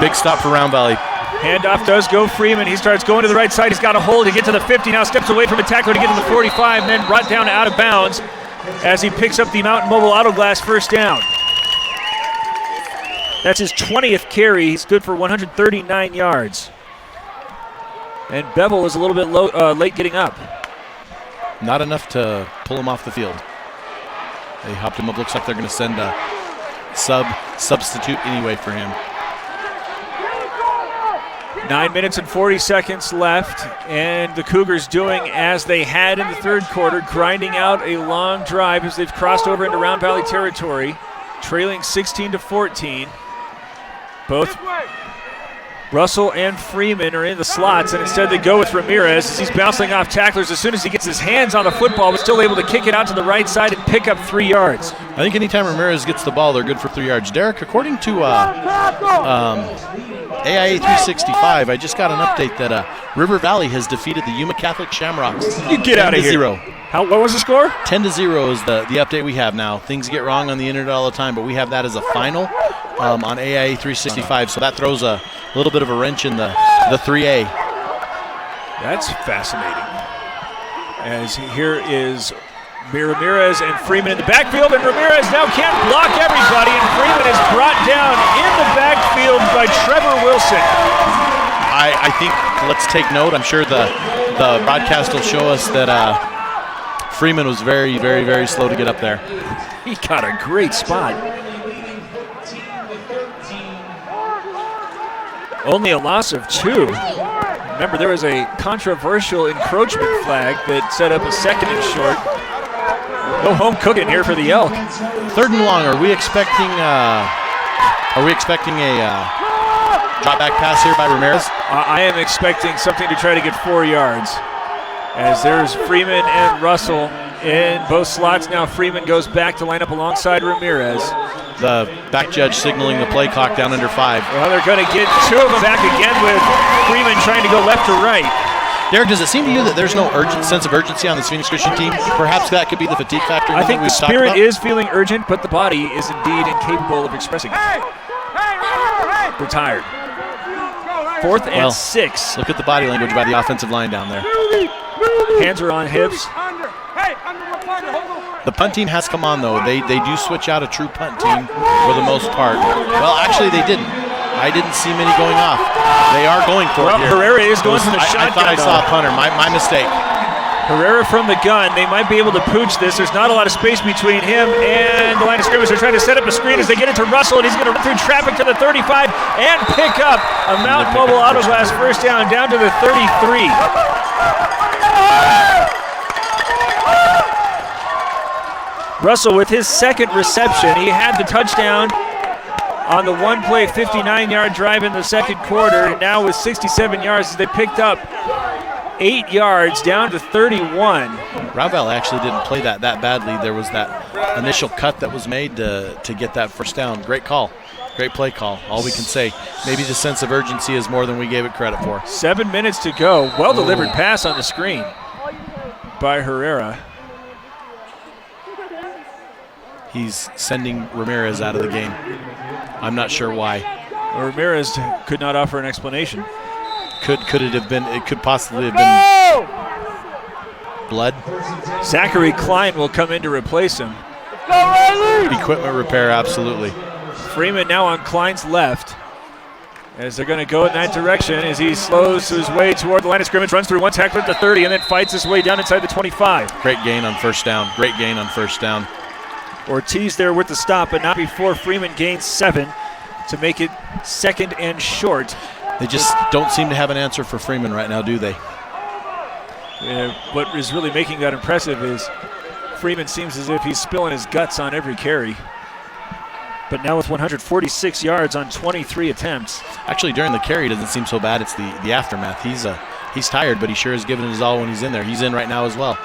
Big stop for Round Valley. Handoff does go Freeman. He starts going to the right side. He's got a hold to get to the 50. Now steps away from a tackler to get to the 45, and then brought down out of bounds as he picks up the Mountain Mobile Auto Glass first down. That's his 20th carry. He's good for 139 yards. And Bevels was a little bit late getting up. Not enough to pull him off the field. They hopped him up. Looks like they're going to send a substitute anyway for him. 9 minutes and 40 seconds left, and the Cougars doing as they had in the 3rd quarter, grinding out a long drive as they've crossed over into Round Valley territory, trailing 16-14. Both Russell and Freeman are in the slots, and instead they go with Ramirez as he's bouncing off tacklers as soon as he gets his hands on the football, but still able to kick it out to the right side and pick up 3 yards. I think anytime Ramirez gets the ball, they're good for 3 yards. Derek, according to AIA 365, I just got an update that River Valley has defeated the Yuma Catholic Shamrocks. You get out of here. 10-0. What was the score? 10-0 is the update we have now. Things get wrong on the internet all the time, but we have that as a final on AIA 365, so that throws a little bit of a wrench in the 3A. That's fascinating. As here is Ramirez and Freeman in the backfield, and Ramirez now can't block everybody, and Freeman is brought down in the backfield by Trevor Wilson. I think let's take note. I'm sure the broadcast will show us that Freeman was very, very, very slow to get up there. He got a great spot. Only a loss of 2. Remember, there was a controversial encroachment flag that set up a 2nd and short. No home cooking here for the Elk. 3rd and long. Are we expecting a drop back pass here by Ramirez? I am expecting something to try to get 4 yards. As there's Freeman and Russell in both slots. Now Freeman goes back to line up alongside Ramirez. The back judge signaling the play clock down under 5. Well, they're going to get 2 of them back again with Freeman trying to go left to right. Derek, does it seem to you that there's no sense of urgency on this Phoenix Christian team? Perhaps that could be the fatigue factor. I think the spirit is feeling urgent, but the body is indeed incapable of expressing it. They're tired. 4th and 6. Look at the body language by the offensive line down there. Hands are on hips. The punt team has come on, though. They do switch out a true punt team for the most part. Well, actually, they didn't. I didn't see many going off. They are going for it here. Herrera is going for the shotgun. I thought I saw a punter. My mistake. Herrera from the gun. They might be able to pooch this. There's not a lot of space between him and the line of scrimmage. They're trying to set up a screen as they get it to Russell, and he's going to run through traffic to the 35 and pick up a Mountain Mobile Auto Glass first down to the 33. Russell with his 2nd reception. He had the touchdown on the one-play 59-yard drive in the 2nd quarter. And now with 67 yards, they picked up 8 yards down to 31. Ravel actually didn't play that badly. There was that initial cut that was made to get that first down. Great call. Great play call. All we can say. Maybe the sense of urgency is more than we gave it credit for. 7 minutes to go. Well-delivered pass on the screen by Herrera. He's sending Ramirez out of the game. I'm not sure why. Ramirez could not offer an explanation. Could it have been? It could possibly have been blood. Zachary Klein will come in to replace him. Equipment repair, absolutely. Freeman now on Klein's left. As they're going to go in that direction as he slows his way toward the line of scrimmage, runs through one tackler at the 30, and then fights his way down inside the 25. Great gain on first down. Great gain on first down. Ortiz there with the stop, but not before Freeman gains 7 to make it 2nd and short. They just don't seem to have an answer for Freeman right now, do they? What is really making that impressive is Freeman seems as if he's spilling his guts on every carry. But now with 146 yards on 23 attempts. Actually, during the carry, it doesn't seem so bad. It's the aftermath. He's tired, but he sure is giving his all when he's in there. He's in right now as well.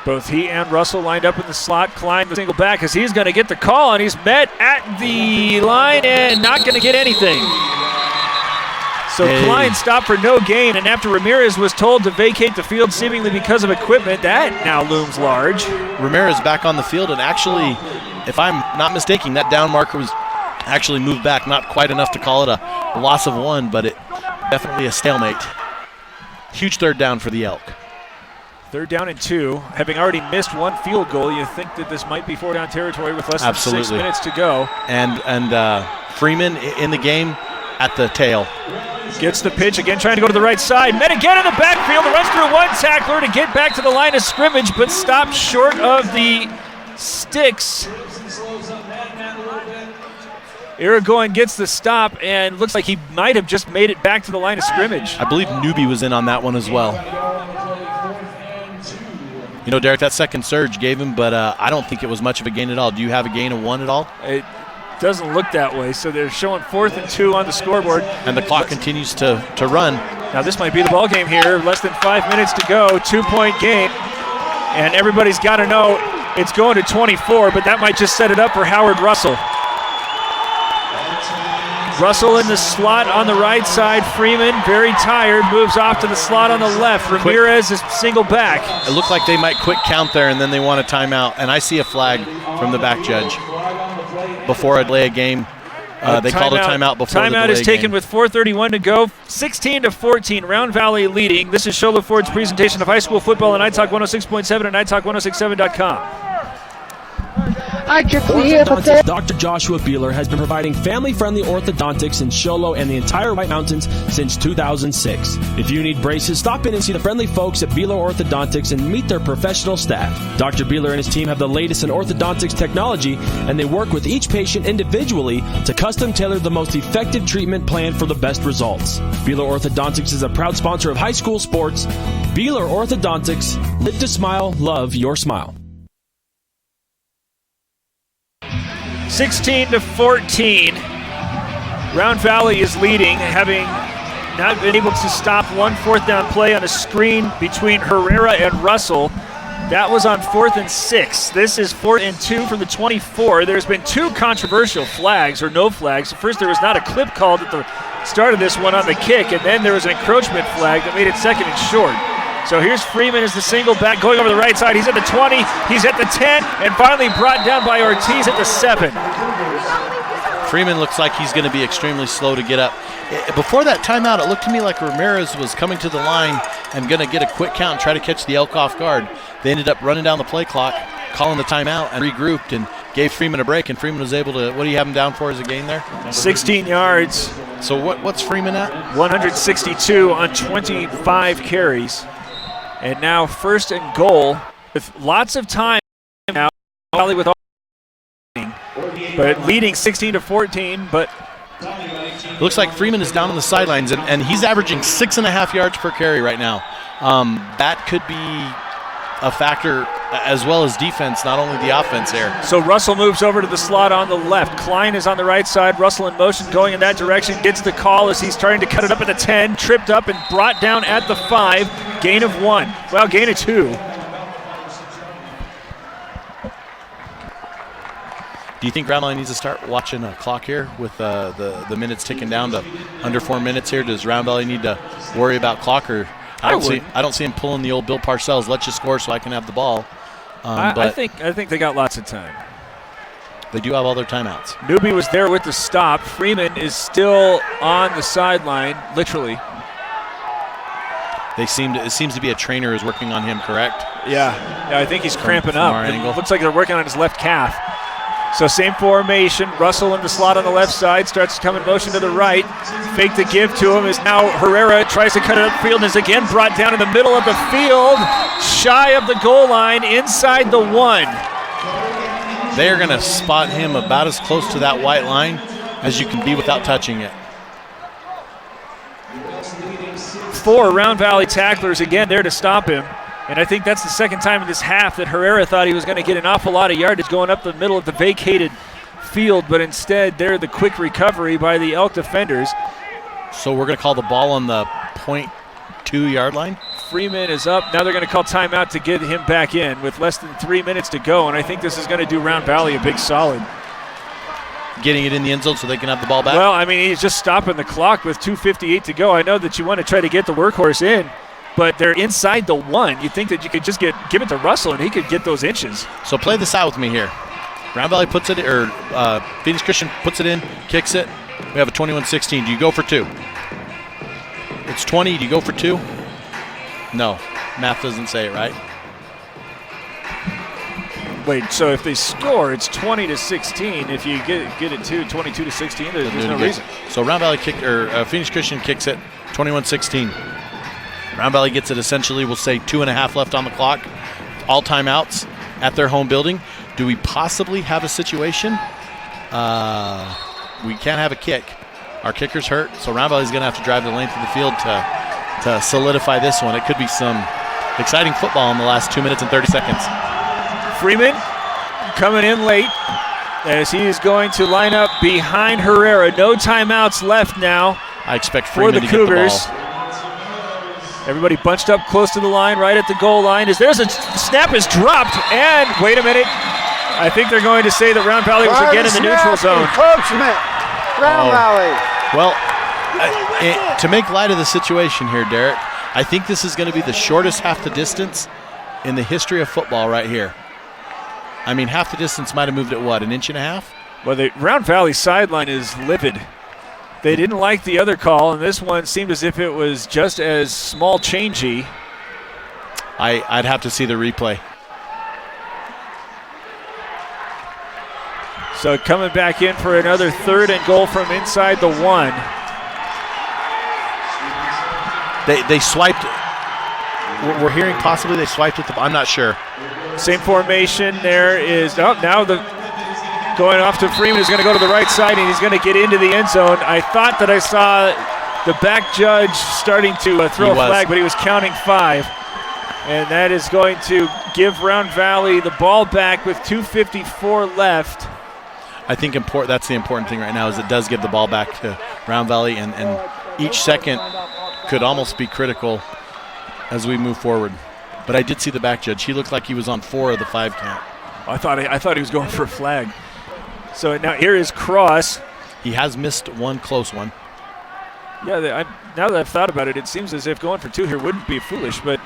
Both he and Russell lined up in the slot. Klein the single back as he's going to get the call, and he's met at the line and not going to get anything. So Klein stopped for no gain, and after Ramirez was told to vacate the field seemingly because of equipment, that now looms large. Ramirez back on the field, and actually, if I'm not mistaken, that down marker was actually moved back, not quite enough to call it a loss of 1, but it definitely a stalemate. Huge 3rd down for the Elk. 3rd down and 2. Having already missed 1 field goal, you think that this might be 4 down territory with less than 6 minutes to go. And Freeman in the game at the tail. Gets the pitch again, trying to go to the right side. Met again in the backfield. Runs through one tackler to get back to the line of scrimmage, but stopped short of the sticks. Irigoyen gets the stop and looks like he might have just made it back to the line of scrimmage. I believe Newby was in on that one as well. You know, Derek, that second surge gave him, but I don't think it was much of a gain at all. Do you have a gain of 1 at all? It doesn't look that way, so they're showing 4th and 2 on the scoreboard. And the clock continues to run. Now this might be the ball game here. Less than 5 minutes to go, 2-point game. And everybody's got to know it's going to 24, but that might just set it up for Howard Russell. Russell in the slot on the right side. Freeman, very tired, moves off to the slot on the left. Ramirez is single back. It looked like they might quick count there, and then they want a timeout. And I see a flag from the back judge before a delay of game. They called a timeout before the delay Timeout is taken with 4:31 to go. 16-14, Round Valley leading. This is Sholo Ford's presentation of high school football on iTalk 106.7 and iTalk1067.com. Orthodontist Dr. Joshua Beeler has been providing family-friendly orthodontics in Show Low and the entire White Mountains since 2006. If you need braces, stop in and see the friendly folks at Beeler Orthodontics and meet their professional staff. Dr. Beeler and his team have the latest in orthodontics technology, and they work with each patient individually to custom tailor the most effective treatment plan for the best results. Beeler Orthodontics is a proud sponsor of high school sports. Beeler Orthodontics, live to smile, love your smile. 16-14. Round Valley is leading, having not been able to stop one fourth down play on a screen between Herrera and Russell. That was on 4th and 6. This is 4th and 2 from the 24. There's been 2 controversial flags, or no flags. First, there was not a clip called at the start of this one on the kick, and then there was an encroachment flag that made it 2nd and short. So here's Freeman as the single back going over the right side. He's at the 20, he's at the 10, and finally brought down by Ortiz at the 7. Freeman looks like he's going to be extremely slow to get up. Before that timeout, it looked to me like Ramirez was coming to the line and going to get a quick count and try to catch the Elk off guard. They ended up running down the play clock, calling the timeout, and regrouped and gave Freeman a break, and Freeman was able to, what do you have him down for as a gain there? 16 yards. So what's Freeman at? 162 on 25 carries. And now 1st and goal with lots of time now, probably with all, but leading 16-14, but it looks like Freeman is down on the sidelines, and he's averaging 6.5 yards per carry right now. That could be a factor as well as defense, not only the offense here. So Russell moves over to the slot on the left. Klein is on the right side. Russell in motion going in that direction. Gets the call as he's trying to cut it up at the 10. Tripped up and brought down at the 5. Gain of 1. Well, gain of 2. Do you think Round Valley needs to start watching a clock here with the minutes ticking down to under 4 minutes here? Does Round Valley need to worry about clock, or I don't see him pulling the old Bill Parcells, let you score so I can have the ball. I think they got lots of time. They do have all their timeouts. Newby was there with the stop. Freeman is still on the sideline, literally. It seems to be a trainer is working on him, correct? Yeah, I think he's cramping up. Our angle. It looks like they're working on his left calf. So same formation. Russell in the slot on the left side, starts to come in motion to the right. Fake the give to him is now Herrera, tries to cut it upfield and is again brought down in the middle of the field, shy of the goal line, inside the 1. They are going to spot him about as close to that white line as you can be without touching it. 4 Round Valley tacklers again there to stop him. And I think that's the second time in this half that Herrera thought he was going to get an awful lot of yardage going up the middle of the vacated field, but instead there the quick recovery by the Elk defenders. So we're going to call the ball on the .2 yard line? Freeman is up. Now they're going to call timeout to get him back in with less than 3 minutes to go, and I think this is going to do Round Valley a big solid. Getting it in the end zone so they can have the ball back? Well, I mean, he's just stopping the clock with 2:58 to go. I know that you want to try to get the workhorse in, but they're inside the 1. You think that you could just give it to Russell and he could get those inches. So play this out with me here. Round Valley puts it, or Phoenix Christian puts it in, kicks it. We have a 21-16. Do you go for 2? It's 20. Do you go for 2? No. Math doesn't say it, right? Wait, so if they score, it's 20-16. If you get it to 22-16, there's no reason. So Round Valley Phoenix Christian kicks it, 21-16. Round Valley gets it essentially, we'll say 2.5 left on the clock. All timeouts at their home building. Do we possibly have a situation? We can't have a kick. Our kicker's hurt, so Round Valley's going to have to drive the length of the field to solidify this one. It could be some exciting football in the last 2 minutes and 30 seconds. Freeman coming in late as he is going to line up behind Herrera. No timeouts left now. I expect Freeman for the to Cougars. Get the ball. Everybody bunched up close to the line, right at the goal line. As there's a snap is dropped, and wait a minute. I think they're going to say that Round Valley was again in the neutral zone. Round Valley. Well, to make light of the situation here, Derek, I think this is going to be the shortest half the distance in the history of football right here. I mean, half the distance might have moved at what, 1.5 inches? Well, the Round Valley sideline is livid. They didn't like the other call, and this one seemed as if it was just as small changey. I'd have to see the replay. So coming back in for another 3rd and goal from inside the 1. They swiped. We're hearing possibly they swiped at I'm not sure. Same formation. There is now the going off to Freeman is going to go to the right side and he's going to get into the end zone. I thought that I saw the back judge starting to throw a flag, but he was counting 5. And that is going to give Round Valley the ball back with 2:54 left. I think that's the important thing right now is it does give the ball back to Round Valley, and each second could almost be critical as we move forward. But I did see the back judge. He looked like he was on 4 of the 5 count. I thought he was going for a flag. So now here is Cross. He has missed one close one. Yeah, now that I've thought about it, it seems as if going for 2 here wouldn't be foolish, but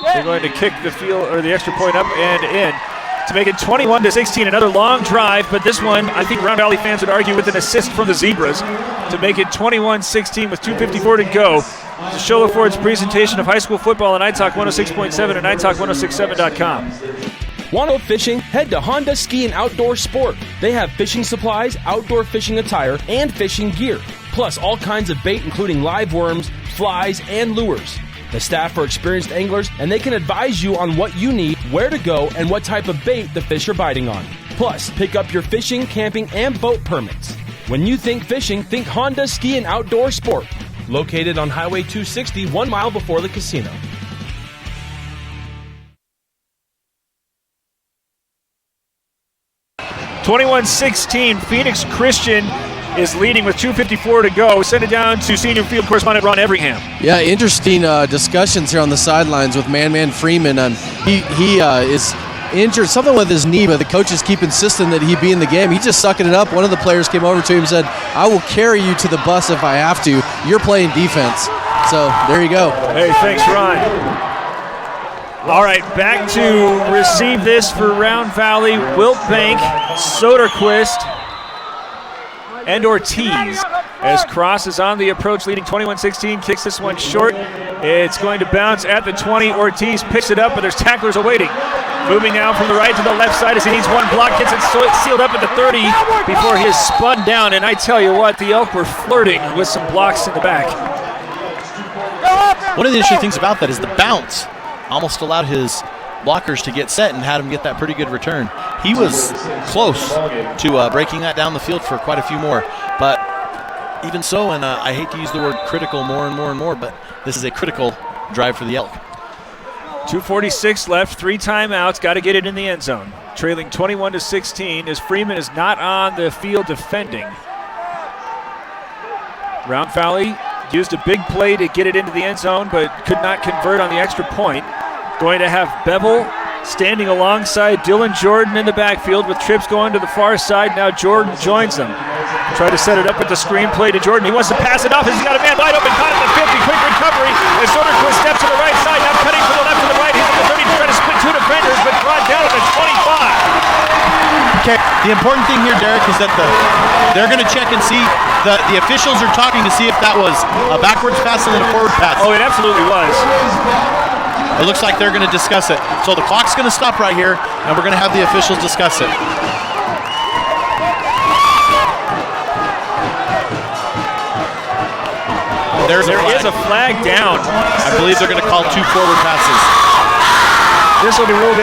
they're going to kick the field or the extra point up and in to make it 21-16. Another long drive, but this one I think Round Valley fans would argue with an assist from the Zebras to make it 21-16 with 2:54 to go. To Show Ford's presentation of high school football on iTalk 106.7 and iTalk1067.com. Want to go fishing? Head to Honda Ski and Outdoor Sport. They have fishing supplies, outdoor fishing attire, and fishing gear. Plus all kinds of bait including live worms, flies, and lures. The staff are experienced anglers and they can advise you on what you need, where to go, and what type of bait the fish are biting on. Plus, pick up your fishing, camping, and boat permits. When you think fishing, think Honda Ski and Outdoor Sport. Located on Highway 260, 1 mile before the casino. (21-16), Phoenix Christian is leading with 2:54 to go. Send it down to senior field correspondent Ron Everingham. Yeah, interesting discussions here on the sidelines with Man Freeman. He is injured, something with his knee, but the coaches keep insisting that he be in the game. He's just sucking it up. One of the players came over to him and said, I will carry you to the bus if I have to. You're playing defense. So there you go. Hey, thanks, Ron. All right, back to receive this for Round Valley. Wiltbank, Soderquist, and Ortiz. As Cross is on the approach, leading 21-16, kicks this one short. It's going to bounce at the 20. Ortiz picks it up, but there's tacklers awaiting. Moving now from the right to the left side as he needs one block, gets it sealed up at the 30 before he is spun down. And I tell you what, the Elk were flirting with some blocks in the back. One of the interesting things about that is the bounce almost allowed his blockers to get set and had him get that pretty good return. He was close to breaking that down the field for quite a few more. But even so, and I hate to use the word critical more and more, but this is a critical drive for the Elk. 2:46 left, 3 timeouts, got to get it in the end zone. Trailing 21-16 as Freeman is not on the field defending. Round Valley used a big play to get it into the end zone, but could not convert on the extra point. Going to have Bevel standing alongside Dylan Jordan in the backfield with trips going to the far side. Now Jordan joins them. Try to set it up with the screen play to Jordan. He wants to pass it off as he's got a man wide open, caught at the 50. Quick recovery as Soderquist steps to the right side. Now cutting from the left to the right. He's at the 30 to try to split 2 defenders, but brought down at the 25. Okay, the important thing here, Derek, is that they're going to check and see. The officials are talking to see if that was a backwards pass and then a forward pass. Oh, it absolutely was. It looks like they're going to discuss it. So the clock's going to stop right here, and we're going to have the officials discuss it. There is a flag down. I believe they're going to call 2 forward passes. This will be ruled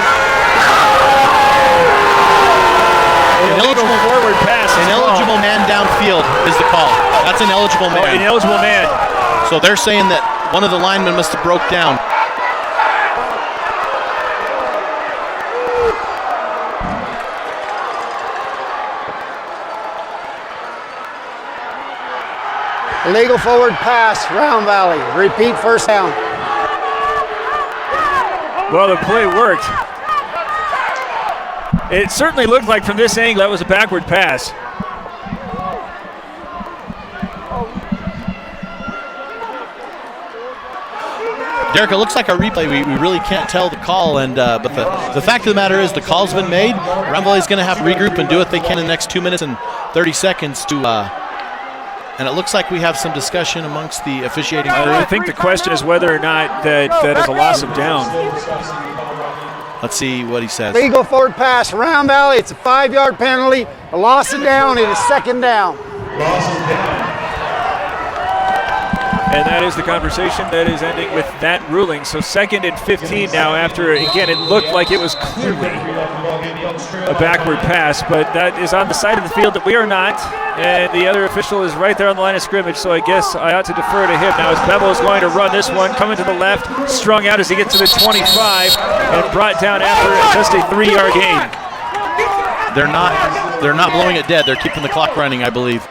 ineligible forward pass. Ineligible man downfield is the call. That's ineligible man. Oh, ineligible man. So they're saying that one of the linemen must have broke down. Illegal forward pass, Round Valley. Repeat first down. Well, the play worked. It certainly looked like from this angle that was a backward pass. Derek, it looks like our replay, we really can't tell the call, and but the fact of the matter is the call's been made. Round Valley's going to have to regroup and do what they can in the next 2 minutes and 30 seconds to and it looks like we have some discussion amongst the officiating crew. I think the question is whether or not that is a loss of down. Let's see what he says. Legal forward pass, Round Valley. It's a 5-yard penalty. A loss of down. It is second down. And that is the conversation that is ending with that ruling. So 2nd and 15 now after, again, it looked like it was clearly a backward pass, but that is on the side of the field that we are not, and the other official is right there on the line of scrimmage, so I guess I ought to defer to him. Now as Bevels is going to run this one, coming to the left, strung out as he gets to the 25, and brought down after just a 3-yard gain. They're not blowing it dead. They're keeping the clock running, I believe.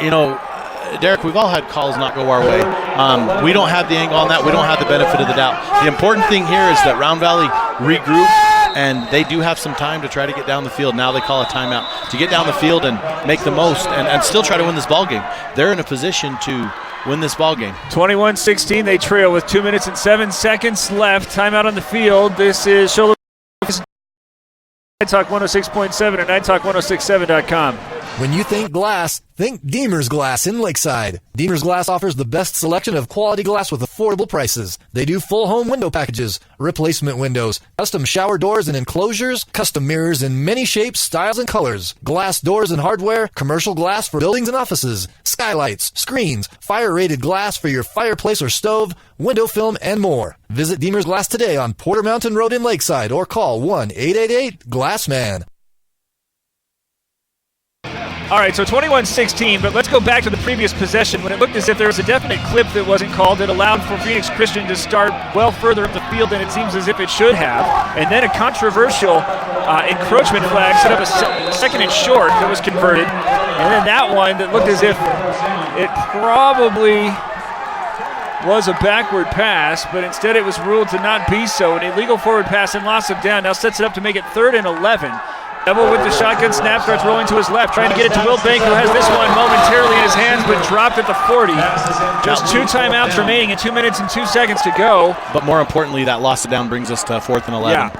You know, Derek, we've all had calls not go our way. We don't have the angle on that. We don't have the benefit of the doubt. The important thing here is that Round Valley regroup, and they do have some time to try to get down the field. Now they call a timeout to get down the field and make the most and still try to win this ball game. They're in a position to win this ball game. 21-16, they trail with 2 minutes and 7 seconds left. Timeout on the field. This is Show Night Talk 106.7 and NightTalk1067.com. When you think glass, think Deemer's Glass in Lakeside. Deemer's Glass offers the best selection of quality glass with affordable prices. They do full home window packages, replacement windows, custom shower doors and enclosures, custom mirrors in many shapes, styles, and colors, glass doors and hardware, commercial glass for buildings and offices, skylights, screens, fire-rated glass for your fireplace or stove, window film, and more. Visit Deemer's Glass today on Porter Mountain Road in Lakeside or call 1-888-GLASSMAN. All right, so 21-16, but let's go back to the previous possession when it looked as if there was a definite clip that wasn't called that allowed for Phoenix Christian to start well further up the field than it seems as if it should have. And then a controversial encroachment flag set up a 2nd and short that was converted. And then that one that looked as if it probably was a backward pass, but instead it was ruled to not be so. An illegal forward pass and loss of down now sets it up to make it 3rd and 11. Bevel with the shotgun snap, starts rolling to his left, trying to get it to Will Bank, who has this one momentarily in his hands, but dropped at the 40. Just 2 timeouts remaining and 2 minutes and 2 seconds to go. But more importantly, that loss of down brings us to 4th and 11. Yeah.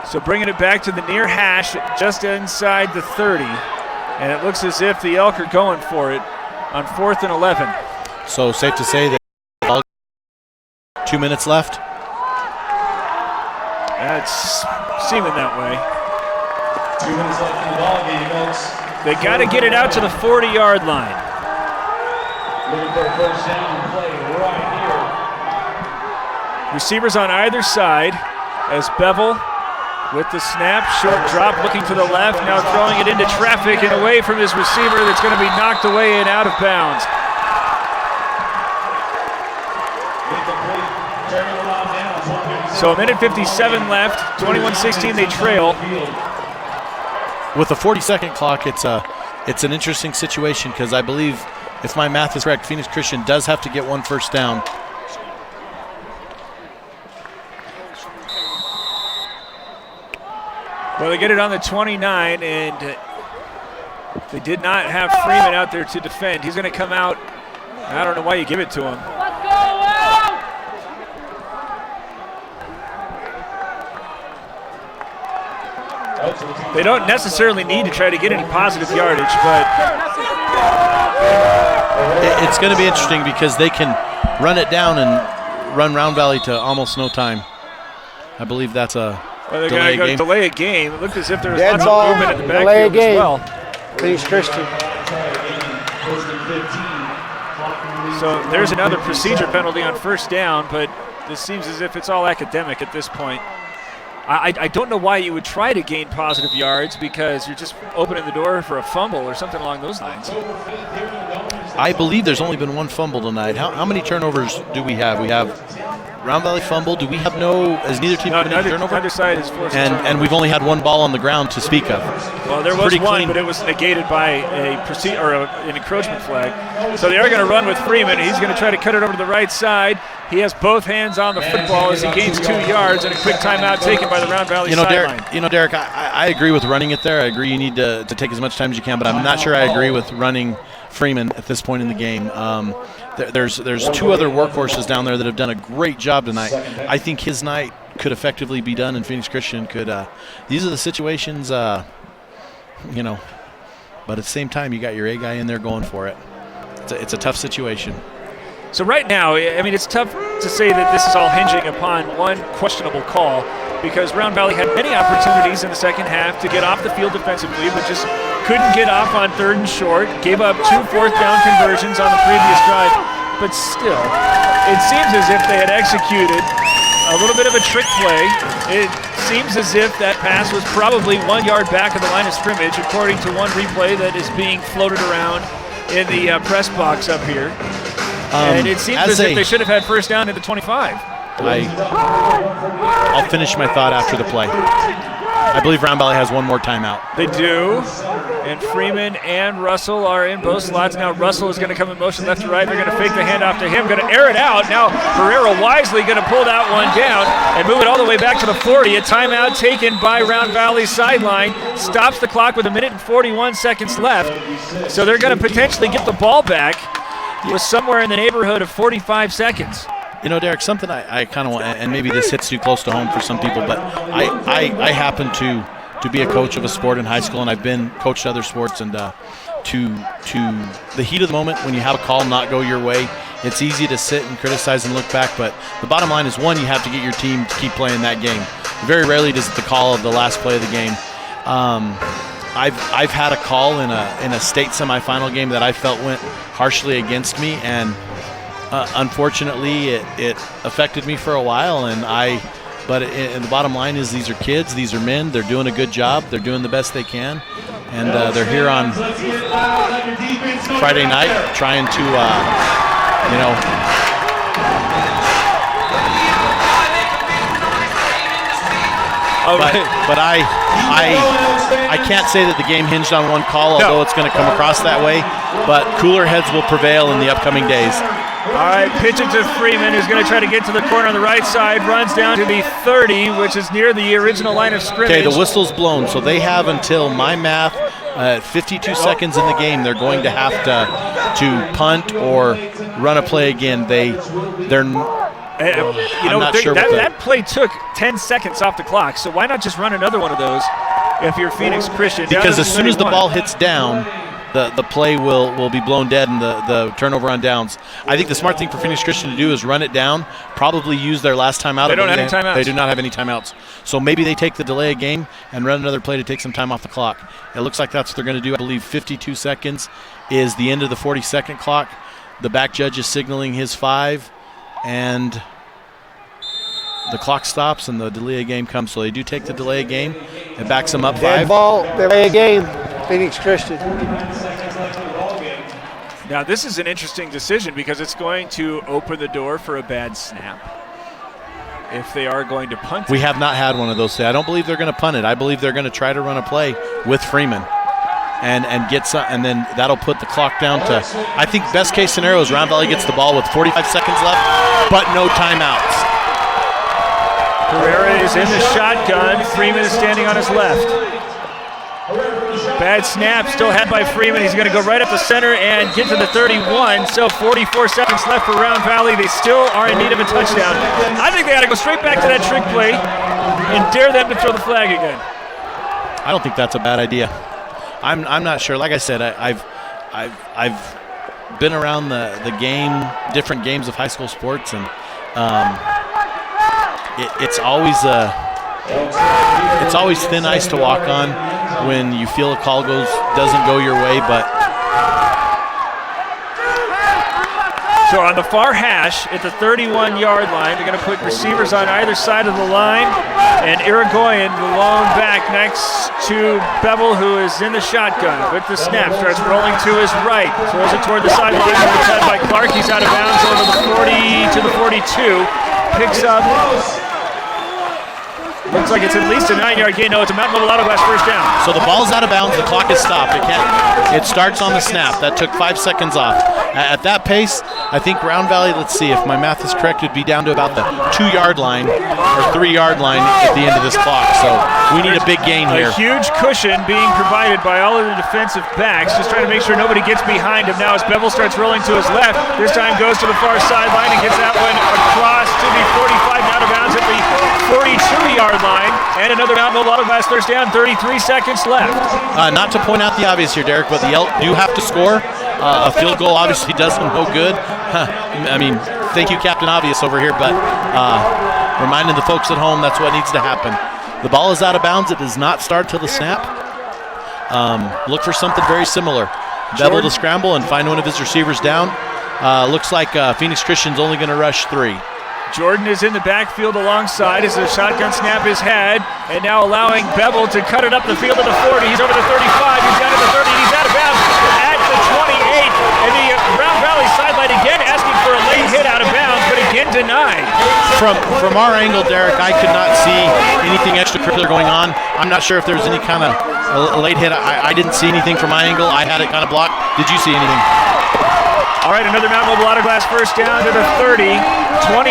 So bringing it back to the near hash, just inside the 30. And it looks as if the Elk are going for it on 4th and 11. So safe to say that 2 minutes left. That's seeming that way. 2 minutes left in the ball game, Elks. They got to get it out to the 40-yard line. Looking for a first down play right here. Receivers on either side as Bevel with the snap, short drop, looking to the left, now throwing it into traffic and away from his receiver that's going to be knocked away and out of bounds. So 1:57 left, 21-16 they trail. With a 40-second clock, it's an interesting situation because I believe, if my math is correct, Phoenix Christian does have to get 1 first down. Well, they get it on the 29, and they did not have Freeman out there to defend. He's going to come out. I don't know why you give it to him. They don't necessarily need to try to get any positive yardage, but it's going to be interesting because they can run it down and run Round Valley to almost no time. I believe that's a they're going to delay a game. It looked as if there was Dead lots ball, of movement in the delay a backfield as game. well. Phoenix Christian. So there's another procedure penalty on first down, but this seems as if it's all academic at this point. I don't know why you would try to gain positive yards because you're just opening the door for a fumble or something along those lines. I believe there's only been 1 fumble tonight. How many turnovers do we have? We have Round Valley fumble. Do we have is neither team have any turnover? Neither side is forced and we've only had 1 ball on the ground to speak of. Well, there was one, but it was negated by an encroachment flag. So they are going to run with Freeman. He's going to try to cut it over to the right side. He has both hands on the football as he gains 2 yards, and a quick timeout taken by the Round Valley sideline. Derek, I agree with running it there. I agree you need to take as much time as you can, but I'm not sure I agree with running Freeman at this point in the game. There's 2 other workhorses down there that have done a great job tonight. I think his night could effectively be done, and Phoenix Christian could. These are the situations, but at the same time, you got your A guy in there going for it. It's a tough situation. So right now, I mean, it's tough to say that this is all hinging upon one questionable call, because Round Valley had many opportunities in the second half to get off the field defensively, but just couldn't get off on 3rd and short, gave up 2 fourth-down conversions on the previous drive. But still, it seems as if they had executed a little bit of a trick play. It seems as if that pass was probably 1 yard back of the line of scrimmage, according to one replay that is being floated around in the press box up here. And it seems as if they should have had first down at the 25. I'll finish my thought after the play. I believe Round Valley has one more timeout. They do, and Freeman and Russell are in both slots. Now Russell is going to come in motion left to right. They're going to fake the handoff to him, going to air it out. Now Herrera wisely going to pull that one down and move it all the way back to the 40. A timeout taken by Round Valley's sideline. Stops the clock with 1 minute and 41 seconds left. So they're going to potentially get the ball back with somewhere in the neighborhood of 45 seconds. You know, Derek, something I kind of want, and maybe this hits too close to home for some people, but I happen to be a coach of a sport in high school, and I've been coached other sports, and to the heat of the moment when you have a call not go your way, it's easy to sit and criticize and look back, but the bottom line is, one, you have to get your team to keep playing that game. Very rarely does it the call of the last play of the game. I've had a call in a state semifinal game that I felt went harshly against me, and unfortunately, it affected me for a while, and the bottom line is, these are kids, these are men, they're doing a good job, they're doing the best they can, and they're here on Friday night trying to, But I can't say that the game hinged on one call, although it's going to come across that way, but cooler heads will prevail in the upcoming days. All right, pitch it to Freeman, who's going to try to get to the corner on the right side, runs down to the 30, which is near the original line of scrimmage. Okay, the whistle's blown, so they have until, my math, 52 seconds in the game, they're going to have to punt or run a play again. I'm not sure that play took 10 seconds off the clock, so why not just run another one of those if you're Phoenix Christian? Because as soon as the ball hits down, the play will be blown dead and the turnover on downs. I think the smart thing for Phoenix Christian to do is run it down, probably use their last timeout. They don't have any timeouts. They do not have any timeouts. So maybe they take the delay of game and run another play to take some time off the clock. It looks like that's what they're going to do. I believe 52 seconds is the end of the 40-second clock. The back judge is signaling his 5, and the clock stops and the delay of game comes. So they do take the delay of game. It backs them up 5. Dead ball, delay of game, Phoenix Christian. Now this is an interesting decision because it's going to open the door for a bad snap if they are going to punt it. We have not had one of those today. I don't believe they're going to punt it. I believe they're going to try to run a play with Freeman and get some, and then that'll put the clock down to, I think best case scenario is Round Valley gets the ball with 45 seconds left, but no timeouts. Herrera is in the shotgun. Freeman is standing on his left. Bad snap, still had by Freeman. He's going to go right up the center and get to the 31. So 44 seconds left for Round Valley. They still are in need of a touchdown. I think they got to go straight back to that trick play and dare them to throw the flag again. I don't think that's a bad idea. I'm not sure. Like I said, I've been around the game, different games of high school sports, and it's always thin ice to walk on when you feel a call doesn't go your way, but so on the far hash at the 31-yard line, they're going to put receivers on either side of the line, and Irigoyen, the lone back next to Bevels, who is in the shotgun with the snap, starts rolling to his right, throws it toward the sideline, head by Clark. He's out of bounds over the 40 to the 42, picks up. Looks like it's at least a 9-yard gain. No, it's a Mountain Level Autoglass first down. So the ball's out of bounds. The clock is stopped. It starts on the snap. That took 5 seconds off. At that pace, I think Round Valley, let's see, if my math is correct, would be down to about the 2-yard line or 3-yard line at the end of this clock. So we need a big gain here. A huge cushion being provided by all of the defensive backs, just trying to make sure nobody gets behind him now as Bevels starts rolling to his left. This time goes to the far sideline and gets that one across to the 45, out of bounds at the 42-yard line, and another Mountain Level Autoglass first down, 33 seconds left. Not to point out the obvious here, Derek, but the Elks do have to score. A field goal obviously does them no good. I mean, thank you, Captain Obvious over here, but reminding the folks at home that's what needs to happen. The ball is out of bounds. It does not start till the snap. Look for something very similar. Bevel to scramble and find one of his receivers down. Looks like Phoenix Christian's only going to rush 3. Jordan is in the backfield alongside as the shotgun snap is had, and now allowing Bevel to cut it up the field to the 40. He's over the 35. He's down to the 30. He's out of bounds at the 28. And the Round Valley sideline again asking for a late hit out of bounds, but again denied. From our angle, Derek, I could not see anything extracurricular going on. I'm not sure if there was any kind of late hit. I didn't see anything from my angle. I had it kind of blocked. Did you see anything? All right, another Mount Mobile Autoglass first down to the 30. 25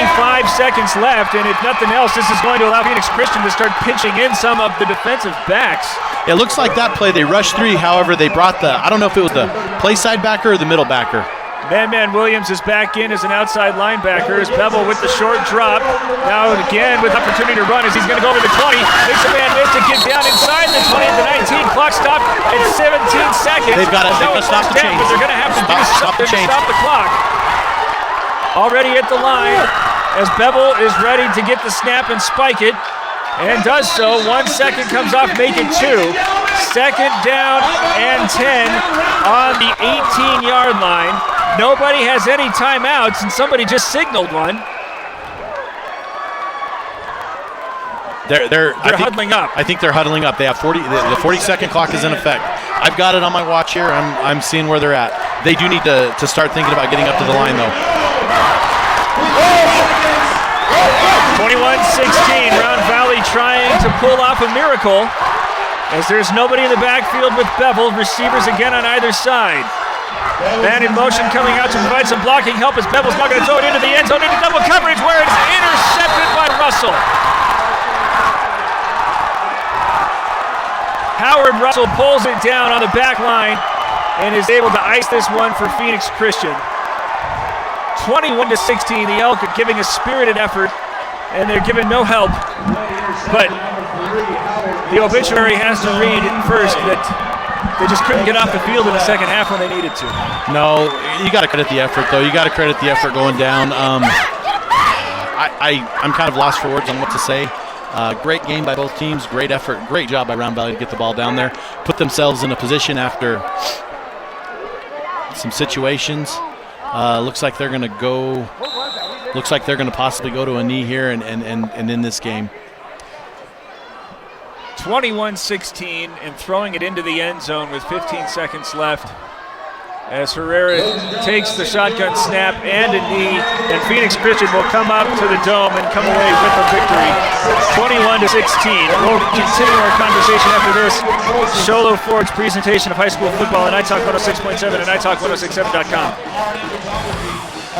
seconds left, and if nothing else, this is going to allow Phoenix Christian to start pinching in some of the defensive backs. It looks like that play, they rushed 3. However, they brought I don't know if it was the play side backer or the middle backer. Man Williams is back in as an outside linebacker. As Bevel with the short drop. Now again with opportunity to run as he's going to go to the 20. Makes a man miss to get down inside the 20 to 19. Clock stopped at 17 seconds. They've got to stop the chains. But they're going to have to stop the clock. Already at the line as Bevel is ready to get the snap and spike it. And does so. 1 second comes off, make it 2. Second down and 10 on the 18-yard line. Nobody has any timeouts, and somebody just signaled one. They're huddling up. I think they're huddling up. They have 40. The 40-second clock is in effect. I've got it on my watch here. I'm seeing where they're at. They do need to start thinking about getting up to the line, though. 21-16, Round Valley trying to pull off a miracle as there's nobody in the backfield with Bevel. Receivers again on either side. Man in motion coming out to provide some blocking help as Bevel's not going to throw it into the end zone, into double coverage where it's intercepted by Russell. Howard Russell pulls it down on the back line and is able to ice this one for Phoenix Christian. 21-16, the Elk are giving a spirited effort, and they're given no help. But the obituary has to read first that they just couldn't get off the field in the second half when they needed to. No, you got to credit the effort, though. You got to credit the effort going down. I'm kind of lost for words on what to say. Great game by both teams. Great effort. Great job by Round Valley to get the ball down there. Put themselves in a position after some situations. Looks like they're going to go. Looks like they're going to possibly go to a knee here and in this game. 21-16 and throwing it into the end zone with 15 seconds left as Herrera takes the shotgun snap and a knee, and Phoenix Christian will come up to the dome and come away with a victory. 21-16. We'll continue our conversation after this. Sholo Ford's presentation of high school football on iTalk 106.7 and iTalk1067.com.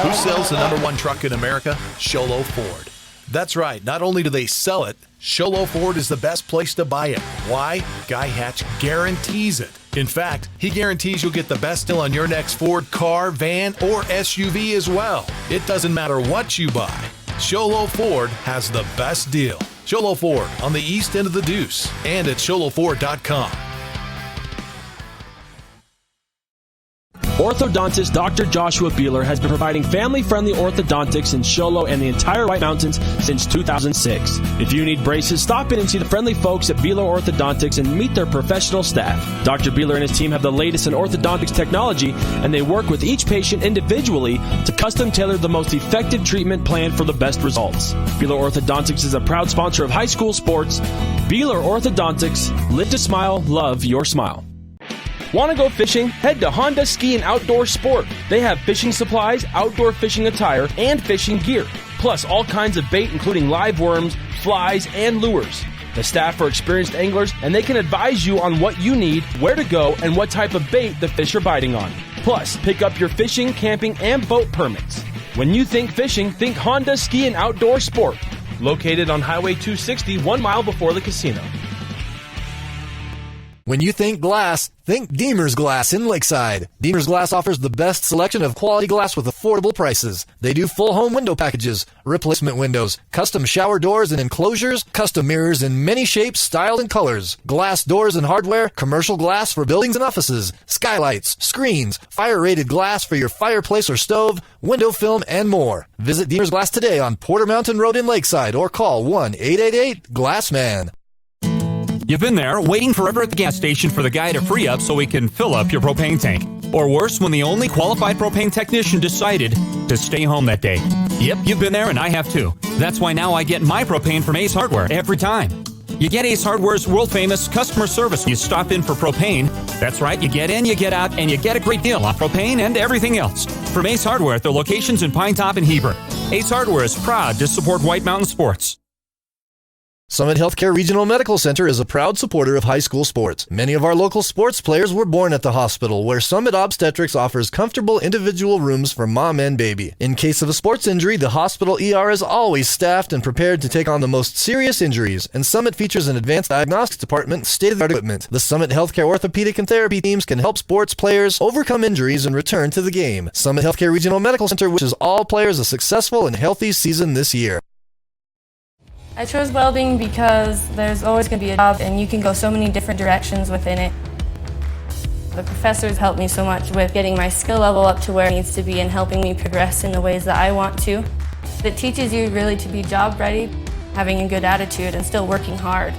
Who sells the #1 truck in America? Sholo Ford. That's right. Not only do they sell it, Sholo Ford is the best place to buy it. Why? Guy Hatch guarantees it. In fact, he guarantees you'll get the best deal on your next Ford car, van, or SUV as well. It doesn't matter what you buy. Sholo Ford has the best deal. Sholo Ford on the east end of the Deuce and at sholoford.com. Orthodontist Dr. Joshua Beeler has been providing family-friendly orthodontics in Show Low and the entire White Mountains since 2006. If you need braces, stop in and see the friendly folks at Beeler Orthodontics and meet their professional staff. Dr. Beeler and his team have the latest in orthodontics technology, and they work with each patient individually to custom tailor the most effective treatment plan for the best results. Beeler Orthodontics is a proud sponsor of high school sports. Beeler Orthodontics, live to smile, love your smile. Want to go fishing? Head to Honda Ski and Outdoor Sport. They have fishing supplies, outdoor fishing attire, and fishing gear. Plus all kinds of bait including live worms, flies, and lures. The staff are experienced anglers and they can advise you on what you need, where to go, and what type of bait the fish are biting on. Plus, pick up your fishing, camping, and boat permits. When you think fishing, think Honda Ski and Outdoor Sport. Located on Highway 260, 1 mile before the casino. When you think glass, think Deemer's Glass in Lakeside. Deemer's Glass offers the best selection of quality glass with affordable prices. They do full home window packages, replacement windows, custom shower doors and enclosures, custom mirrors in many shapes, styles, and colors, glass doors and hardware, commercial glass for buildings and offices, skylights, screens, fire-rated glass for your fireplace or stove, window film, and more. Visit Deemer's Glass today on Porter Mountain Road in Lakeside or call 1-888-GLASSMAN. You've been there waiting forever at the gas station for the guy to free up so we can fill up your propane tank. Or worse, when the only qualified propane technician decided to stay home that day. Yep, you've been there and I have too. That's why now I get my propane from Ace Hardware every time. You get Ace Hardware's world-famous customer service when you stop in for propane. That's right, you get in, you get out, and you get a great deal on propane and everything else. From Ace Hardware at their locations in Pine Top and Heber. Ace Hardware is proud to support White Mountain sports. Summit Healthcare Regional Medical Center is a proud supporter of high school sports. Many of our local sports players were born at the hospital, where Summit Obstetrics offers comfortable individual rooms for mom and baby. In case of a sports injury, the hospital ER is always staffed and prepared to take on the most serious injuries, and Summit features an advanced diagnostics department and state-of-the-art equipment. The Summit Healthcare orthopedic and therapy teams can help sports players overcome injuries and return to the game. Summit Healthcare Regional Medical Center wishes all players a successful and healthy season this year. I chose welding because there's always going to be a job and you can go so many different directions within it. The professors helped me so much with getting my skill level up to where it needs to be and helping me progress in the ways that I want to. It teaches you really to be job ready, having a good attitude, and still working hard.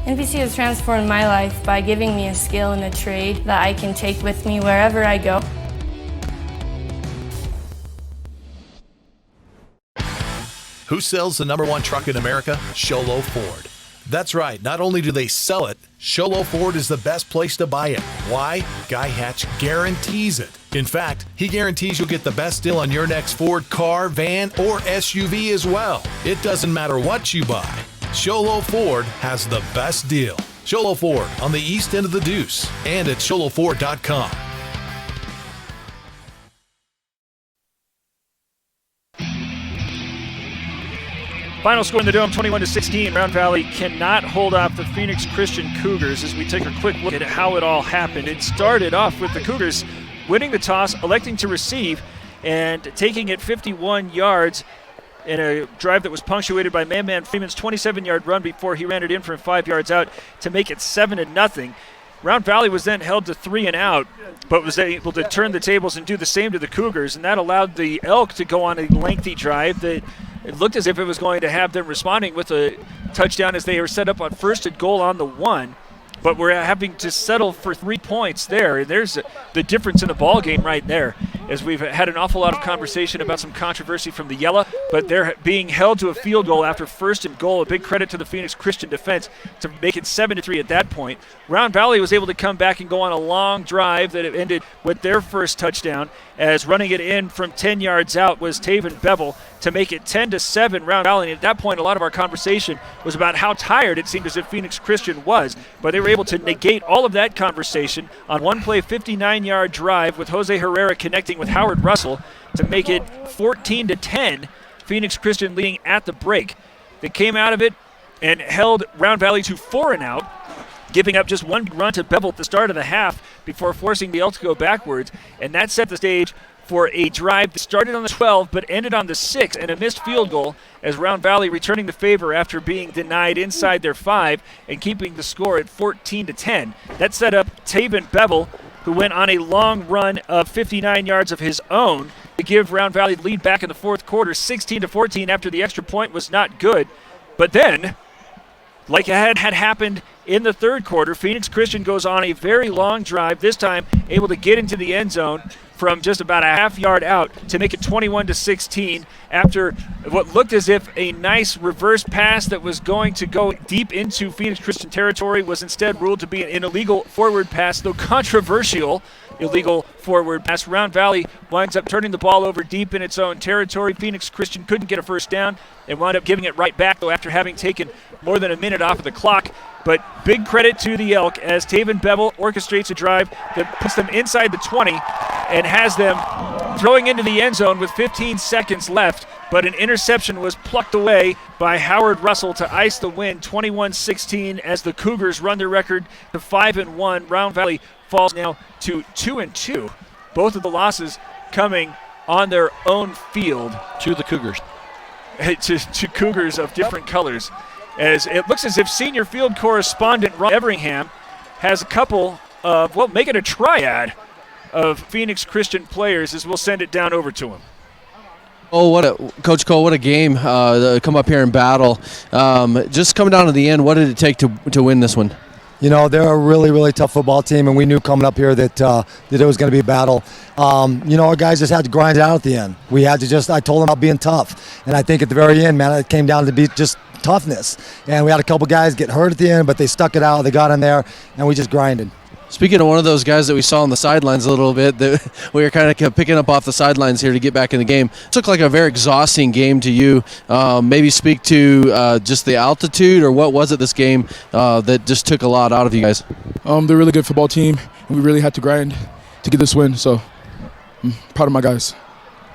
NPC has transformed my life by giving me a skill and a trade that I can take with me wherever I go. Who sells the #1 truck in America? Sholo Ford. That's right, not only do they sell it, Sholo Ford is the best place to buy it. Why? Guy Hatch guarantees it. In fact, he guarantees you'll get the best deal on your next Ford car, van, or SUV as well. It doesn't matter what you buy. Sholo Ford has the best deal. Sholo Ford on the east end of the Deuce and at sholoford.com. Final score in the Dome, 21-16. Round Valley cannot hold off the Phoenix Christian Cougars as we take a quick look at how it all happened. It started off with the Cougars winning the toss, electing to receive, and taking it 51 yards in a drive that was punctuated by Man Freeman's 27-yard run before he ran it in from 5 yards out to make it 7-0. Round Valley was then held to 3 and out, but was able to turn the tables and do the same to the Cougars, and that allowed the Elks to go on a lengthy drive that it looked as if it was going to have them responding with a touchdown as they were set up on 1st and goal on the 1. But we're having to settle for 3 points there. And there's the difference in the ball game right there, as we've had an awful lot of conversation about some controversy from the Yellow, but they're being held to a field goal after 1st and goal. A big credit to the Phoenix Christian defense to make it 7-3 at that point. Round Valley was able to come back and go on a long drive that ended with their first touchdown, as running it in from 10 yards out was Taven Bevels to make it 10-7 Round Valley. And at that point, a lot of our conversation was about how tired it seemed as if Phoenix Christian was, but they were able to negate all of that conversation on one play, 59-yard drive with Jose Herrera connecting with Howard Russell to make it 14-10, Phoenix Christian leading at the break. They came out of it and held Round Valley to 4 and out, giving up just one run to Bevels at the start of the half before forcing the Elks to go backwards, and that set the stage for a drive that started on the 12 but ended on the 6 and a missed field goal, as Round Valley returning the favor after being denied inside their 5 and keeping the score at 14-10. That set up Taven Bevels, who went on a long run of 59 yards of his own to give Round Valley the lead back in the fourth quarter, 16-14 after the extra point was not good. But then, like it had happened in the third quarter, Phoenix Christian goes on a very long drive, this time able to get into the end zone from just about a half yard out to make it 21-16 after what looked as if a nice reverse pass that was going to go deep into Phoenix Christian territory was instead ruled to be an illegal forward pass, though controversial illegal forward pass. Round Valley winds up turning the ball over deep in its own territory. Phoenix Christian couldn't get a first down and wound up giving it right back, though, after having taken more than a minute off of the clock. But big credit to the Elk as Taven Bevels orchestrates a drive that puts them inside the 20 and has them throwing into the end zone with 15 seconds left, but an interception was plucked away by Howard Russell to ice the win 21-16 as the Cougars run their record to 5-1. Round Valley falls now to 2-2. Both of the losses coming on their own field. To the Cougars. to Cougars of different colors. As it looks as if senior field correspondent Ron Everingham has a couple of, well, make it a triad of Phoenix Christian players as we'll send it down over to him. Oh, Coach Cole, what a game to come up here and battle. Just coming down to the end, what did it take to win this one? You know, they're a really, really tough football team, and we knew coming up here that it was going to be a battle. You know, our guys just had to grind it out at the end. We had to I told them about being tough. And I think at the very end, man, it came down to be just toughness. And we had a couple guys get hurt at the end, but they stuck it out. They got in there, and we just grinded. Speaking of one of those guys that we saw on the sidelines a little bit, that we were kind of picking up off the sidelines here to get back in the game. It looked like a very exhausting game to you. Maybe speak to just the altitude, or what was it this game that just took a lot out of you guys? They're a really good football team, and we really had to grind to get this win, so I'm proud of my guys.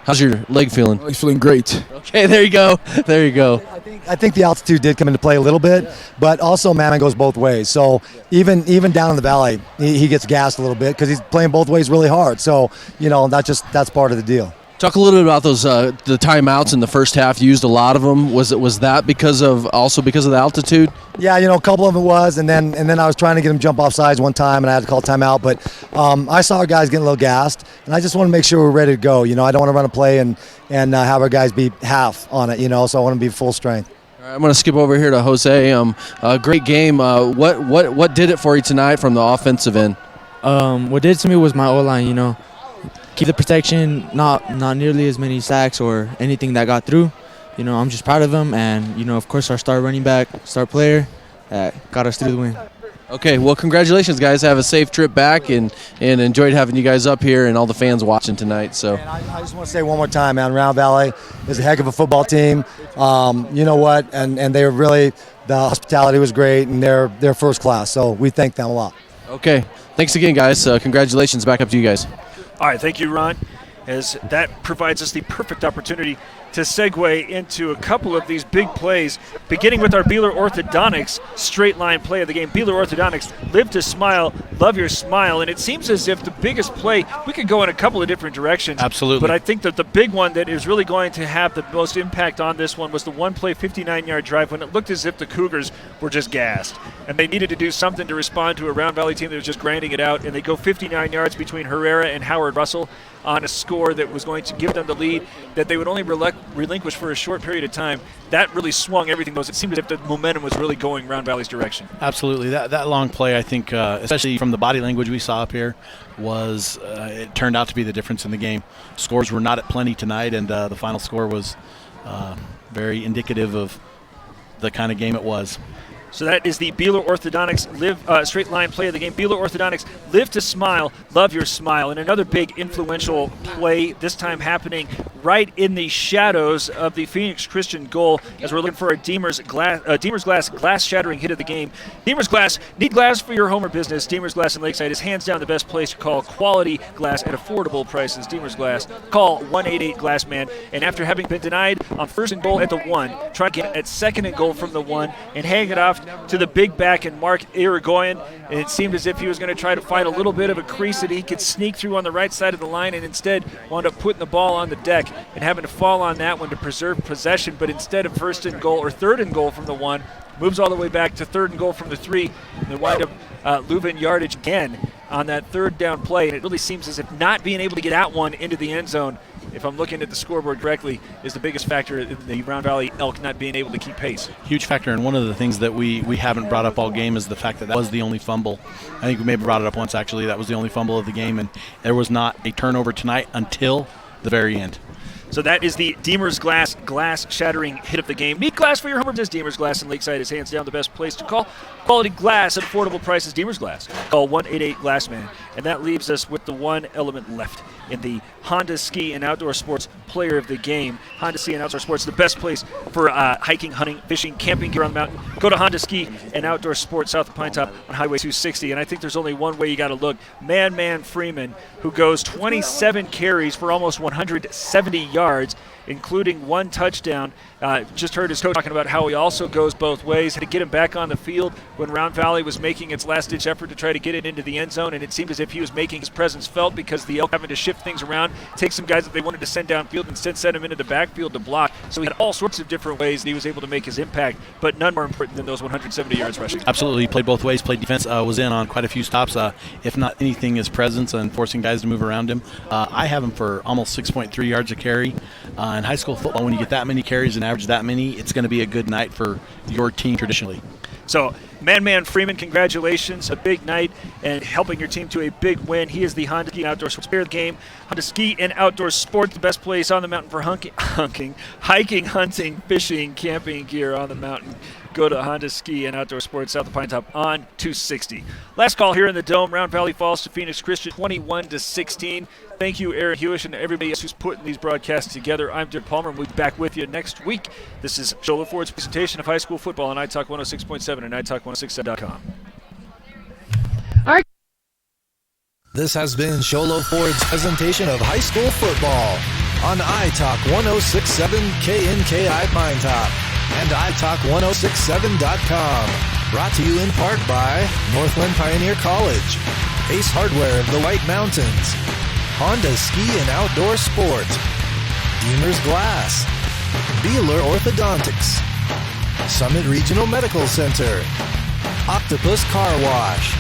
How's your leg feeling? Leg's feeling great. Okay, there you go. There you go. I think the altitude did come into play a little bit, but also Mammon goes both ways. So even down in the valley, he gets gassed a little bit because he's playing both ways really hard. So, you know, that's part of the deal. Talk a little bit about those the timeouts in the first half. You used a lot of them. Was that because of the altitude? Yeah, you know, a couple of it was, and then I was trying to get him jump off sides one time, and I had to call timeout. But I saw our guys getting a little gassed, and I just want to make sure we're ready to go. You know, I don't want to run a play and have our guys be half on it. You know, so I want to be full strength. All right, I'm going to skip over here to Jose. Great game. What did it for you tonight from the offensive end? What did it to me was my O-line. You know. Keep the protection, not nearly as many sacks or anything that got through. You know, I'm just proud of them, and you know, of course, our star running back, star player, got us through the win. Okay, well, congratulations, guys. Have a safe trip back, and enjoyed having you guys up here and all the fans watching tonight. So, I just want to say one more time, man, Round Valley is a heck of a football team. You know what? And they were really, the hospitality was great, and they're first class. So we thank them a lot. Okay, thanks again, guys. Congratulations. Back up to you guys. All right, thank you, Ron, as that provides us the perfect opportunity to segue into a couple of these big plays, beginning with our Beeler Orthodontics straight line play of the game. Beeler Orthodontics, live to smile, love your smile, and it seems as if the biggest play, we could go in a couple of different directions. Absolutely. But I think that the big one that is really going to have the most impact on this one was the one-play 59-yard drive when it looked as if the Cougars were just gassed, and they needed to do something to respond to a Round Valley team that was just grinding it out, and they go 59 yards between Herrera and Howard Russell on a score that was going to give them the lead that they would only relinquish for a short period of time. That really swung everything. It seemed as if the momentum was really going Round Valley's direction. Absolutely. That long play, I think, especially from the body language we saw up here, was it turned out to be the difference in the game. Scores were not at plenty tonight, and the final score was very indicative of the kind of game it was. So that is the Beeler Orthodontics straight line play of the game. Beeler Orthodontics, live to smile, love your smile. And another big influential play, this time happening right in the shadows of the Phoenix Christian goal as we're looking for a Deemer's glass shattering hit of the game. Deemer's Glass, need glass for your home or business. Deemer's Glass in Lakeside is hands down the best place to call quality glass at affordable prices. Deemer's Glass, call 188-GLASS-MAN. And after having been denied on first and goal at the 1, try again at second and goal from the 1 and hang it off to the big back and Mark Irigoyen. And it seemed as if he was going to try to find a little bit of a crease that he could sneak through on the right side of the line, and instead wound up putting the ball on the deck and having to fall on that one to preserve possession. But instead of first and goal or third and goal from the 1, moves all the way back to third and goal from the 3, and they wind up losing yardage again on that third down play. And it really seems as if not being able to get out one into the end zone, if I'm looking at the scoreboard correctly, is the biggest factor in the Round Valley Elk not being able to keep pace. Huge factor, and one of the things that we haven't brought up all game is the fact that was the only fumble. I think we maybe brought it up once, actually. That was the only fumble of the game, and there was not a turnover tonight until the very end. So that is the Deemer's glass shattering hit of the game. Need glass for your home or business. Deemer's Glass in Lakeside is hands down the best place to call. Quality glass at affordable prices. Deemer's Glass. Call 188-GLASS-MAN. And that leaves us with the one element left in the Honda Ski and Outdoor Sports Player of the Game. Honda Ski and Outdoor Sports, the best place for hiking, hunting, fishing, camping gear on the mountain. Go to Honda Ski and Outdoor Sports south of Pine Top on Highway 260. And I think there's only one way you got to look. Man Freeman, who goes 27 carries for almost 170 yards, including 1 touchdown. Just heard his coach talking about how he also goes both ways. Had to get him back on the field when Round Valley was making its last-ditch effort to try to get it into the end zone, and it seemed as if he was making his presence felt because the Elks having to shift things around, take some guys that they wanted to send downfield, instead send them into the backfield to block. So he had all sorts of different ways that he was able to make his impact, but none more important than those 170 yards rushing. Absolutely. He played both ways, played defense, was in on quite a few stops. If not anything, his presence and forcing guys to move around him. I have him for almost 6.3 yards a carry. In high school football, when you get that many carries and average that many, it's going to be a good night for your team traditionally. So, Man Freeman, congratulations. A big night and helping your team to a big win. He is the Honda Ski and Outdoor Sports Player of the Game. Honda Ski and Outdoor Sports, the best place on the mountain for hiking, hunting, fishing, camping gear on the mountain. Go to Honda Ski and Outdoor Sports south of Pine Top on 260. Last call here in the Dome. Round Valley falls to Phoenix Christian 21-16. Thank you, Aaron Hewish, and everybody else who's putting these broadcasts together. I'm Dick Palmer, and we'll be back with you next week. This is Shola Ford's presentation of high school football on iTalk 106.7 and iTalk106.com. This has been Sholo Ford's presentation of high school football on iTalk 106.7 KNKI Pine Top and iTalk1067.com. Brought to you in part by Northland Pioneer College, Ace Hardware of the White Mountains, Honda Ski and Outdoor Sport, Deemer's Glass, Beeler Orthodontics, Summit Regional Medical Center, Octopus Car Wash,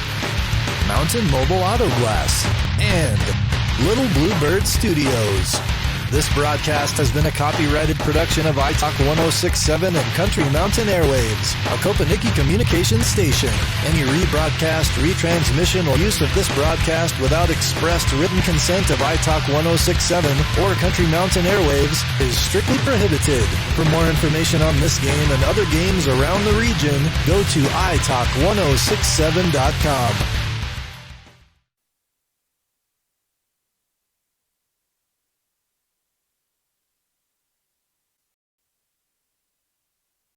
Mountain Mobile Auto Glass, and Little Bluebird Studios. This broadcast has been a copyrighted production of iTalk 106.7 and Country Mountain Airwaves, a Kopanicki communications station. Any rebroadcast, retransmission, or use of this broadcast without expressed written consent of iTalk 106.7 or Country Mountain Airwaves is strictly prohibited. For more information on this game and other games around the region, go to iTalk1067.com.